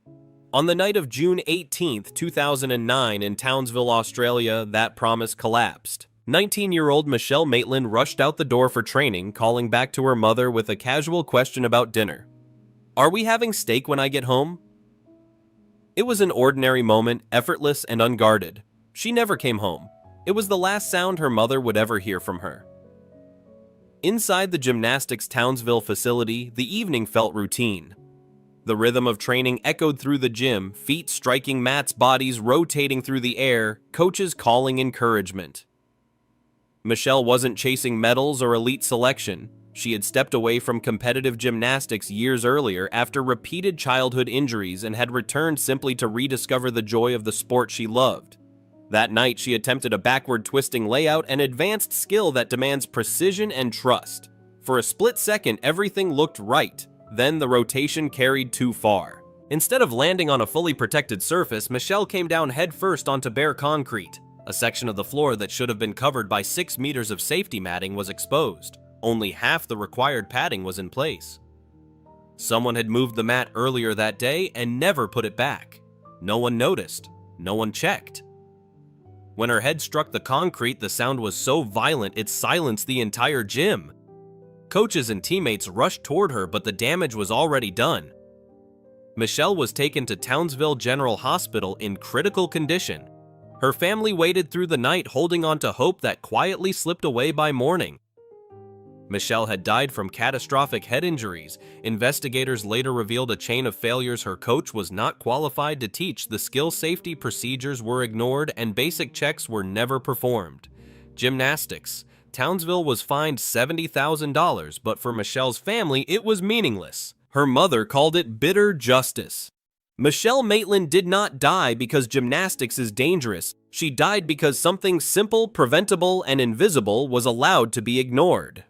On the night of June 18, 2009, in Townsville, Australia, that promise collapsed. 19-year-old Michelle Maitland rushed out the door for training, calling back to her mother with a casual question about dinner. "Are we having steak when I get home?" It was an ordinary moment, effortless and unguarded. She never came home. It was the last sound her mother would ever hear from her. Inside the gymnastics Townsville facility, the evening felt routine. The rhythm of training echoed through the gym, feet striking mats, bodies rotating through the air, coaches calling encouragement. Michelle wasn't chasing medals or elite selection. She had stepped away from competitive gymnastics years earlier after repeated childhood injuries and had returned simply to rediscover the joy of the sport she loved. That night, she attempted a backward twisting layout, an advanced skill that demands precision and trust. For a split second, everything looked right. Then the rotation carried too far. Instead of landing on a fully protected surface, Michelle came down headfirst onto bare concrete. A section of the floor that should have been covered by 6 meters of safety matting was exposed. Only half the required padding was in place. Someone had moved the mat earlier that day and never put it back. No one noticed. No one checked. When her head struck the concrete, the sound was so violent it silenced the entire gym. Coaches and teammates rushed toward her, but the damage was already done. Michelle was taken to Townsville General Hospital in critical condition. Her family waited through the night, holding on to hope that quietly slipped away by morning. Michelle had died from catastrophic head injuries. Investigators later revealed a chain of failures. Her coach was not qualified to teach, the skill safety procedures were ignored, and basic checks were never performed. Gymnastics. Townsville was fined $70,000, but for Michelle's family, it was meaningless. Her mother called it bitter justice. Michelle Maitland did not die because gymnastics is dangerous. She died because something simple, preventable, and invisible was allowed to be ignored.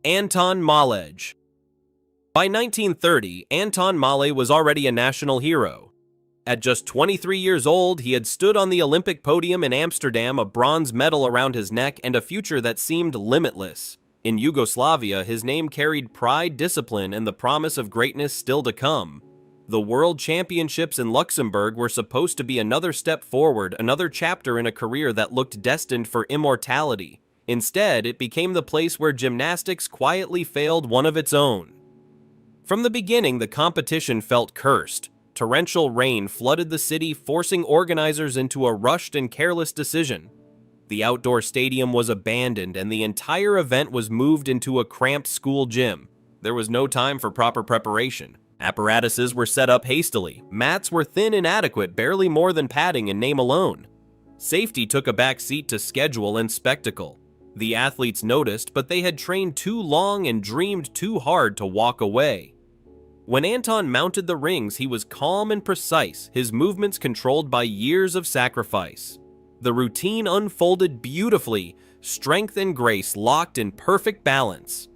Anton Malledge. By 1930, Anton Malledge was already a national hero. At just 23 years old, he had stood on the Olympic podium in Amsterdam, a bronze medal around his neck and a future that seemed limitless. In Yugoslavia, his name carried pride, discipline, and the promise of greatness still to come. The World Championships in Luxembourg were supposed to be another step forward, another chapter in a career that looked destined for immortality. Instead, it became the place where gymnastics quietly failed one of its own. From the beginning, the competition felt cursed. Torrential rain flooded the city, forcing organizers into a rushed and careless decision. The outdoor stadium was abandoned, and the entire event was moved into a cramped school gym. There was no time for proper preparation. Apparatuses were set up hastily. Mats were thin and inadequate, barely more than padding in name alone. Safety took a back seat to schedule and spectacle. The athletes noticed, but they had trained too long and dreamed too hard to walk away. When Anton mounted the rings, he was calm and precise, his movements controlled by years of sacrifice. The routine unfolded beautifully, strength and grace locked in perfect balance.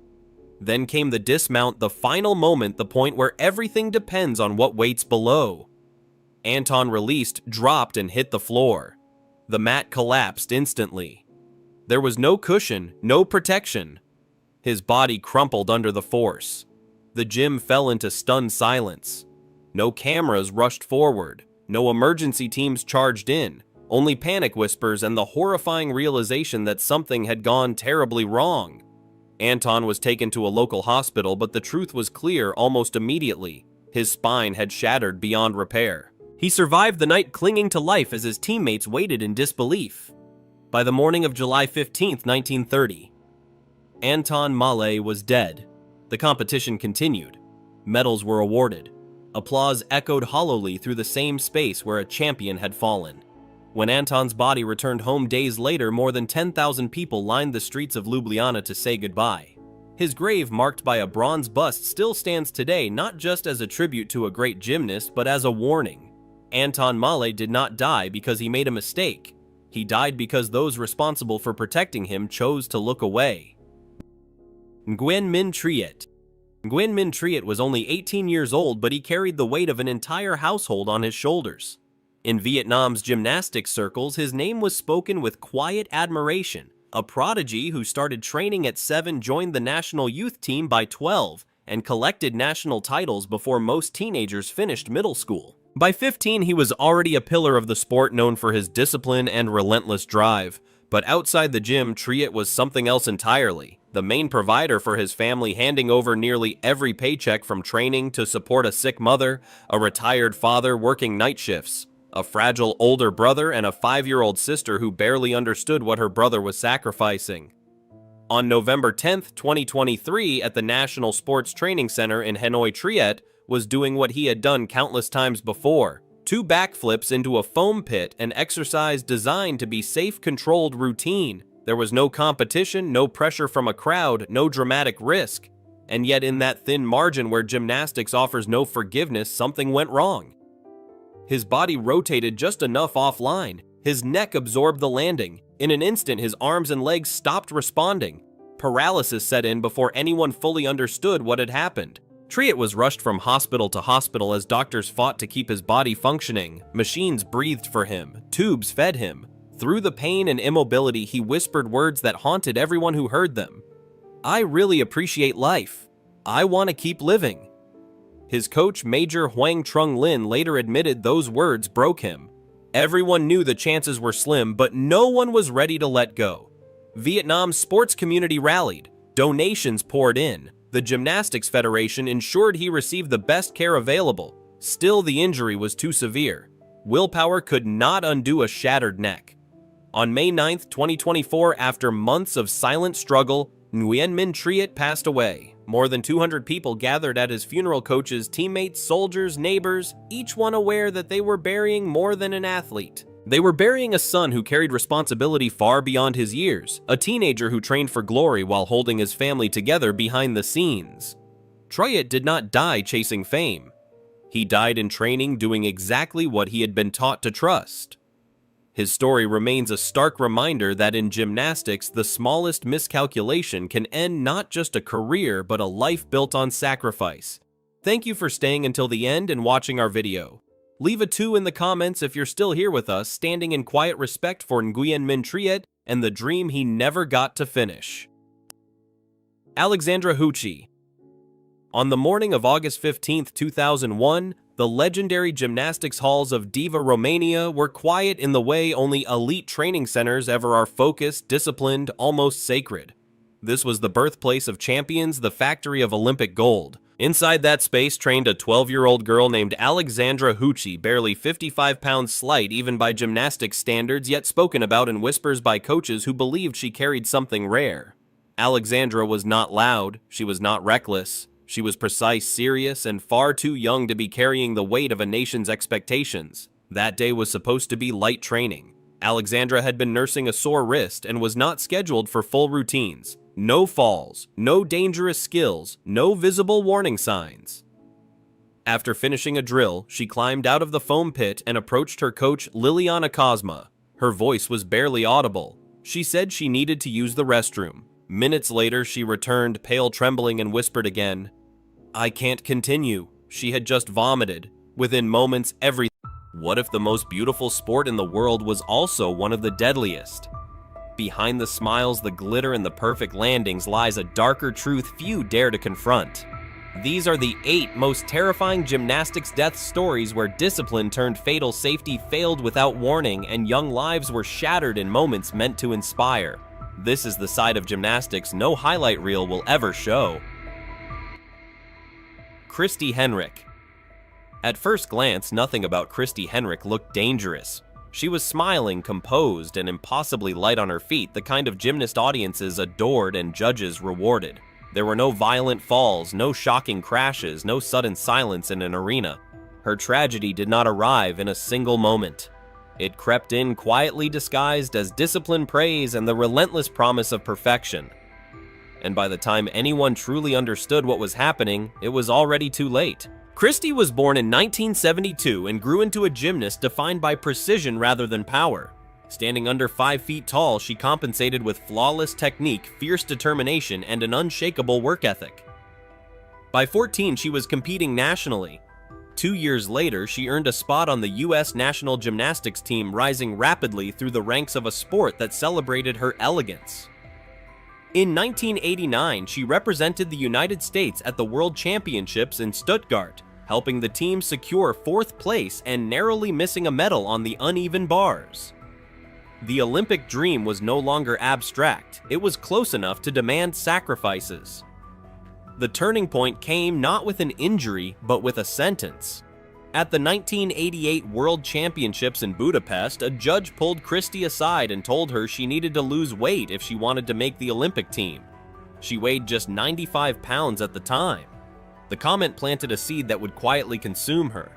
Then came the dismount, the final moment, the point where everything depends on what waits below. Anton released, dropped, and hit the floor. The mat collapsed instantly. There was no cushion, no protection. His body crumpled under the force. The gym fell into stunned silence. No cameras rushed forward. No emergency teams charged in. Only panic whispers and the horrifying realization that something had gone terribly wrong. Anton was taken to a local hospital, but the truth was clear almost immediately. His spine had shattered beyond repair. He survived the night clinging to life as his teammates waited in disbelief. By the morning of July 15, 1930, Anton Malledge was dead. The competition continued. Medals were awarded. Applause echoed hollowly through the same space where a champion had fallen. When Anton's body returned home days later, more than 10,000 people lined the streets of Ljubljana to say goodbye. His grave, marked by a bronze bust, still stands today, not just as a tribute to a great gymnast, but as a warning. Anton Malledge did not die because he made a mistake. He died because those responsible for protecting him chose to look away. Nguen Min Triet. Nguen Min Triet was only 18 years old, but he carried the weight of an entire household on his shoulders. In Vietnam's gymnastics circles, his name was spoken with quiet admiration. A prodigy who started training at 7 joined the national youth team by 12 and collected national titles before most teenagers finished middle school. By 15, he was already a pillar of the sport, known for his discipline and relentless drive. But outside the gym, Triet was something else entirely. The main provider for his family, handing over nearly every paycheck from training to support a sick mother, a retired father working night shifts, a fragile older brother, and a 5-year-old sister who barely understood what her brother was sacrificing. On November 10, 2023, at the National Sports Training Center in Hanoi, Triet was doing what he had done countless times before: 2 backflips into a foam pit, an exercise designed to be safe, controlled routine. There was no competition, no pressure from a crowd, no dramatic risk. And yet in that thin margin where gymnastics offers no forgiveness, something went wrong. His body rotated just enough offline. His neck absorbed the landing. In an instant, his arms and legs stopped responding. Paralysis set in before anyone fully understood what had happened. Triet was rushed from hospital to hospital as doctors fought to keep his body functioning. Machines breathed for him. Tubes fed him. Through the pain and immobility, he whispered words that haunted everyone who heard them. "I really appreciate life. I want to keep living." His coach, Major Hoang Trung Lin, later admitted those words broke him. Everyone knew the chances were slim, but no one was ready to let go. Vietnam's sports community rallied. Donations poured in. The Gymnastics Federation ensured he received the best care available. Still, the injury was too severe. Willpower could not undo a shattered neck. On May 9, 2024, after months of silent struggle, Nguen Min Triet passed away. More than 200 people gathered at his funeral. Coaches, teammates, soldiers, neighbors, each one aware that they were burying more than an athlete. They were burying a son who carried responsibility far beyond his years, a teenager who trained for glory while holding his family together behind the scenes. Triet did not die chasing fame. He died in training, doing exactly what he had been taught to trust. His story remains a stark reminder that in gymnastics, the smallest miscalculation can end not just a career, but a life built on sacrifice. Thank you for staying until the end and watching our video. Leave a 2 in the comments if you're still here with us, standing in quiet respect for Nguen Min Triet and the dream he never got to finish. Alexandra Huchi. On the morning of August 15, 2001, the legendary gymnastics halls of Diva, Romania were quiet in the way only elite training centers ever are: focused, disciplined, almost sacred. This was the birthplace of champions, the factory of Olympic gold. Inside that space trained a 12-year-old girl named Alexandra Huchi, barely 55 pounds slight even by gymnastics standards, yet spoken about in whispers by coaches who believed she carried something rare. Alexandra was not loud, she was not reckless. She was precise, serious, and far too young to be carrying the weight of a nation's expectations. That day was supposed to be light training. Alexandra had been nursing a sore wrist and was not scheduled for full routines. No falls, no dangerous skills, no visible warning signs. After finishing a drill, she climbed out of the foam pit and approached her coach, Liliana Kozma. Her voice was barely audible. She said she needed to use the restroom. Minutes later, she returned, pale, trembling, and whispered again, "I can't continue." She had just vomited. Within moments, everything. What if the most beautiful sport in the world was also one of the deadliest? Behind the smiles, the glitter, and the perfect landings lies a darker truth few dare to confront. These are the 8 most terrifying gymnastics death stories where discipline turned fatal, safety failed without warning, and young lives were shattered in moments meant to inspire. This is the side of gymnastics no highlight reel will ever show. Christy Henrich. At first glance, nothing about Christy Henrich looked dangerous. She was smiling, composed, and impossibly light on her feet, the kind of gymnast audiences adored and judges rewarded. There were no violent falls, no shocking crashes, no sudden silence in an arena. Her tragedy did not arrive in a single moment. It crept in quietly disguised as discipline, praise, and the relentless promise of perfection. And by the time anyone truly understood what was happening, it was already too late. Christy was born in 1972 and grew into a gymnast defined by precision rather than power. Standing under 5 feet tall, she compensated with flawless technique, fierce determination, and an unshakable work ethic. By 14, she was competing nationally. 2 years later, she earned a spot on the U.S. national gymnastics team, rising rapidly through the ranks of a sport that celebrated her elegance. In 1989, she represented the United States at the World Championships in Stuttgart, helping the team secure 4th place and narrowly missing a medal on the uneven bars. The Olympic dream was no longer abstract, it was close enough to demand sacrifices. The turning point came not with an injury, but with a sentence. At the 1988 World Championships in Budapest, a judge pulled Christy aside and told her she needed to lose weight if she wanted to make the Olympic team. She weighed just 95 pounds at the time. The comment planted a seed that would quietly consume her.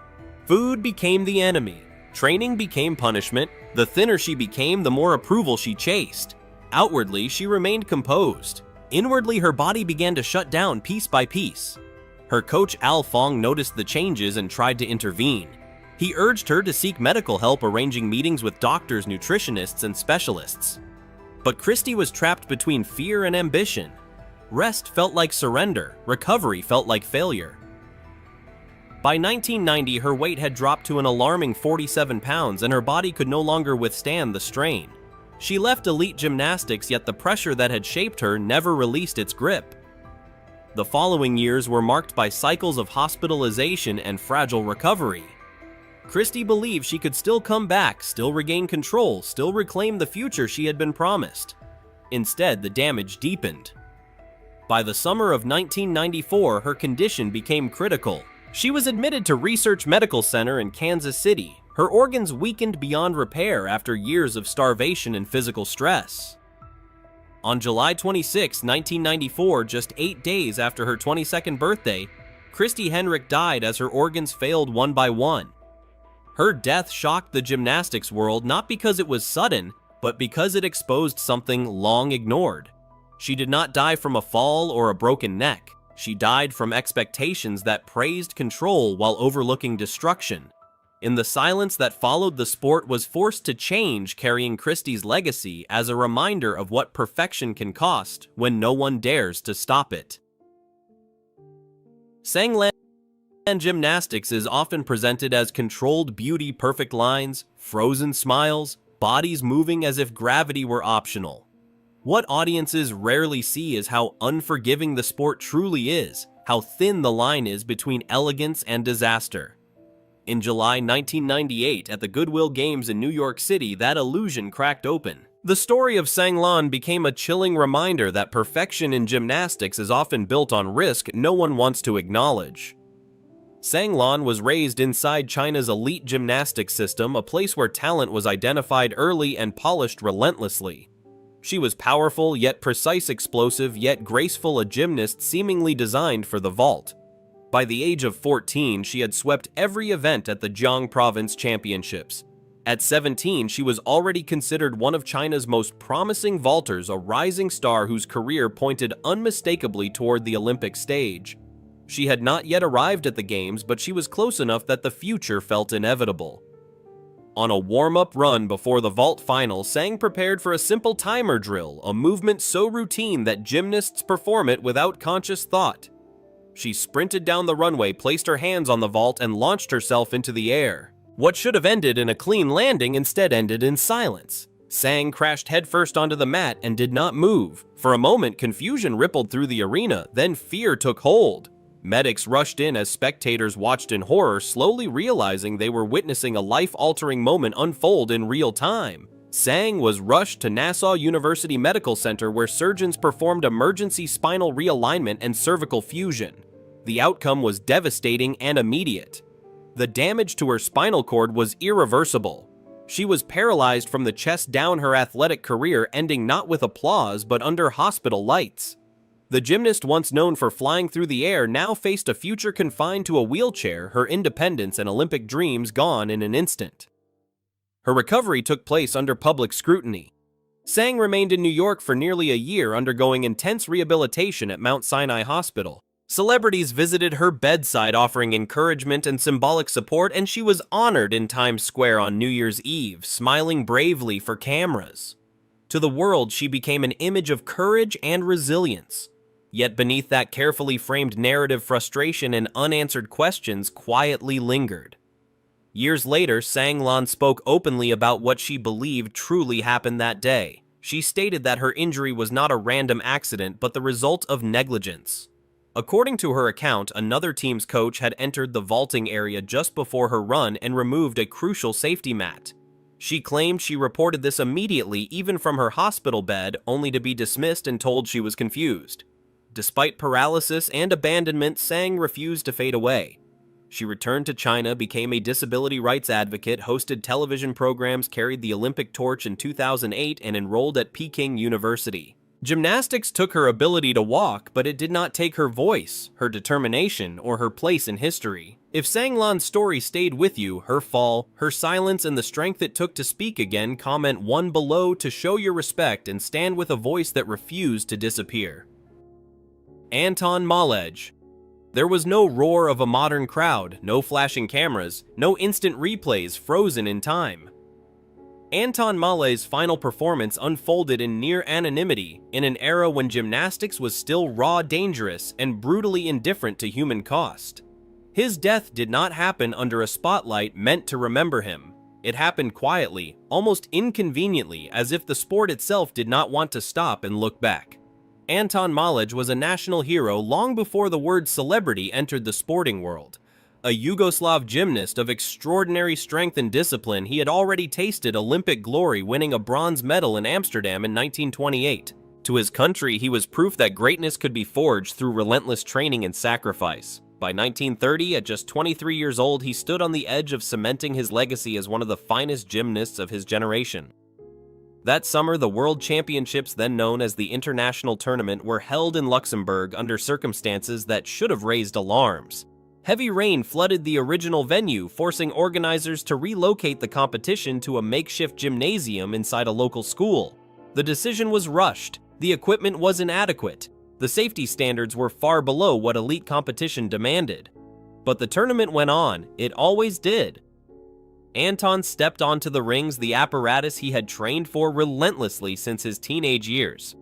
Food became the enemy. Training became punishment. The thinner she became, the more approval she chased. Outwardly, she remained composed. Inwardly, her body began to shut down piece by piece. Her coach Al Fong noticed the changes and tried to intervene. He urged her to seek medical help, arranging meetings with doctors, nutritionists, and specialists. But Christy was trapped between fear and ambition. Rest felt like surrender, recovery felt like failure. By 1990, her weight had dropped to an alarming 47 pounds and her body could no longer withstand the strain. She left elite gymnastics, yet the pressure that had shaped her never released its grip. The following years were marked by cycles of hospitalization and fragile recovery. Christy believed she could still come back, still regain control, still reclaim the future she had been promised. Instead, the damage deepened. By the summer of 1994, her condition became critical. She was admitted to Research Medical Center in Kansas City. Her organs weakened beyond repair after years of starvation and physical stress. On July 26, 1994, just 8 days after her 22nd birthday, Christy Henrich died as her organs failed one by one. Her death shocked the gymnastics world not because it was sudden, but because it exposed something long ignored. She did not die from a fall or a broken neck. She died from expectations that praised control while overlooking destruction. In the silence that followed, the sport was forced to change, carrying Christy's legacy as a reminder of what perfection can cost when no one dares to stop it. Sanglan gymnastics is often presented as controlled beauty, perfect lines, frozen smiles, bodies moving as if gravity were optional. What audiences rarely see is how unforgiving the sport truly is, how thin the line is between elegance and disaster. In July 1998, at the Goodwill Games in New York City, that illusion cracked open. The story of Sanglan became a chilling reminder that perfection in gymnastics is often built on risk no one wants to acknowledge. Sanglan was raised inside China's elite gymnastics system, a place where talent was identified early and polished relentlessly. She was powerful, yet precise, explosive, yet graceful, a gymnast seemingly designed for the vault. By the age of 14, she had swept every event at the Jiang Province Championships. At 17, she was already considered one of China's most promising vaulters, a rising star whose career pointed unmistakably toward the Olympic stage. She had not yet arrived at the Games, but she was close enough that the future felt inevitable. On a warm-up run before the vault final, Sang prepared for a simple timer drill, a movement so routine that gymnasts perform it without conscious thought. She sprinted down the runway, placed her hands on the vault, and launched herself into the air. What should have ended in a clean landing instead ended in silence. Sang crashed headfirst onto the mat and did not move. For a moment, confusion rippled through the arena, then fear took hold. Medics rushed in as spectators watched in horror, slowly realizing they were witnessing a life-altering moment unfold in real time. Sang was rushed to Nassau University Medical Center, where surgeons performed emergency spinal realignment and cervical fusion. The outcome was devastating and immediate. The damage to her spinal cord was irreversible. She was paralyzed from the chest down, her athletic career ending not with applause but under hospital lights. The gymnast, once known for flying through the air, now faced a future confined to a wheelchair, her independence and Olympic dreams gone in an instant. Her recovery took place under public scrutiny. Sang remained in New York for nearly a year, undergoing intense rehabilitation at Mount Sinai Hospital. Celebrities visited her bedside, offering encouragement and symbolic support, and she was honored in Times Square on New Year's Eve, smiling bravely for cameras. To the world, she became an image of courage and resilience. Yet beneath that carefully framed narrative, frustration and unanswered questions quietly lingered. Years later, Sanglan spoke openly about what she believed truly happened that day. She stated that her injury was not a random accident, but the result of negligence. According to her account, another team's coach had entered the vaulting area just before her run and removed a crucial safety mat. She claimed she reported this immediately, even from her hospital bed, only to be dismissed and told she was confused. Despite paralysis and abandonment, Sang refused to fade away. She returned to China, became a disability rights advocate, hosted television programs, carried the Olympic torch in 2008, and enrolled at Peking University. Gymnastics took her ability to walk, but it did not take her voice, her determination, or her place in history. If Sanglan's story stayed with you, her fall, her silence, and the strength it took to speak again, comment 1 below to show your respect and stand with a voice that refused to disappear. Anton Malledge. There was no roar of a modern crowd, no flashing cameras, no instant replays frozen in time. Anton Malledge's final performance unfolded in near anonymity in an era when gymnastics was still raw, dangerous, and brutally indifferent to human cost. His death did not happen under a spotlight meant to remember him. It happened quietly, almost inconveniently, as if the sport itself did not want to stop and look back. Anton Malledge was a national hero long before the word celebrity entered the sporting world. A Yugoslav gymnast of extraordinary strength and discipline, he had already tasted Olympic glory, winning a bronze medal in Amsterdam in 1928. To his country, he was proof that greatness could be forged through relentless training and sacrifice. By 1930, at just 23 years old, he stood on the edge of cementing his legacy as one of the finest gymnasts of his generation. That summer, the World Championships, then known as the International Tournament, were held in Luxembourg under circumstances that should have raised alarms. Heavy rain flooded the original venue, forcing organizers to relocate the competition to a makeshift gymnasium inside a local school. The decision was rushed. The equipment was inadequate. The safety standards were far below what elite competition demanded. But the tournament went on. It always did. Anton stepped onto the rings, the apparatus he had trained for relentlessly since his teenage years.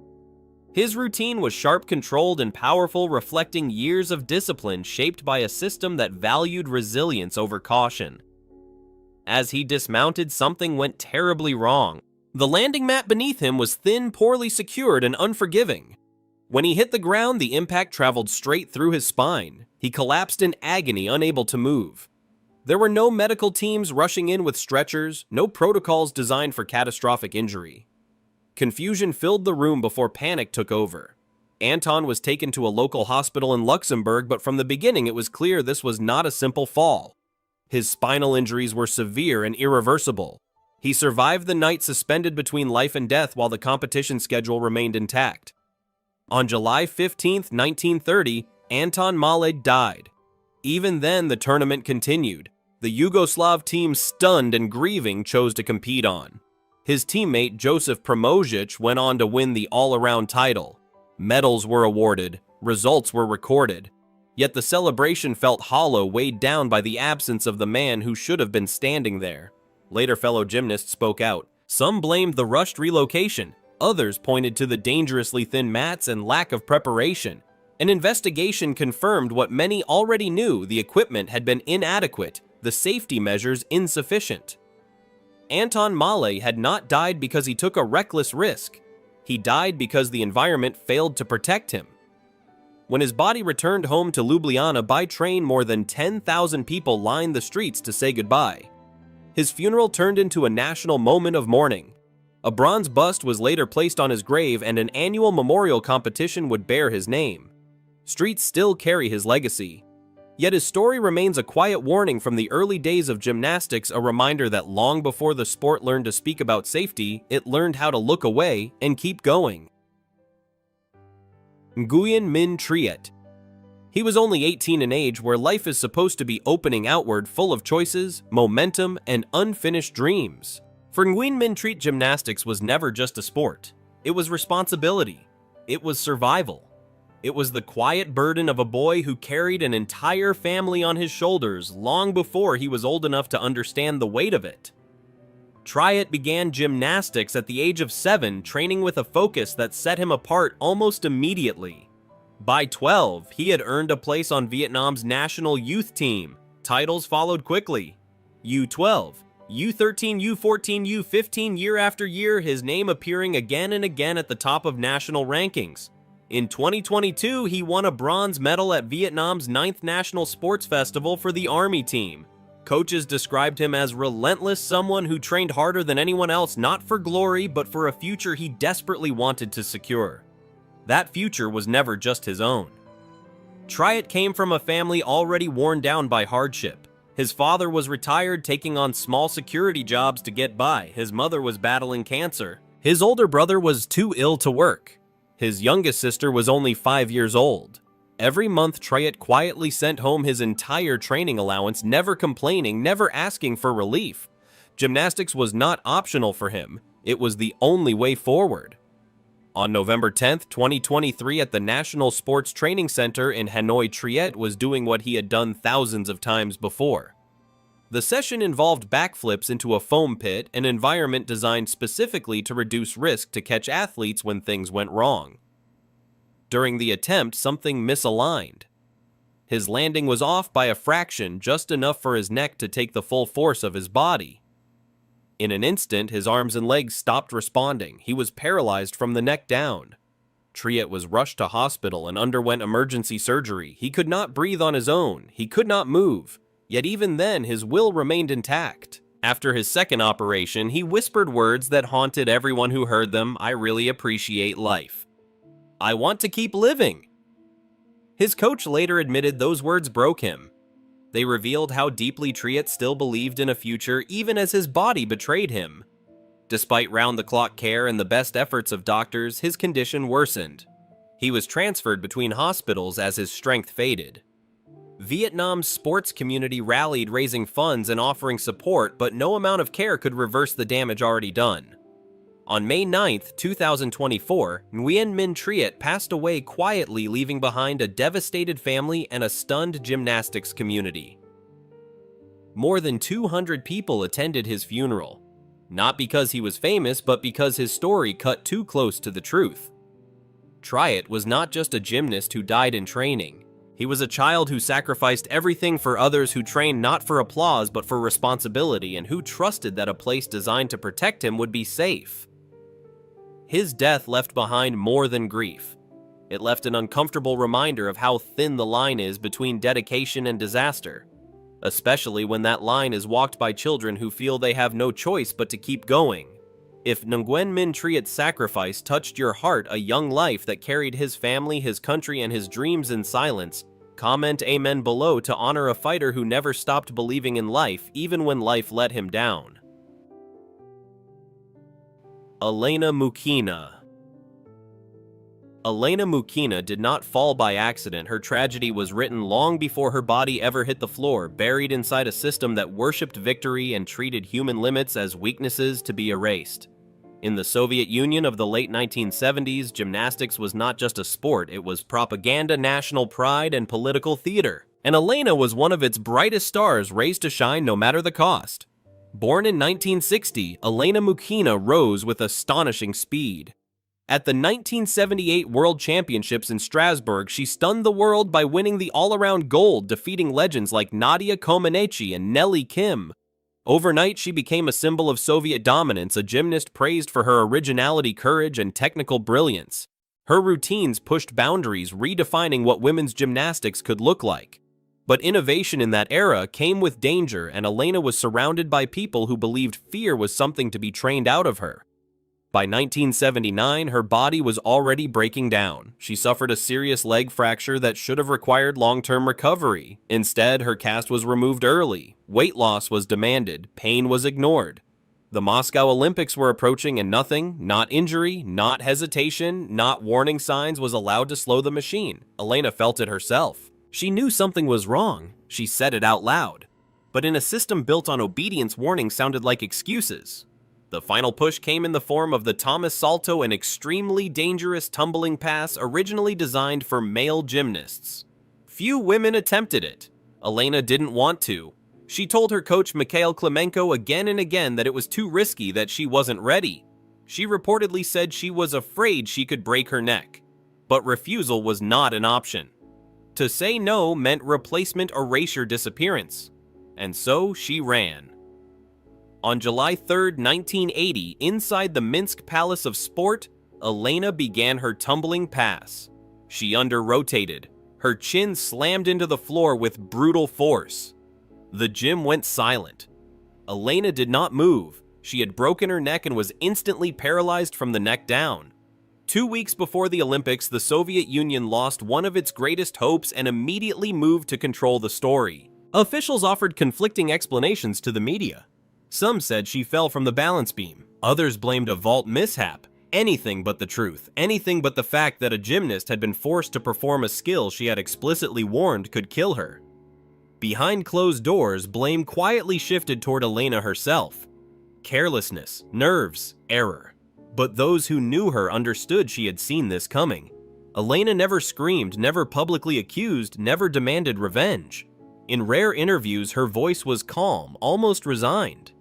His routine was sharp, controlled, and powerful, reflecting years of discipline shaped by a system that valued resilience over caution. As he dismounted, something went terribly wrong. The landing mat beneath him was thin, poorly secured, and unforgiving. When he hit the ground, the impact traveled straight through his spine. He collapsed in agony, unable to move. There were no medical teams rushing in with stretchers, no protocols designed for catastrophic injury. Confusion filled the room before panic took over. Anton was taken to a local hospital in Luxembourg, but from the beginning it was clear this was not a simple fall. His spinal injuries were severe and irreversible. He survived the night suspended between life and death while the competition schedule remained intact. On July 15, 1930, Anton Malledge died. Even then, the tournament continued. The Yugoslav team, stunned and grieving, chose to compete on. His teammate Joseph Primožić went on to win the all-around title. Medals were awarded, results were recorded. Yet the celebration felt hollow, weighed down by the absence of the man who should have been standing there. Later, fellow gymnasts spoke out. Some blamed the rushed relocation. Others pointed to the dangerously thin mats and lack of preparation. An investigation confirmed what many already knew: the equipment had been inadequate, the safety measures insufficient. Anton Malledge had not died because he took a reckless risk. He died because the environment failed to protect him. When his body returned home to Ljubljana by train, more than 10,000 people lined the streets to say goodbye. His funeral turned into a national moment of mourning. A bronze bust was later placed on his grave, and an annual memorial competition would bear his name. Streets still carry his legacy. Yet his story remains a quiet warning from the early days of gymnastics, a reminder that long before the sport learned to speak about safety, it learned how to look away and keep going. Nguen Min Triet. He was only 18 in age, where life is supposed to be opening outward, full of choices, momentum, and unfinished dreams. For Nguen Min Triet, gymnastics was never just a sport. It was responsibility. It was survival. It was the quiet burden of a boy who carried an entire family on his shoulders long before he was old enough to understand the weight of it. Triet began gymnastics at the age of 7, training with a focus that set him apart almost immediately. By 12, he had earned a place on Vietnam's national youth team. Titles followed quickly. U12, U13, U14, U15, year after year, his name appearing again and again at the top of national rankings. In 2022, he won a bronze medal at Vietnam's 9th National Sports Festival for the Army team. Coaches described him as relentless, someone who trained harder than anyone else, not for glory, but for a future he desperately wanted to secure. That future was never just his own. Triet came from a family already worn down by hardship. His father was retired, taking on small security jobs to get by. His mother was battling cancer. His older brother was too ill to work. His youngest sister was only 5 years old. Every month, Triet quietly sent home his entire training allowance, never complaining, never asking for relief. Gymnastics was not optional for him. It was the only way forward. On November 10, 2023, at the National Sports Training Center in Hanoi, Triet was doing what he had done thousands of times before. The session involved backflips into a foam pit, an environment designed specifically to reduce risk to catch athletes when things went wrong. During the attempt, something misaligned. His landing was off by a fraction, just enough for his neck to take the full force of his body. In an instant, his arms and legs stopped responding. He was paralyzed from the neck down. Triet was rushed to hospital and underwent emergency surgery. He could not breathe on his own. He could not move. Yet even then, his will remained intact. After his second operation, he whispered words that haunted everyone who heard them. "I really appreciate life. I want to keep living." His coach later admitted those words broke him. They revealed how deeply Triet still believed in a future, even as his body betrayed him. Despite round-the-clock care and the best efforts of doctors, his condition worsened. He was transferred between hospitals as his strength faded. Vietnam's sports community rallied, raising funds and offering support, but no amount of care could reverse the damage already done. On May 9, 2024, Nguen Min Triet passed away quietly, leaving behind a devastated family and a stunned gymnastics community. More than 200 people attended his funeral, not because he was famous, but because his story cut too close to the truth. Triet was not just a gymnast who died in training. He was a child who sacrificed everything for others, who trained not for applause but for responsibility, and who trusted that a place designed to protect him would be safe. His death left behind more than grief. It left an uncomfortable reminder of how thin the line is between dedication and disaster, especially when that line is walked by children who feel they have no choice but to keep going. If Nguen Min Triet's sacrifice touched your heart, a young life that carried his family, his country, and his dreams in silence, comment amen below to honor a fighter who never stopped believing in life, even when life let him down. Elena Mukhina. Elena Mukhina did not fall by accident. Her tragedy was written long before her body ever hit the floor, buried inside a system that worshipped victory and treated human limits as weaknesses to be erased. In the Soviet Union of the late 1970s, gymnastics was not just a sport, it was propaganda, national pride, and political theater. And Elena was one of its brightest stars, raised to shine no matter the cost. Born in 1960, Elena Mukhina rose with astonishing speed. At the 1978 World Championships in Strasbourg, she stunned the world by winning the all-around gold, defeating legends like Nodar Kumaritashvili and Nelly Kim. Overnight, she became a symbol of Soviet dominance, a gymnast praised for her originality, courage, and technical brilliance. Her routines pushed boundaries, redefining what women's gymnastics could look like. But innovation in that era came with danger, and Elena was surrounded by people who believed fear was something to be trained out of her. By 1979, her body was already breaking down. She suffered a serious leg fracture that should have required long-term recovery. Instead, her cast was removed early. Weight loss was demanded. Pain was ignored. The Moscow Olympics were approaching, and nothing, not injury, not hesitation, not warning signs, was allowed to slow the machine. Elena felt it herself. She knew something was wrong. She said it out loud. But in a system built on obedience, warnings sounded like excuses. The final push came in the form of the Thomas Salto, an extremely dangerous tumbling pass originally designed for male gymnasts. Few women attempted it. Elena didn't want to. She told her coach Mikhail Klemenko again and again that it was too risky, that she wasn't ready. She reportedly said she was afraid she could break her neck. But refusal was not an option. To say no meant replacement erasure, disappearance. And so she ran. On July 3, 1980, inside the Minsk Palace of Sport, Elena began her tumbling pass. She under-rotated. Her chin slammed into the floor with brutal force. The gym went silent. Elena did not move. She had broken her neck and was instantly paralyzed from the neck down. 2 weeks before the Olympics, the Soviet Union lost one of its greatest hopes and immediately moved to control the story. Officials offered conflicting explanations to the media. Some said she fell from the balance beam. Others blamed a vault mishap. Anything but the truth. Anything but the fact that a gymnast had been forced to perform a skill she had explicitly warned could kill her. Behind closed doors, blame quietly shifted toward Elena herself. Carelessness, nerves, error. But those who knew her understood she had seen this coming. Elena never screamed, never publicly accused, never demanded revenge. In rare interviews, her voice was calm, almost resigned.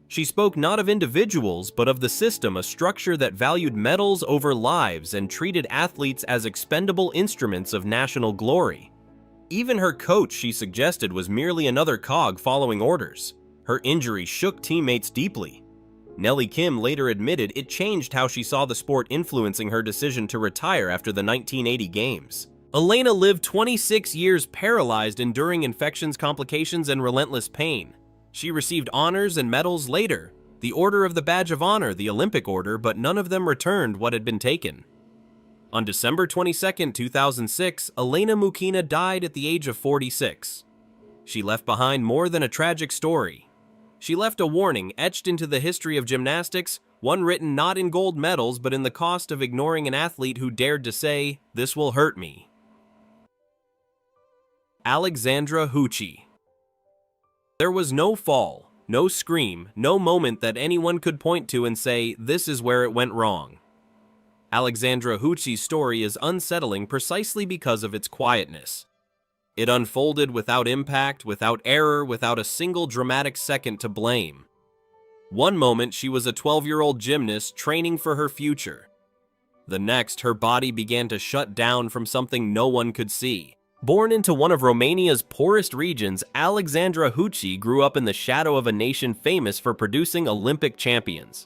She spoke not of individuals, but of the system, a structure that valued medals over lives and treated athletes as expendable instruments of national glory. Even her coach, she suggested, was merely another cog following orders. Her injury shook teammates deeply. Nelly Kim later admitted it changed how she saw the sport, influencing her decision to retire after the 1980 Games. Elena lived 26 years paralyzed, enduring infections, complications, and relentless pain. She received honors and medals later, the Order of the Badge of Honor, the Olympic Order, but none of them returned what had been taken. On December 22, 2006, Elena Mukhina died at the age of 46. She left behind more than a tragic story. She left a warning etched into the history of gymnastics, one written not in gold medals but in the cost of ignoring an athlete who dared to say, "This will hurt me." Alexandra Huchi. There was no fall, no scream, no moment that anyone could point to and say, this is where it went wrong. Alexandra Huchi's story is unsettling precisely because of its quietness. It unfolded without impact, without error, without a single dramatic second to blame. One moment she was a 12-year-old gymnast training for her future. The next, her body began to shut down from something no one could see. Born into one of Romania's poorest regions, Alexandra Huchi grew up in the shadow of a nation famous for producing Olympic champions.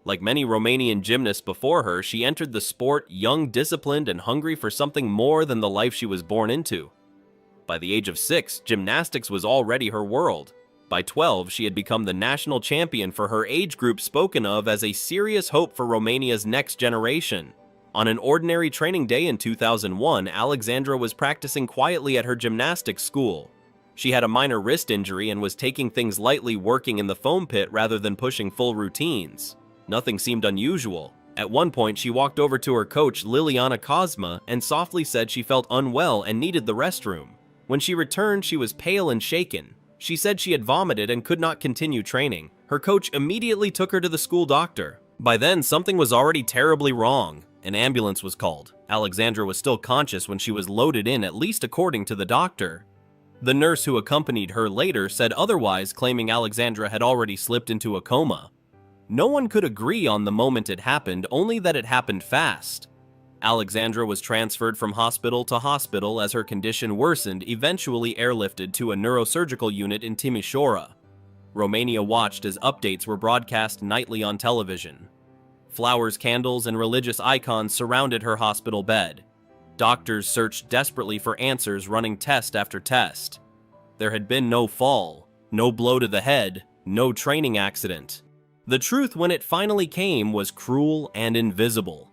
Like many Romanian gymnasts before her, she entered the sport young, disciplined, and hungry for something more than the life she was born into. By the age of 6, gymnastics was already her world. By 12, she had become the national champion for her age group, spoken of as a serious hope for Romania's next generation. On an ordinary training day in 2001, Alexandra was practicing quietly at her gymnastics school. She had a minor wrist injury and was taking things lightly, working in the foam pit rather than pushing full routines. Nothing seemed unusual. At one point, she walked over to her coach, Liliana Cosma, and softly said she felt unwell and needed the restroom. When she returned, she was pale and shaken. She said she had vomited and could not continue training. Her coach immediately took her to the school doctor. By then, something was already terribly wrong. An ambulance was called. Alexandra was still conscious when she was loaded in, at least according to the doctor. The nurse who accompanied her later said otherwise, claiming Alexandra had already slipped into a coma. No one could agree on the moment it happened, only that it happened fast. Alexandra was transferred from hospital to hospital as her condition worsened, eventually airlifted to a neurosurgical unit in Timișoara. Romania watched as updates were broadcast nightly on television. Flowers, candles, and religious icons surrounded her hospital bed. Doctors searched desperately for answers, running test after test. There had been no fall, no blow to the head, no training accident. The truth, when it finally came, was cruel and invisible.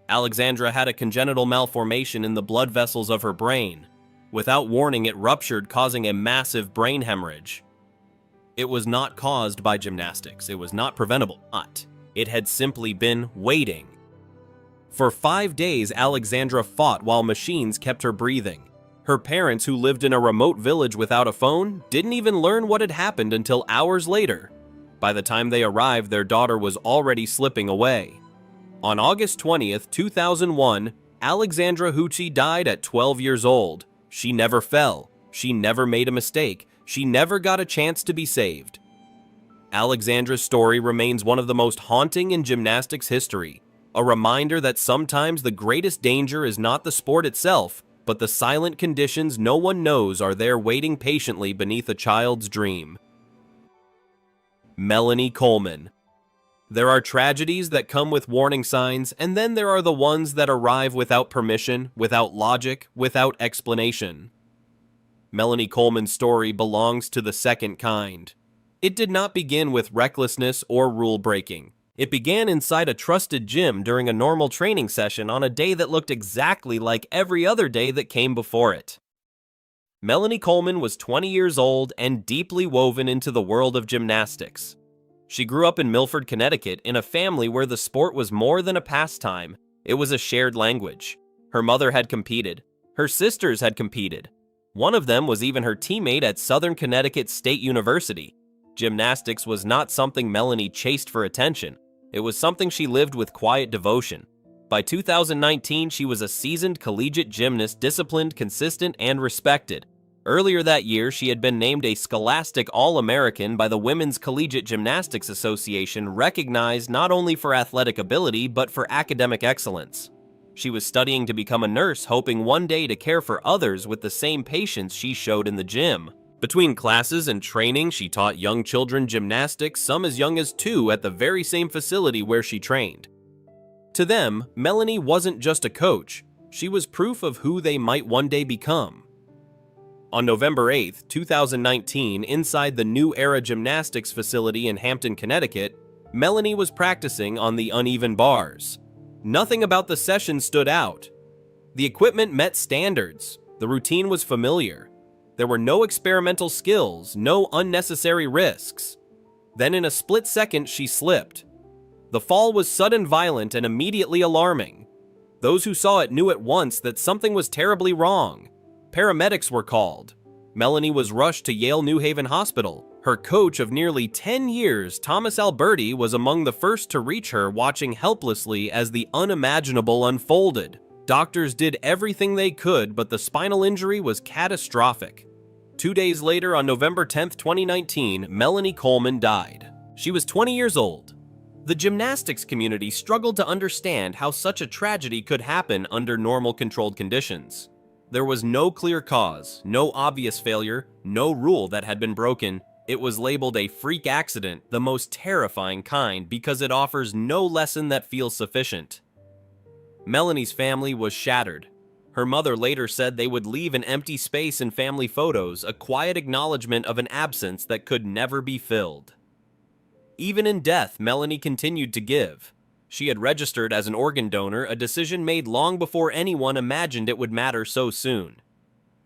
Alexandra had a congenital malformation in the blood vessels of her brain. Without warning, it ruptured, causing a massive brain hemorrhage. It was not caused by gymnastics. It was not preventable. It had simply been waiting. For 5 days, Alexandra fought while machines kept her breathing. Her parents, who lived in a remote village without a phone, didn't even learn what had happened until hours later. By the time they arrived, their daughter was already slipping away. On August 20th, 2001, Alexandra Huchi died at 12 years old. She never fell. She never made a mistake. She never got a chance to be saved. Alexandra's story remains one of the most haunting in gymnastics history, a reminder that sometimes the greatest danger is not the sport itself, but the silent conditions no one knows are there waiting patiently beneath a child's dream. Melanie Coleman. There are tragedies that come with warning signs, and then there are the ones that arrive without permission, without logic, without explanation. Melanie Coleman's story belongs to the second kind. It did not begin with recklessness or rule-breaking. It began inside a trusted gym during a normal training session on a day that looked exactly like every other day that came before it. Melanie Coleman was 20 years old and deeply woven into the world of gymnastics. She grew up in Milford, Connecticut, in a family where the sport was more than a pastime. It was a shared language. Her mother had competed. Her sisters had competed. One of them was even her teammate at Southern Connecticut State University. Gymnastics was not something Melanie chased for attention. It was something she lived with quiet devotion. By 2019, she was a seasoned collegiate gymnast, disciplined, consistent, and respected. Earlier that year, she had been named a Scholastic All-American by the Women's Collegiate Gymnastics Association, recognized not only for athletic ability, but for academic excellence. She was studying to become a nurse, hoping one day to care for others with the same patience she showed in the gym. Between classes and training, she taught young children gymnastics, some as young as 2, at the very same facility where she trained. To them, Melanie wasn't just a coach. She was proof of who they might one day become. On November 8, 2019, inside the New Era Gymnastics facility in Hampton, Connecticut, Melanie was practicing on the uneven bars. Nothing about the session stood out. The equipment met standards. The routine was familiar. There were no experimental skills, no unnecessary risks. Then in a split second, she slipped. The fall was sudden, violent, and immediately alarming. Those who saw it knew at once that something was terribly wrong. Paramedics were called. Melanie was rushed to Yale New Haven Hospital. Her coach of nearly 10 years, Thomas Alberti, was among the first to reach her, watching helplessly as the unimaginable unfolded. Doctors did everything they could, but the spinal injury was catastrophic. 2 days later, on November 10, 2019, Melanie Coleman died. She was 20 years old. The gymnastics community struggled to understand how such a tragedy could happen under normal controlled conditions. There was no clear cause, no obvious failure, no rule that had been broken. It was labeled a freak accident, the most terrifying kind, because it offers no lesson that feels sufficient. Melanie's family was shattered. Her mother later said they would leave an empty space in family photos, a quiet acknowledgement of an absence that could never be filled. Even in death, Melanie continued to give. She had registered as an organ donor, a decision made long before anyone imagined it would matter so soon.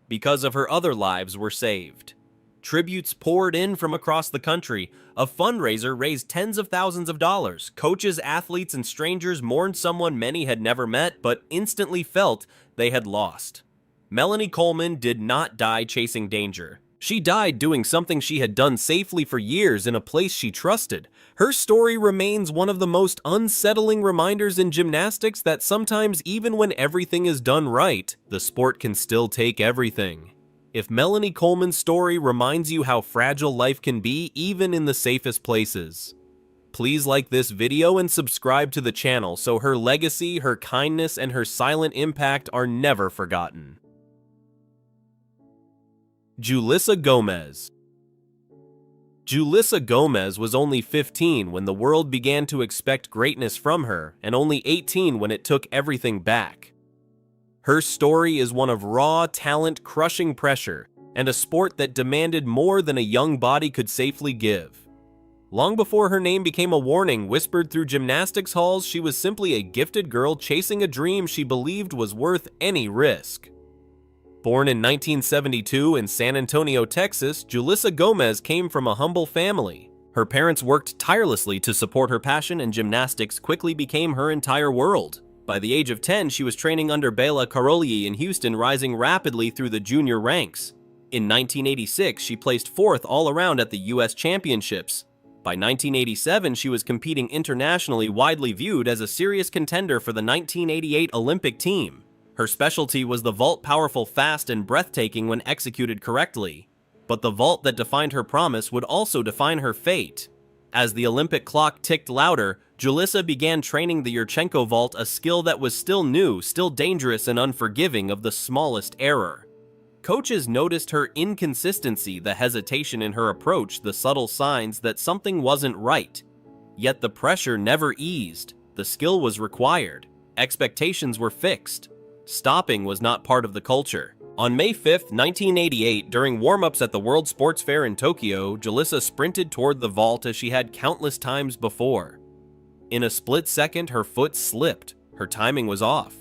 Because of her other lives were saved. Tributes poured in from across the country. A fundraiser raised tens of thousands of dollars. Coaches, athletes, and strangers mourned someone many had never met, but instantly felt they had lost. Melanie Coleman did not die chasing danger. She died doing something she had done safely for years in a place she trusted. Her story remains one of the most unsettling reminders in gymnastics that sometimes, even when everything is done right, the sport can still take everything. If Melanie Coleman's story reminds you how fragile life can be even in the safest places, please like this video and subscribe to the channel so her legacy, her kindness, and her silent impact are never forgotten. Julissa Gomez. Julissa Gomez was only 15 when the world began to expect greatness from her, and only 18 when it took everything back. Her story is one of raw talent, crushing pressure, and a sport that demanded more than a young body could safely give. Long before her name became a warning whispered through gymnastics halls, she was simply a gifted girl chasing a dream she believed was worth any risk. Born in 1972 in San Antonio, Texas, Julissa Gomez came from a humble family. Her parents worked tirelessly to support her passion, and gymnastics quickly became her entire world. By the age of 10, she was training under Bela Karolyi in Houston, rising rapidly through the junior ranks. In 1986, she placed 4th all around at the U.S. Championships. By 1987, she was competing internationally, widely viewed as a serious contender for the 1988 Olympic team. Her specialty was the vault, powerful, fast, and breathtaking when executed correctly. But the vault that defined her promise would also define her fate. As the Olympic clock ticked louder, Julissa began training the Yurchenko vault, a skill that was still new, still dangerous, and unforgiving of the smallest error. Coaches noticed her inconsistency, the hesitation in her approach, the subtle signs that something wasn't right. Yet the pressure never eased. The skill was required. Expectations were fixed. Stopping was not part of the culture. On May 5, 1988, during warm-ups at the World Sports Fair in Tokyo, Julissa sprinted toward the vault as she had countless times before. In a split second, her foot slipped. Her timing was off.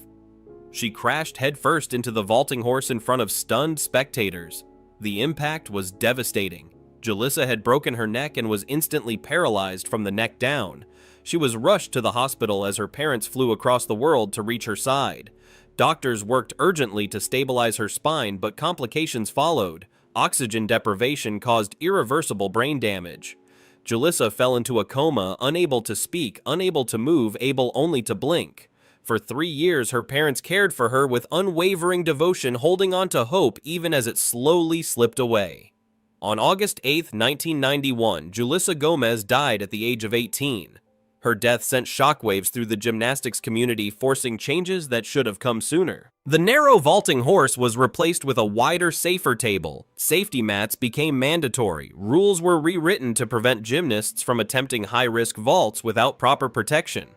She crashed headfirst into the vaulting horse in front of stunned spectators. The impact was devastating. Julissa had broken her neck and was instantly paralyzed from the neck down. She was rushed to the hospital as her parents flew across the world to reach her side. Doctors worked urgently to stabilize her spine, but complications followed. Oxygen deprivation caused irreversible brain damage. Julissa fell into a coma, unable to speak, unable to move, able only to blink. For 3 years, her parents cared for her with unwavering devotion, holding on to hope even as it slowly slipped away. On August 8, 1991, Julissa Gomez died at the age of 18. Her death sent shockwaves through the gymnastics community, forcing changes that should have come sooner. The narrow vaulting horse was replaced with a wider, safer table. Safety mats became mandatory. Rules were rewritten to prevent gymnasts from attempting high-risk vaults without proper protection.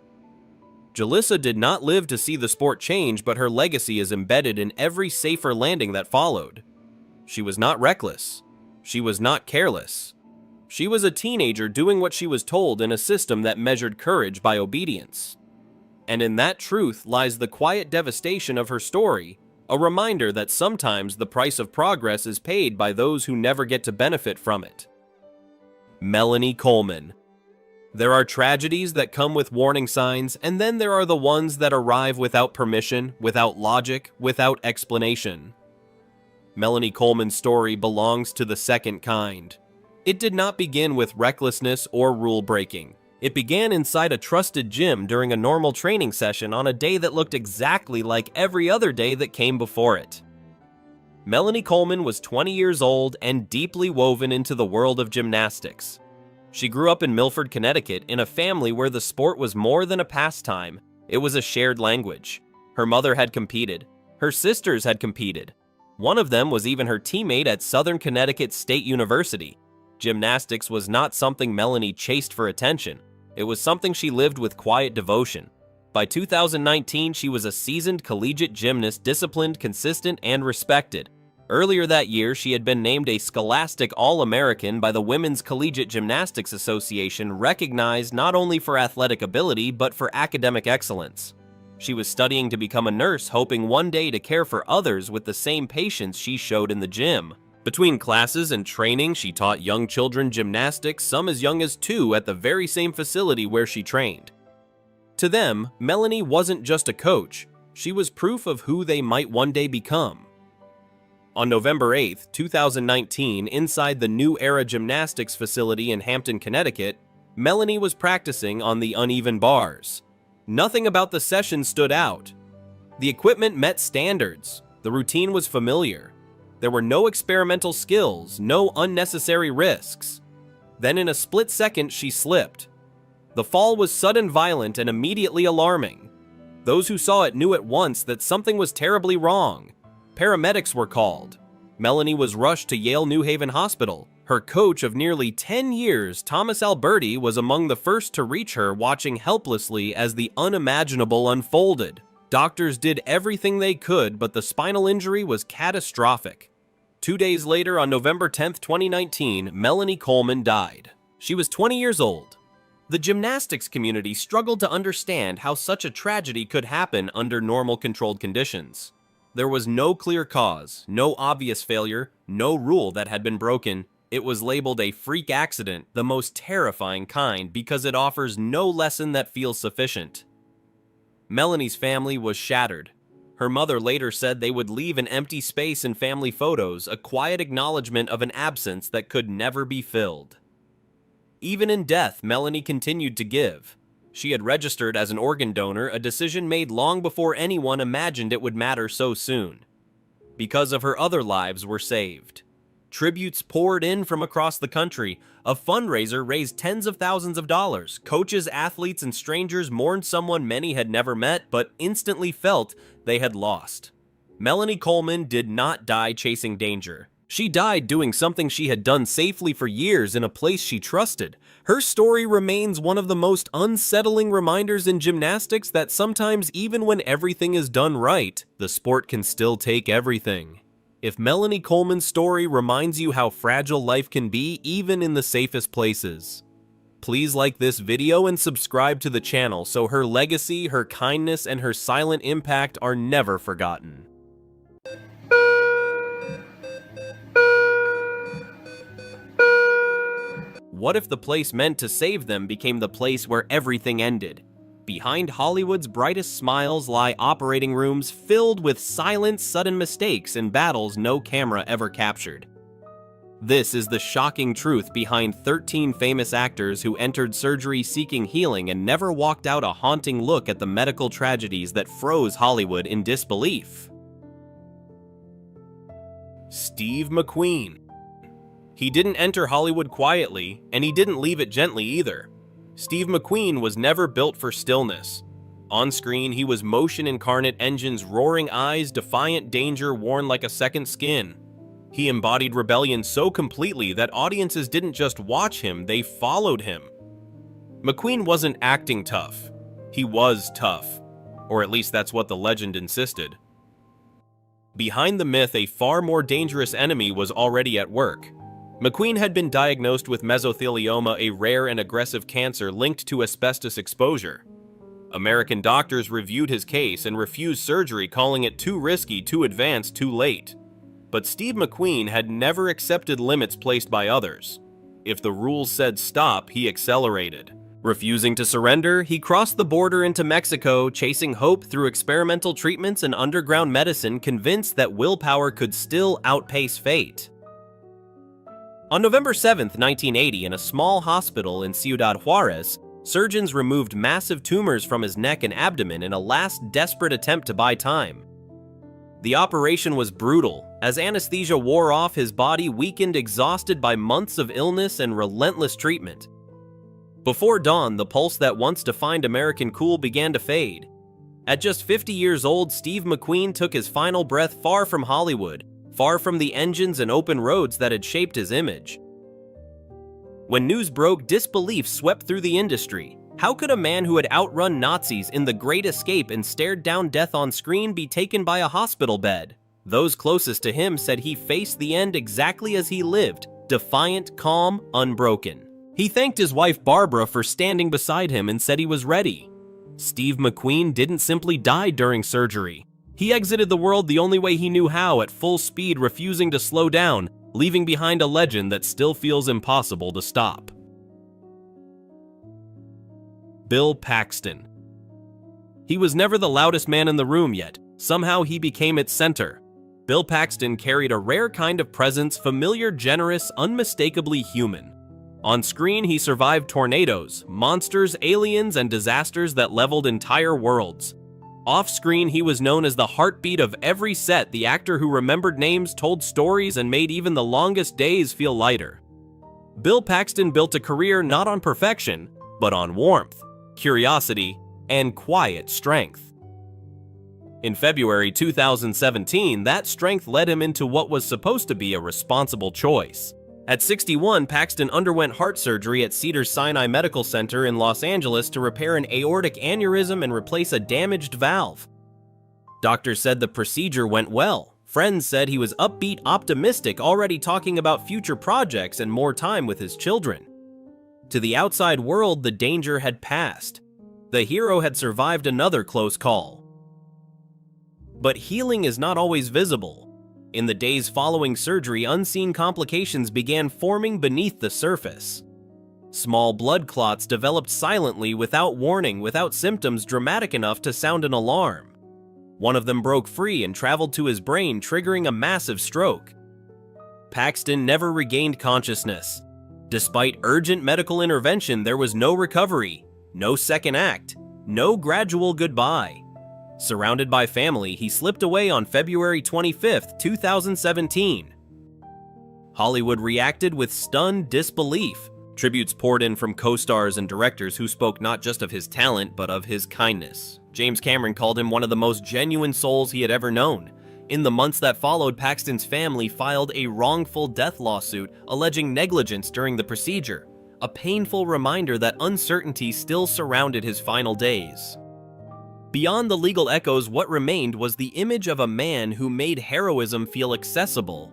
Julissa did not live to see the sport change, but her legacy is embedded in every safer landing that followed. She was not reckless. She was not careless. She was a teenager doing what she was told in a system that measured courage by obedience. And in that truth lies the quiet devastation of her story, a reminder that sometimes the price of progress is paid by those who never get to benefit from it. Melanie Coleman. There are tragedies that come with warning signs, and then there are the ones that arrive without permission, without logic, without explanation. Melanie Coleman's story belongs to the second kind. It did not begin with recklessness or rule-breaking. It began inside a trusted gym during a normal training session on a day that looked exactly like every other day that came before it. Melanie Coleman was 20 years old and deeply woven into the world of gymnastics. She grew up in Milford, Connecticut, in a family where the sport was more than a pastime. It was a shared language. Her mother had competed. Her sisters had competed. One of them was even her teammate at Southern Connecticut State University. Gymnastics was not something Melanie chased for attention. It was something she lived with quiet devotion. By 2019, she was a seasoned collegiate gymnast, disciplined, consistent, and respected. Earlier that year, she had been named a Scholastic All-American by the Women's Collegiate Gymnastics Association, recognized not only for athletic ability, but for academic excellence. She was studying to become a nurse, hoping one day to care for others with the same patience she showed in the gym. Between classes and training, she taught young children gymnastics, some as young as 2, at the very same facility where she trained. To them, Melanie wasn't just a coach, she was proof of who they might one day become. On November 8, 2019, inside the New Era Gymnastics facility in Hampton, Connecticut, Melanie was practicing on the uneven bars. Nothing about the session stood out. The equipment met standards. The routine was familiar. There were no experimental skills, no unnecessary risks. Then in a split second, she slipped. The fall was sudden, violent, and immediately alarming. Those who saw it knew at once that something was terribly wrong. Paramedics were called. Melanie was rushed to Yale New Haven Hospital. Her coach of nearly 10 years, Thomas Alberti, was among the first to reach her, watching helplessly as the unimaginable unfolded. Doctors did everything they could, but the spinal injury was catastrophic. 2 days later, on November 10, 2019, Melanie Coleman died. She was 20 years old. The gymnastics community struggled to understand how such a tragedy could happen under normal controlled conditions. There was no clear cause, no obvious failure, no rule that had been broken. It was labeled a freak accident, the most terrifying kind, because it offers no lesson that feels sufficient. Melanie's family was shattered. Her mother later said they would leave an empty space in family photos, a quiet acknowledgement of an absence that could never be filled. Even in death, Melanie continued to give. She had registered as an organ donor, a decision made long before anyone imagined it would matter so soon. Because of her other lives were saved. Tributes poured in from across the country. A fundraiser raised tens of thousands of dollars. Coaches, athletes, and strangers mourned someone many had never met, but instantly felt they had lost. Melanie Coleman did not die chasing danger. She died doing something she had done safely for years in a place she trusted. Her story remains one of the most unsettling reminders in gymnastics that sometimes, even when everything is done right, the sport can still take everything. If Melanie Coleman's story reminds you how fragile life can be even in the safest places, please like this video and subscribe to the channel so her legacy, her kindness, and her silent impact are never forgotten. What if the place meant to save them became the place where everything ended? Behind Hollywood's brightest smiles lie operating rooms filled with silent, sudden mistakes and battles no camera ever captured. This is the shocking truth behind 13 famous actors who entered surgery seeking healing and never walked out a haunting look at the medical tragedies that froze Hollywood in disbelief. Steve McQueen. He didn't enter Hollywood quietly, and he didn't leave it gently either. Steve McQueen was never built for stillness. On screen, he was motion incarnate engine's roaring eyes, defiant danger worn like a second skin. He embodied rebellion so completely that audiences didn't just watch him, they followed him. McQueen wasn't acting tough. He was tough. Or at least that's what the legend insisted. Behind the myth, a far more dangerous enemy was already at work. McQueen had been diagnosed with mesothelioma, a rare and aggressive cancer linked to asbestos exposure. American doctors reviewed his case and refused surgery, calling it too risky, too advanced, too late. But Steve McQueen had never accepted limits placed by others. If the rules said stop, he accelerated. Refusing to surrender, he crossed the border into Mexico, chasing hope through experimental treatments and underground medicine, convinced that willpower could still outpace fate. On November 7, 1980, in a small hospital in Ciudad Juarez, surgeons removed massive tumors from his neck and abdomen in a last desperate attempt to buy time. The operation was brutal. As anesthesia wore off, his body weakened, exhausted by months of illness and relentless treatment. Before dawn, the pulse that once defined American cool began to fade. At just 50 years old, Steve McQueen took his final breath far from Hollywood, far from the engines and open roads that had shaped his image. When news broke, disbelief swept through the industry. How could a man who had outrun Nazis in The Great Escape and stared down death on screen be taken by a hospital bed? Those closest to him said he faced the end exactly as he lived, defiant, calm, unbroken. He thanked his wife Barbara for standing beside him and said he was ready. Steve McQueen didn't simply die during surgery. He exited the world the only way he knew how, at full speed, refusing to slow down, leaving behind a legend that still feels impossible to stop. Bill Paxton. He was never the loudest man in the room, yet somehow he became its center. Bill Paxton carried a rare kind of presence, familiar, generous, unmistakably human. On screen, he survived tornadoes, monsters, aliens, and disasters that leveled entire worlds. Off-screen, he was known as the heartbeat of every set, the actor who remembered names, told stories, and made even the longest days feel lighter. Bill Paxton built a career not on perfection, but on warmth, curiosity, and quiet strength. In February 2017, that strength led him into what was supposed to be a responsible choice. At 61, Paxton underwent heart surgery at Cedars-Sinai Medical Center in Los Angeles to repair an aortic aneurysm and replace a damaged valve. Doctors said the procedure went well. Friends said he was upbeat, optimistic, already talking about future projects and more time with his children. To the outside world, the danger had passed. The hero had survived another close call. But healing is not always visible. In the days following surgery, unseen complications began forming beneath the surface. Small blood clots developed silently, without warning, without symptoms dramatic enough to sound an alarm. One of them broke free and traveled to his brain, triggering a massive stroke. Paxton never regained consciousness. Despite urgent medical intervention, there was no recovery, no second act, no gradual goodbye. Surrounded by family, he slipped away on February 25, 2017. Hollywood reacted with stunned disbelief. Tributes poured in from co-stars and directors who spoke not just of his talent, but of his kindness. James Cameron called him one of the most genuine souls he had ever known. In the months that followed, Paxton's family filed a wrongful death lawsuit alleging negligence during the procedure, a painful reminder that uncertainty still surrounded his final days. Beyond the legal echoes, what remained was the image of a man who made heroism feel accessible.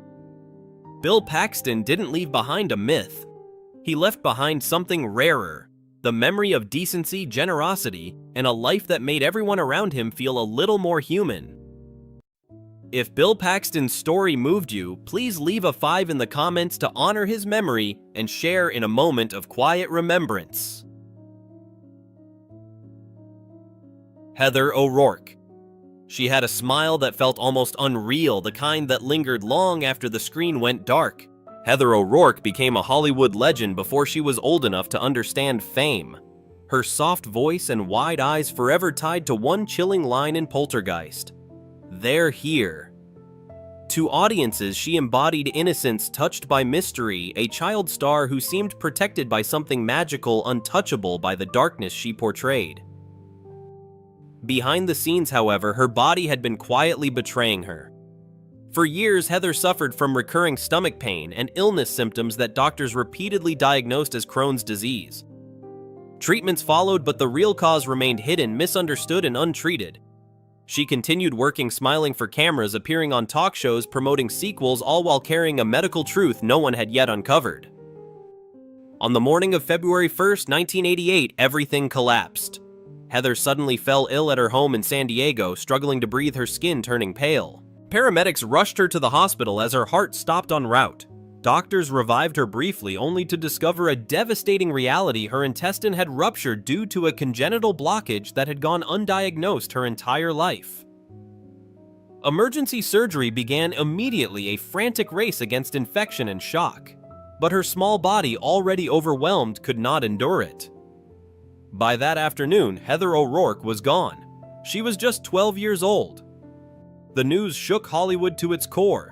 Bill Paxton didn't leave behind a myth. He left behind something rarer, the memory of decency, generosity, and a life that made everyone around him feel a little more human. If Bill Paxton's story moved you, please leave a 5 in the comments to honor his memory and share in a moment of quiet remembrance. Heather O'Rourke. She had a smile that felt almost unreal, the kind that lingered long after the screen went dark. Heather O'Rourke became a Hollywood legend before she was old enough to understand fame. Her soft voice and wide eyes forever tied to one chilling line in Poltergeist: "They're here." To audiences, she embodied innocence touched by mystery, a child star who seemed protected by something magical, untouchable by the darkness she portrayed. Behind the scenes, however, her body had been quietly betraying her. For years, Heather suffered from recurring stomach pain and illness symptoms that doctors repeatedly diagnosed as Crohn's disease. Treatments followed, but the real cause remained hidden, misunderstood, and untreated. She continued working, smiling for cameras, appearing on talk shows, promoting sequels, all while carrying a medical truth no one had yet uncovered. On the morning of February 1st, 1988, everything collapsed. Heather suddenly fell ill at her home in San Diego, struggling to breathe, her skin turning pale. Paramedics rushed her to the hospital as her heart stopped en route. Doctors revived her briefly only to discover a devastating reality: her intestine had ruptured due to a congenital blockage that had gone undiagnosed her entire life. Emergency surgery began immediately, a frantic race against infection and shock. But her small body, already overwhelmed, could not endure it. By that afternoon, Heather O'Rourke was gone. She was just 12 years old. The news shook Hollywood to its core.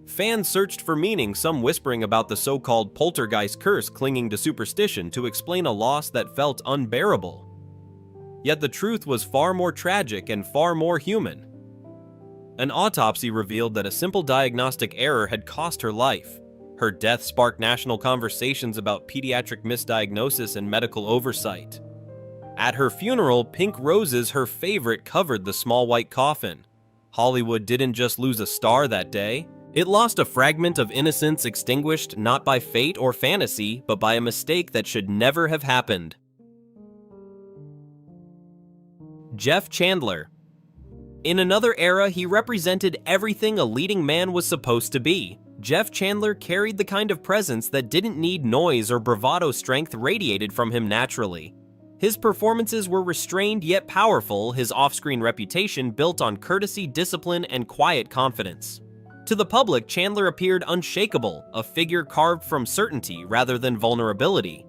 Fans searched for meaning, some whispering about the so-called poltergeist curse clinging to superstition to explain a loss that felt unbearable. Yet the truth was far more tragic and far more human. An autopsy revealed that a simple diagnostic error had cost her life. Her death sparked national conversations about pediatric misdiagnosis and medical oversight. At her funeral, pink roses, her favorite, covered the small white coffin. Hollywood didn't just lose a star that day. It lost a fragment of innocence extinguished not by fate or fantasy, but by a mistake that should never have happened. Jeff Chandler. In another era, he represented everything a leading man was supposed to be. Jeff Chandler carried the kind of presence that didn't need noise or bravado. Strength radiated from him naturally. His performances were restrained yet powerful, his off-screen reputation built on courtesy, discipline, and quiet confidence. To the public, Chandler appeared unshakable, a figure carved from certainty rather than vulnerability.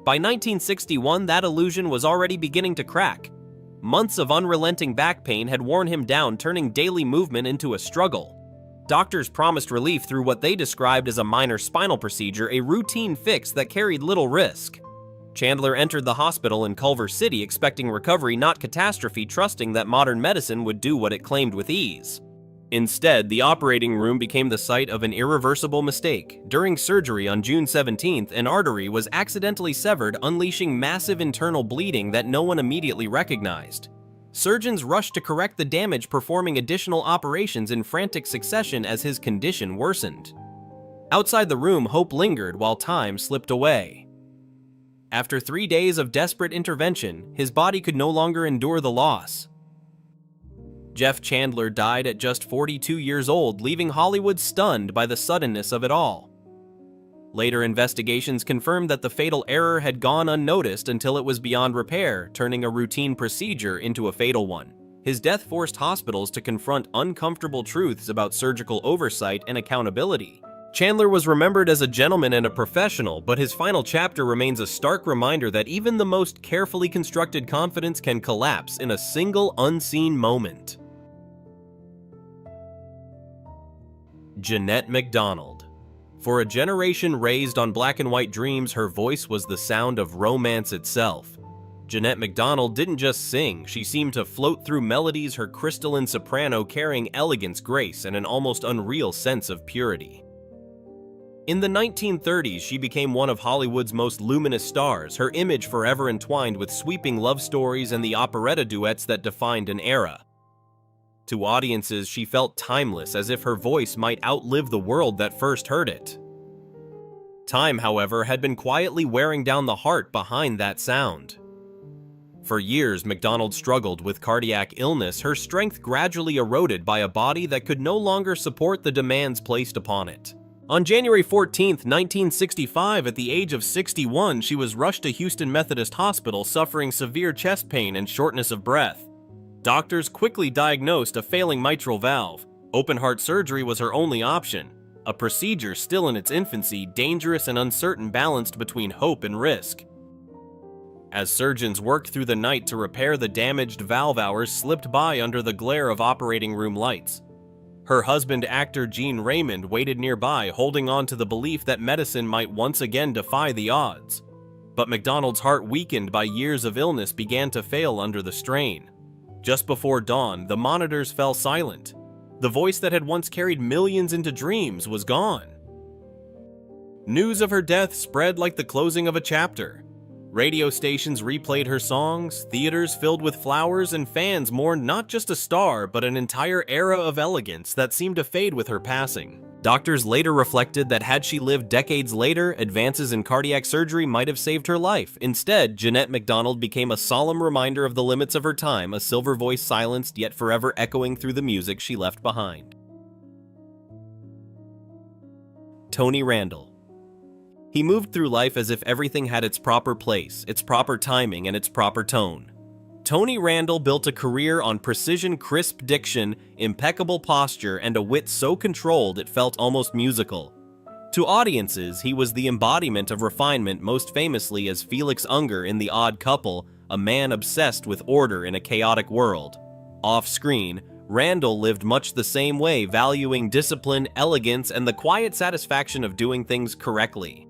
By 1961, that illusion was already beginning to crack. Months of unrelenting back pain had worn him down, turning daily movement into a struggle. Doctors promised relief through what they described as a minor spinal procedure, a routine fix that carried little risk. Chandler entered the hospital in Culver City expecting recovery, not catastrophe, trusting that modern medicine would do what it claimed with ease. Instead, the operating room became the site of an irreversible mistake. During surgery on June 17th, an artery was accidentally severed, unleashing massive internal bleeding that no one immediately recognized. Surgeons rushed to correct the damage, performing additional operations in frantic succession as his condition worsened. Outside the room, hope lingered while time slipped away. After 3 days of desperate intervention, his body could no longer endure the loss. Jeff Chandler died at just 42 years old, leaving Hollywood stunned by the suddenness of it all. Later investigations confirmed that the fatal error had gone unnoticed until it was beyond repair, turning a routine procedure into a fatal one. His death forced hospitals to confront uncomfortable truths about surgical oversight and accountability. Chandler was remembered as a gentleman and a professional, but his final chapter remains a stark reminder that even the most carefully constructed confidence can collapse in a single unseen moment. Jeanette MacDonald. For a generation raised on black and white dreams, her voice was the sound of romance itself. Jeanette MacDonald didn't just sing, she seemed to float through melodies, her crystalline soprano carrying elegance, grace, and an almost unreal sense of purity. In the 1930s, she became one of Hollywood's most luminous stars, her image forever entwined with sweeping love stories and the operetta duets that defined an era. To audiences, she felt timeless, as if her voice might outlive the world that first heard it. Time, however, had been quietly wearing down the heart behind that sound. For years, MacDonald struggled with cardiac illness, her strength gradually eroded by a body that could no longer support the demands placed upon it. On January 14, 1965, at the age of 61, she was rushed to Houston Methodist Hospital suffering severe chest pain and shortness of breath. Doctors quickly diagnosed a failing mitral valve. Open-heart surgery was her only option, a procedure still in its infancy, dangerous and uncertain, balanced between hope and risk. As surgeons worked through the night to repair the damaged valve, hours slipped by under the glare of operating room lights. Her husband, actor Gene Raymond, waited nearby, holding on to the belief that medicine might once again defy the odds. But MacDonald's heart, weakened by years of illness, began to fail under the strain. Just before dawn, the monitors fell silent. The voice that had once carried millions into dreams was gone. News of her death spread like the closing of a chapter. Radio stations replayed her songs, theaters filled with flowers, and fans mourned not just a star, but an entire era of elegance that seemed to fade with her passing. Doctors later reflected that had she lived decades later, advances in cardiac surgery might have saved her life. Instead, Jeanette MacDonald became a solemn reminder of the limits of her time, a silver voice silenced yet forever echoing through the music she left behind. Tony Randall. He moved through life as if everything had its proper place, its proper timing, and its proper tone. Tony Randall built a career on precision, crisp diction, impeccable posture, and a wit so controlled it felt almost musical. To audiences, he was the embodiment of refinement, most famously as Felix Unger in The Odd Couple, a man obsessed with order in a chaotic world. Off-screen, Randall lived much the same way, valuing discipline, elegance, and the quiet satisfaction of doing things correctly.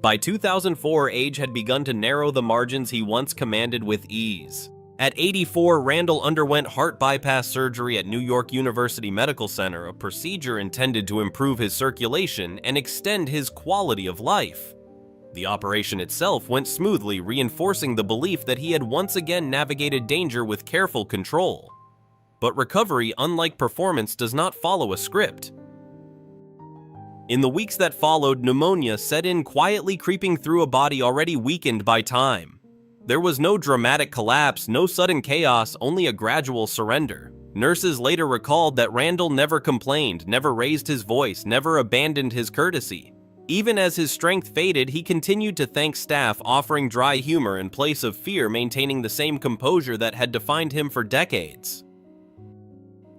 By 2004, age had begun to narrow the margins he once commanded with ease. At 84, Randall underwent heart bypass surgery at New York University Medical Center, a procedure intended to improve his circulation and extend his quality of life. The operation itself went smoothly, reinforcing the belief that he had once again navigated danger with careful control. But recovery, unlike performance, does not follow a script. In the weeks that followed, pneumonia set in, quietly creeping through a body already weakened by time. There was no dramatic collapse, no sudden chaos, only a gradual surrender. Nurses later recalled that Randall never complained, never raised his voice, never abandoned his courtesy. Even as his strength faded, he continued to thank staff, offering dry humor in place of fear, maintaining the same composure that had defined him for decades.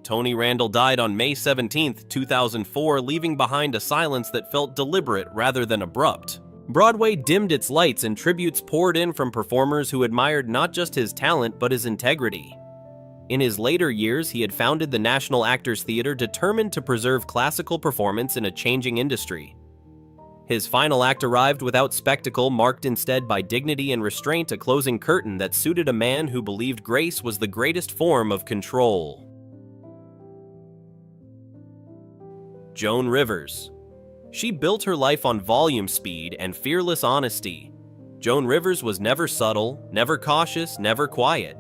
Tony Randall died on May 17, 2004, leaving behind a silence that felt deliberate rather than abrupt. Broadway dimmed its lights and tributes poured in from performers who admired not just his talent but his integrity. In his later years, he had founded the National Actors Theatre, determined to preserve classical performance in a changing industry. His final act arrived without spectacle, marked instead by dignity and restraint, a closing curtain that suited a man who believed grace was the greatest form of control. Joan Rivers. She built her life on volume, speed, and fearless honesty. Joan Rivers was never subtle, never cautious, never quiet.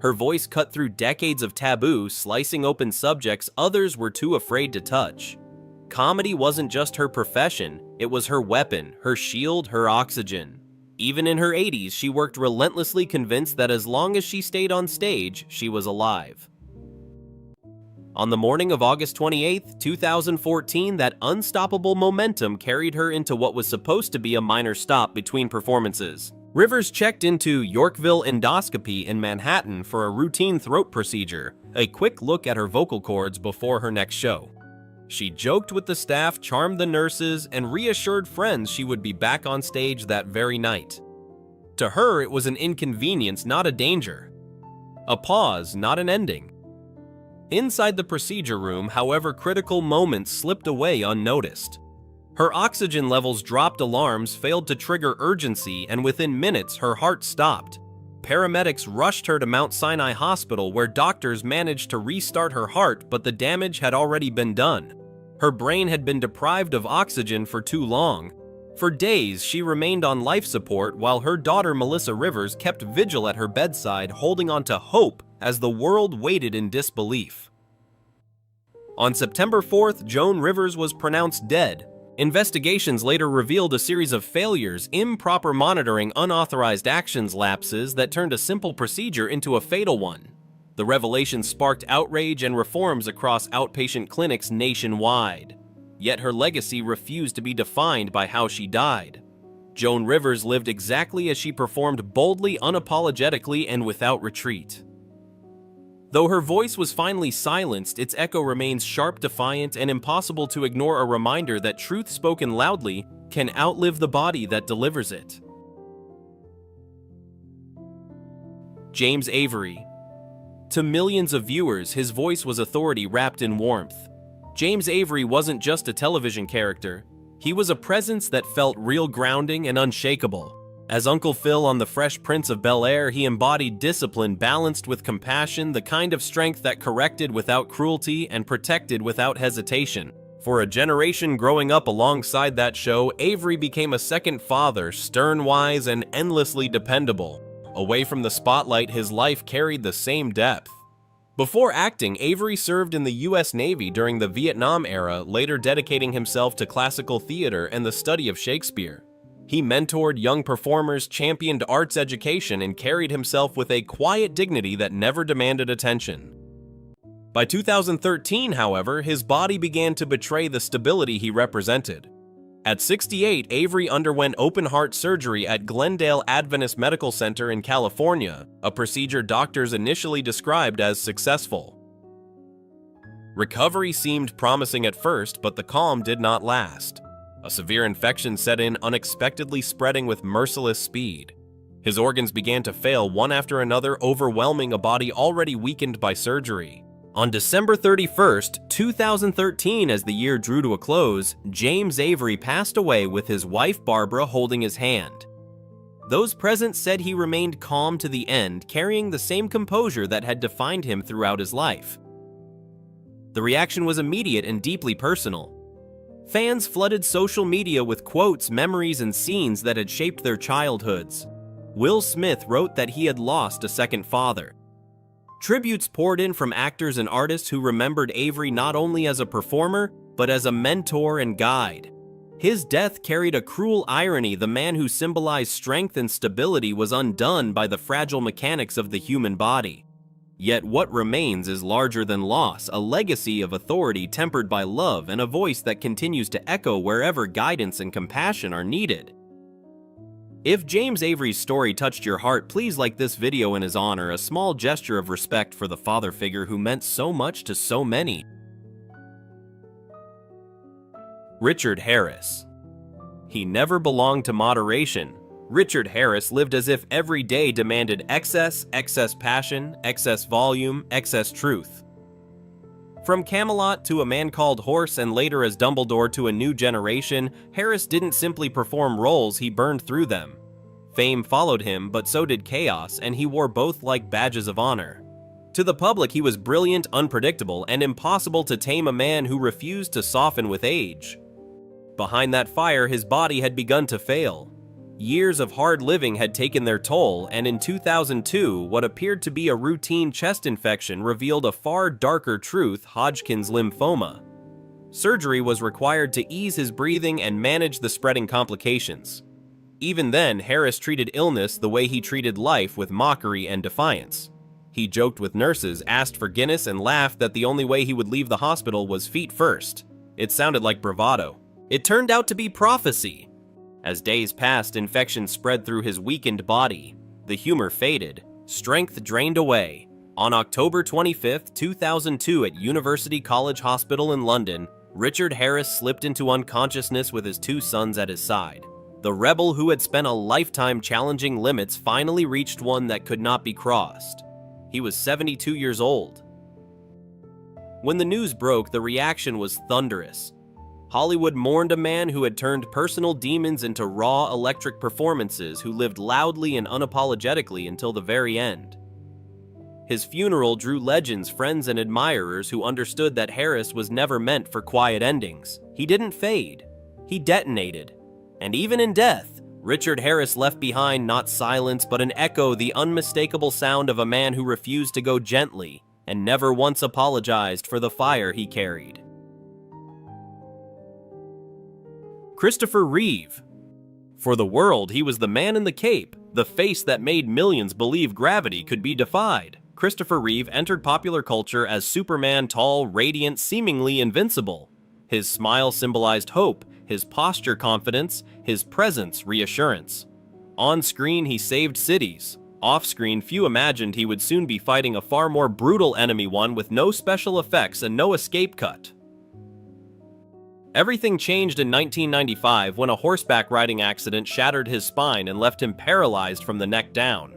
Her voice cut through decades of taboo, slicing open subjects others were too afraid to touch. Comedy wasn't just her profession, it was her weapon, her shield, her oxygen. Even in her 80s, she worked relentlessly, convinced that as long as she stayed on stage, she was alive. On the morning of August 28, 2014, that unstoppable momentum carried her into what was supposed to be a minor stop between performances. Rivers checked into Yorkville Endoscopy in Manhattan for a routine throat procedure, a quick look at her vocal cords before her next show. She joked with the staff, charmed the nurses, and reassured friends she would be back on stage that very night. To her, it was an inconvenience, not a danger. A pause, not an ending. Inside the procedure room, however, critical moments slipped away unnoticed. Her oxygen levels dropped, alarms failed to trigger urgency, and within minutes, her heart stopped. Paramedics rushed her to Mount Sinai Hospital, where doctors managed to restart her heart, but the damage had already been done. Her brain had been deprived of oxygen for too long. For days, she remained on life support while her daughter Melissa Rivers kept vigil at her bedside, holding on to hope as the world waited in disbelief. On September 4th, Joan Rivers was pronounced dead. Investigations later revealed a series of failures, improper monitoring, unauthorized actions, lapses that turned a simple procedure into a fatal one. The revelation sparked outrage and reforms across outpatient clinics nationwide. Yet her legacy refused to be defined by how she died. Joan Rivers lived exactly as she performed, boldly, unapologetically, and without retreat. Though her voice was finally silenced, its echo remains sharp, defiant, and impossible to ignore, a reminder that truth spoken loudly can outlive the body that delivers it. James Avery. To millions of viewers, his voice was authority wrapped in warmth. James Avery wasn't just a television character. He was a presence that felt real, grounding, and unshakable. As Uncle Phil on The Fresh Prince of Bel-Air, he embodied discipline balanced with compassion, the kind of strength that corrected without cruelty and protected without hesitation. For a generation growing up alongside that show, Avery became a second father, stern-wise and endlessly dependable. Away from the spotlight, his life carried the same depth. Before acting, Avery served in the U.S. Navy during the Vietnam era, later dedicating himself to classical theater and the study of Shakespeare. He mentored young performers, championed arts education, and carried himself with a quiet dignity that never demanded attention. By By 2013, however, his body began to betray the stability he represented. At 68, Avery underwent open-heart surgery at Glendale Adventist Medical Center in California, a procedure doctors initially described as successful. Recovery seemed promising at first, but the calm did not last. A severe infection set in, unexpectedly spreading with merciless speed. His organs began to fail one after another, overwhelming a body already weakened by surgery. On December 31st, 2013, as the year drew to a close, James Avery passed away with his wife Barbara holding his hand. Those present said he remained calm to the end, carrying the same composure that had defined him throughout his life. The reaction was immediate and deeply personal. Fans flooded social media with quotes, memories, and scenes that had shaped their childhoods. Will Smith wrote that he had lost a second father. Tributes poured in from actors and artists who remembered Avery not only as a performer, but as a mentor and guide. His death carried a cruel irony. The man who symbolized strength and stability was undone by the fragile mechanics of the human body. Yet what remains is larger than loss, a legacy of authority tempered by love and a voice that continues to echo wherever guidance and compassion are needed. If James Avery's story touched your heart, please like this video in his honor, a small gesture of respect for the father figure who meant so much to so many. Richard Harris. He never belonged to moderation. Richard Harris lived as if every day demanded excess, excess passion, excess volume, excess truth. From Camelot to A Man Called Horse and later as Dumbledore to A New Generation, Harris didn't simply perform roles, he burned through them. Fame followed him, but so did chaos, and he wore both like badges of honor. To the public, he was brilliant, unpredictable, and impossible to tame, a man who refused to soften with age. Behind that fire, his body had begun to fail. Years of hard living had taken their toll, and in 2002, what appeared to be a routine chest infection revealed a far darker truth: Hodgkin's lymphoma. Surgery was required to ease his breathing and manage the spreading complications. Even then, Harris treated illness the way he treated life, with mockery and defiance. He joked with nurses, asked for Guinness, and laughed that the only way he would leave the hospital was feet first. It sounded like bravado. It turned out to be prophecy. As days passed, infection spread through his weakened body. The humor faded. Strength drained away. On October 25, 2002, at University College Hospital in London, Richard Harris slipped into unconsciousness with his two sons at his side. The rebel who had spent a lifetime challenging limits finally reached one that could not be crossed. He was 72 years old. When the news broke, the reaction was thunderous. Hollywood mourned a man who had turned personal demons into raw, electric performances, who lived loudly and unapologetically until the very end. His funeral drew legends, friends, and admirers who understood that Harris was never meant for quiet endings. He didn't fade. He detonated. And even in death, Richard Harris left behind not silence but an echo, the unmistakable sound of a man who refused to go gently and never once apologized for the fire he carried. Christopher Reeve. For the world, he was the man in the cape, the face that made millions believe gravity could be defied. Christopher Reeve entered popular culture as Superman, tall, radiant, seemingly invincible. His smile symbolized hope, his posture confidence, his presence reassurance. On screen, he saved cities. Off screen, few imagined he would soon be fighting a far more brutal enemy, one with no special effects and no escape cut. Everything changed in 1995 when a horseback riding accident shattered his spine and left him paralyzed from the neck down.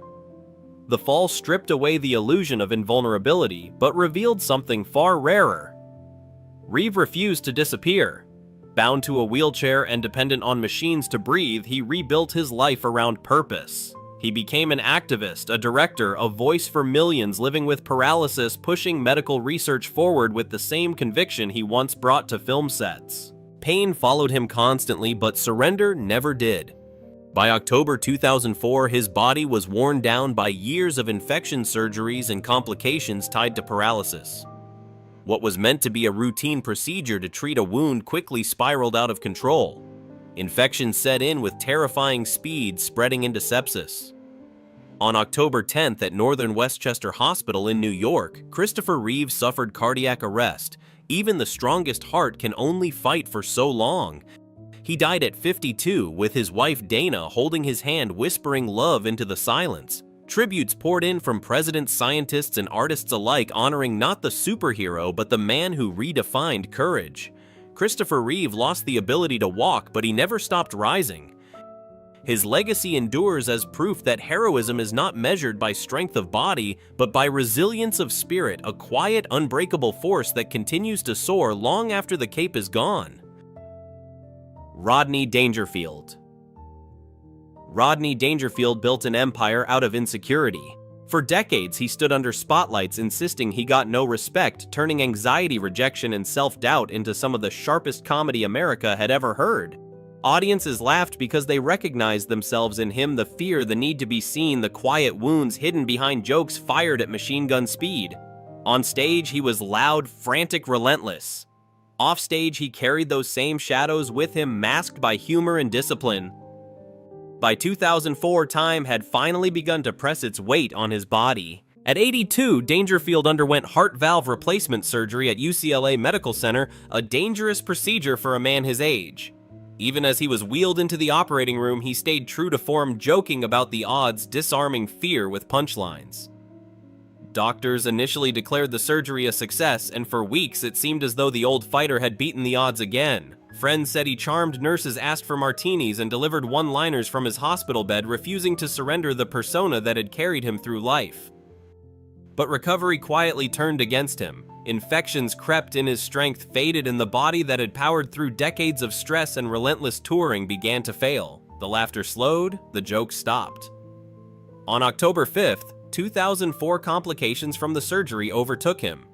The fall stripped away the illusion of invulnerability, but revealed something far rarer. Reeve refused to disappear. Bound to a wheelchair and dependent on machines to breathe, he rebuilt his life around purpose. He became an activist, a director, a voice for millions living with paralysis, pushing medical research forward with the same conviction he once brought to film sets. Pain followed him constantly, but surrender never did. By October 2004, his body was worn down by years of infection surgeries and complications tied to paralysis. What was meant to be a routine procedure to treat a wound quickly spiraled out of control. Infection set in with terrifying speed, spreading into sepsis. On October 10th at Northern Westchester Hospital in New York, Christopher Reeve suffered cardiac arrest. Even the strongest heart can only fight for so long. He died at 52, with his wife Dana holding his hand, whispering love into the silence. Tributes poured in from presidents, scientists, and artists alike, honoring not the superhero but the man who redefined courage. Christopher Reeve lost the ability to walk, but he never stopped rising. His legacy endures as proof that heroism is not measured by strength of body, but by resilience of spirit, a quiet, unbreakable force that continues to soar long after the cape is gone. Rodney Dangerfield. Rodney Dangerfield built an empire out of insecurity. For decades, he stood under spotlights insisting he got no respect, turning anxiety, rejection, and self-doubt into some of the sharpest comedy America had ever heard. Audiences laughed because they recognized themselves in him, the fear, the need to be seen, the quiet wounds hidden behind jokes fired at machine gun speed. On stage, he was loud, frantic, relentless. Offstage, he carried those same shadows with him, masked by humor and discipline. By 2004, time had finally begun to press its weight on his body. At 82, Dangerfield underwent heart valve replacement surgery at UCLA Medical Center, a dangerous procedure for a man his age. Even as he was wheeled into the operating room, he stayed true to form, joking about the odds, disarming fear with punchlines. Doctors initially declared the surgery a success, and for weeks it seemed as though the old fighter had beaten the odds again. Friends said he charmed nurses, asked for martinis, and delivered one-liners from his hospital bed, refusing to surrender the persona that had carried him through life. But recovery quietly turned against him. Infections crept in, his strength faded, and the body that had powered through decades of stress and relentless touring began to fail. The laughter slowed, the jokes stopped. On October 5th, 2004, complications from the surgery overtook him.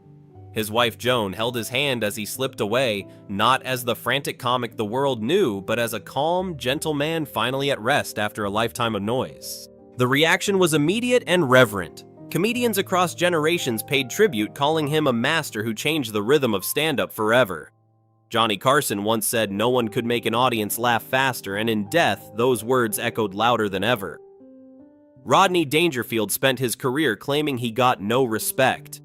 His wife Joan held his hand as he slipped away, not as the frantic comic the world knew, but as a calm, gentle man finally at rest after a lifetime of noise. The reaction was immediate and reverent. Comedians across generations paid tribute, calling him a master who changed the rhythm of stand-up forever. Johnny Carson once said no one could make an audience laugh faster, and in death, those words echoed louder than ever. Rodney Dangerfield spent his career claiming he got no respect.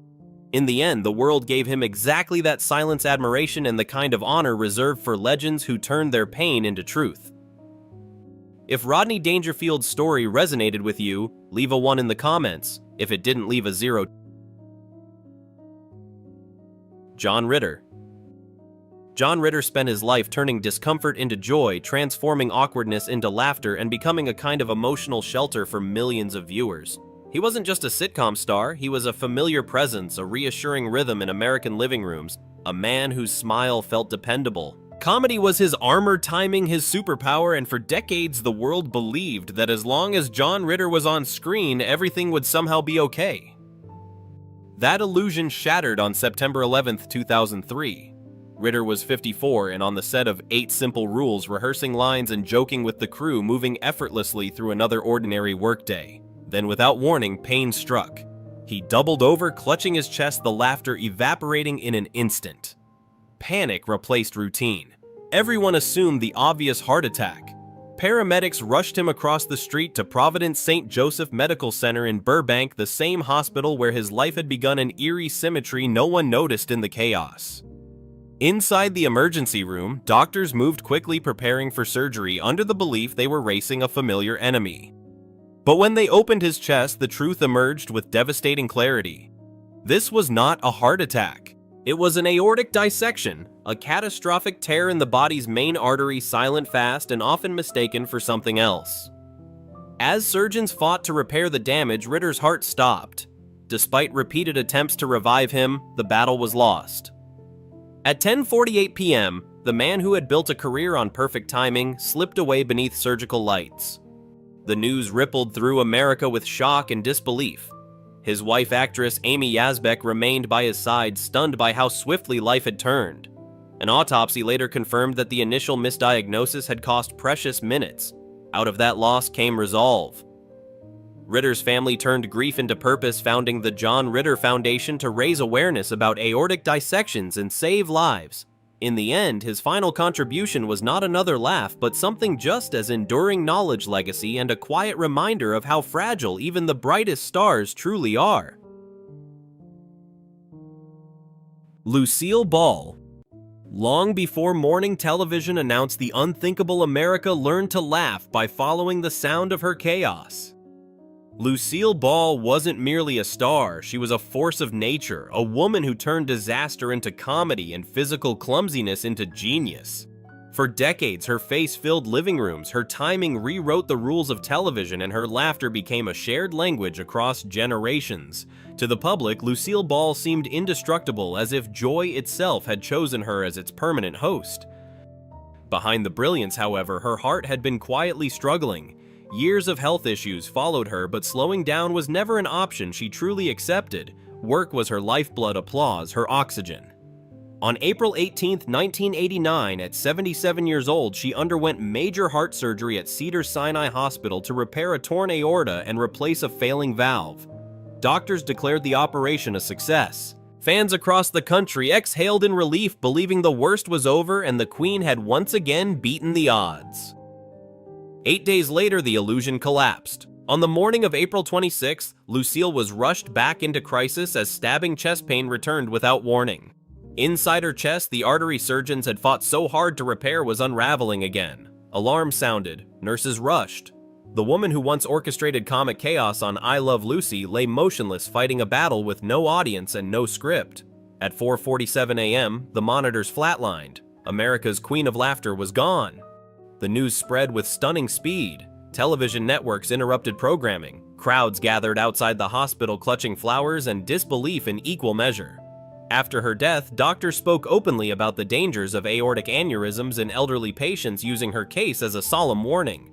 In the end, the world gave him exactly that silence, admiration, and the kind of honor reserved for legends who turned their pain into truth. If Rodney Dangerfield's story resonated with you, leave a 1 in the comments. If it didn't, leave a 0. John Ritter. John Ritter spent his life turning discomfort into joy, transforming awkwardness into laughter, and becoming a kind of emotional shelter for millions of viewers. He wasn't just a sitcom star, he was a familiar presence, a reassuring rhythm in American living rooms, a man whose smile felt dependable. Comedy was his armor, timing his superpower, and for decades the world believed that as long as John Ritter was on screen, everything would somehow be okay. That illusion shattered on September 11th, 2003. Ritter was 54 and on the set of 8 Simple Rules, rehearsing lines and joking with the crew, moving effortlessly through another ordinary workday. Then, without warning, pain struck. He doubled over, clutching his chest, the laughter evaporating in an instant. Panic replaced routine. Everyone assumed the obvious heart attack. Paramedics rushed him across the street to Providence St. Joseph Medical Center in Burbank, the same hospital where his life had begun, an eerie symmetry no one noticed in the chaos. Inside the emergency room, doctors moved quickly, preparing for surgery under the belief they were racing a familiar enemy. But when they opened his chest, the truth emerged with devastating clarity. This was not a heart attack. It was an aortic dissection, a catastrophic tear in the body's main artery, silent, fast, and often mistaken for something else. As surgeons fought to repair the damage, Ritter's heart stopped. Despite repeated attempts to revive him, the battle was lost. At 10:48 p.m., the man who had built a career on perfect timing slipped away beneath surgical lights. The news rippled through America with shock and disbelief. His wife, actress Amy Yazbek, remained by his side, stunned by how swiftly life had turned. An autopsy later confirmed that the initial misdiagnosis had cost precious minutes. Out of that loss came resolve. Ritter's family turned grief into purpose, founding the John Ritter Foundation to raise awareness about aortic dissections and save lives. In the end, his final contribution was not another laugh, but something just as enduring knowledge legacy and a quiet reminder of how fragile even the brightest stars truly are. Lucille Ball. Long before morning television announced the unthinkable, America learned to laugh by following the sound of her chaos. Lucille Ball wasn't merely a star, she was a force of nature, a woman who turned disaster into comedy and physical clumsiness into genius. For decades, her face filled living rooms, her timing rewrote the rules of television, and her laughter became a shared language across generations. To the public, Lucille Ball seemed indestructible, as if joy itself had chosen her as its permanent host. Behind the brilliance, however, her heart had been quietly struggling. Years of health issues followed her, but slowing down was never an option she truly accepted. Work was her lifeblood, applause her oxygen. On April 18, 1989, at 77 years old, she underwent major heart surgery at Cedars-Sinai Hospital to repair a torn aorta and replace a failing valve. Doctors declared the operation a success. Fans across the country exhaled in relief, believing the worst was over and the Queen had once again beaten the odds. 8 days later, the illusion collapsed. On the morning of April 26th, Lucille was rushed back into crisis as stabbing chest pain returned without warning. Inside her chest, the artery surgeons had fought so hard to repair was unraveling again. Alarms sounded. Nurses rushed. The woman who once orchestrated comic chaos on I Love Lucy lay motionless, fighting a battle with no audience and no script. At 4:47 a.m., the monitors flatlined. America's Queen of Laughter was gone. The news spread with stunning speed. Television networks interrupted programming. Crowds gathered outside the hospital clutching flowers, and disbelief in equal measure. After her death, doctors spoke openly about the dangers of aortic aneurysms in elderly patients, using her case as a solemn warning.